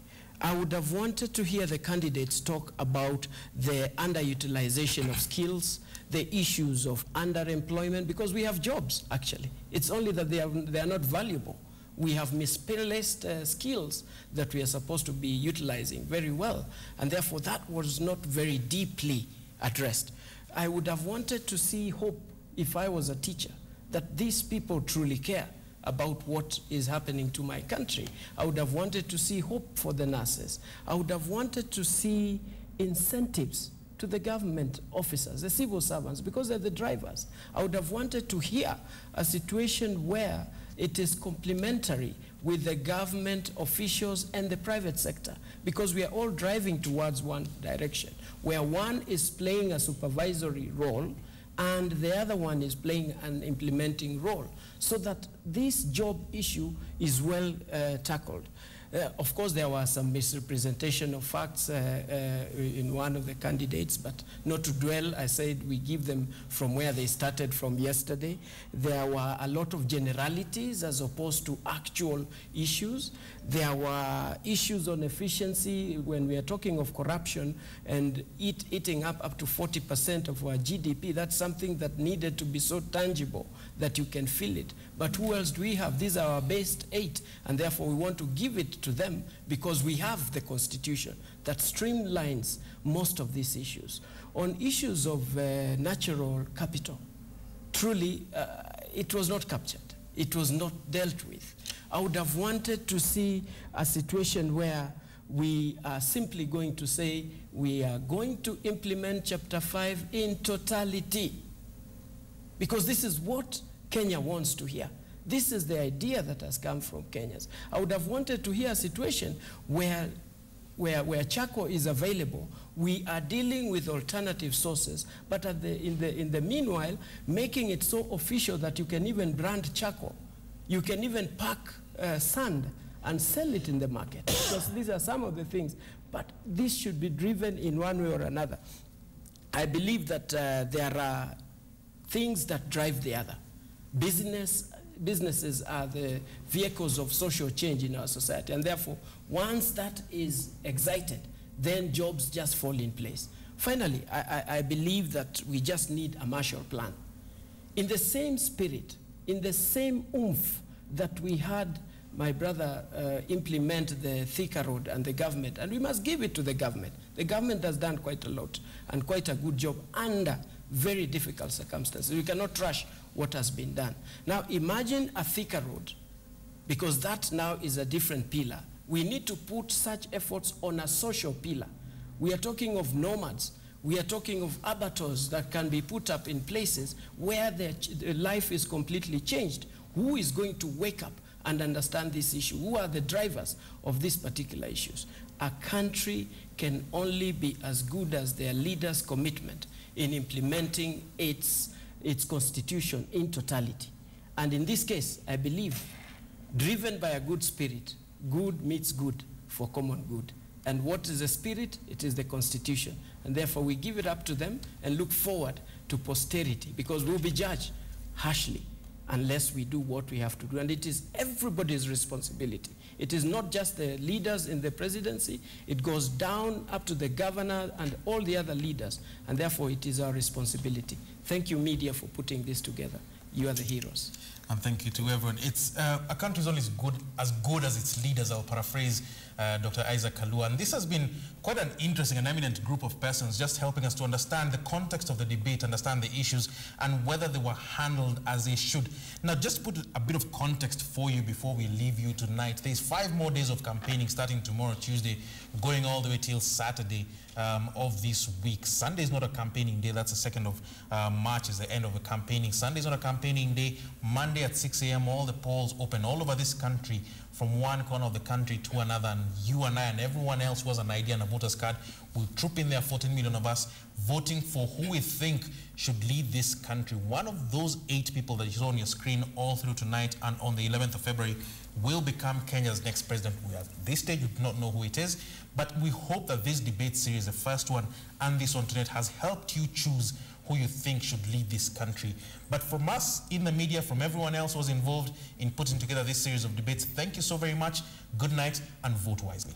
Speaker 7: I would have wanted to hear the candidates talk about the underutilization of skills, the issues of underemployment, because we have jobs, actually. It's only that they are not valuable. We have misplaced skills that we are supposed to be utilizing very well, and therefore that was not very deeply addressed. I would have wanted to see hope, if I was a teacher, that these people truly care about what is happening to my country. I would have wanted to see hope for the nurses. I would have wanted to see incentives to the government officers, the civil servants, because they're the drivers. I would have wanted to hear a situation where it is complementary with the government officials and the private sector, because we are all driving towards one direction, where one is playing a supervisory role and the other one is playing an implementing role, so that this job issue is well tackled. Of course, there was some misrepresentation of facts in one of the candidates, but not to dwell, I said we give them from where they started from yesterday. There were a lot of generalities as opposed to actual issues. There were issues on efficiency when we are talking of corruption and eating up to 40% of our GDP. That's something that needed to be so tangible that you can feel it. But who else do we have? These are our best 8, and therefore we want to give it to them because we have the Constitution that streamlines most of these issues. On issues of natural capital, truly it was not captured. It was not dealt with. I would have wanted to see a situation where we are simply going to say we are going to implement Chapter 5 in totality, because this is what Kenya wants to hear. This is the idea that has come from Kenyans. I would have wanted to hear a situation where charcoal is available. We are dealing with alternative sources, but in the meanwhile, making it so official that you can even brand charcoal. You can even pack sand and sell it in the market, because these are some of the things. But this should be driven in one way or another. I believe that there are things that drive the other. Businesses are the vehicles of social change in our society, and therefore, once that is excited, then jobs just fall in place. Finally, I believe that we just need a Marshall Plan. In the same spirit, in the same oomph that we had my brother implement the Thika Road and the government, and we must give it to the government. The government has done quite a lot and quite a good job under very difficult circumstances. We cannot trash what has been done. Now imagine a Thika Road, because that now is a different pillar. We need to put such efforts on a social pillar. We are talking of nomads. We are talking of abattoirs that can be put up in places where their life is completely changed. Who is going to wake up and understand this issue? Who are the drivers of these particular issues? A country can only be as good as their leaders' commitment in implementing its constitution in totality. And in this case, I believe, driven by a good spirit, good meets good for common good. And what is the spirit? It is the constitution. And therefore we give it up to them and look forward to posterity, because we'll be judged harshly unless we do what we have to do. And it is everybody's responsibility. It is not just the leaders in the presidency. It goes down up to the governor and all the other leaders. And therefore, it is our responsibility. Thank you, media, for putting this together. You are the heroes.
Speaker 3: And thank you to everyone. It's a country is only as good as its leaders. I'll paraphrase Dr. Isaac Karua. And this has been quite an interesting and eminent group of persons, just helping us to understand the context of the debate, understand the issues, and whether they were handled as they should. Now, just to put a bit of context for you before we leave you tonight, there's 5 more days of campaigning starting tomorrow, Tuesday, going all the way till Saturday of this week. Sunday is not a campaigning day. That's the 2nd of March is the end of the campaigning. Sunday is not a campaigning day. Monday at 6 a.m., all the polls open all over this country, from one corner of the country to another, and you and I and everyone else who has an idea and a voter's card will troop in there, 14 million of us, voting for who we think should lead this country. One of those 8 people that you saw on your screen all through tonight and on the 11th of February will become Kenya's next president. We at this stage, we do not know who it is, but we hope that this debate series, the first one and this one tonight, has helped you choose who you think should lead this country. But from us in the media, from everyone else who was involved in putting together this series of debates, thank you so very much. Good night and vote wisely.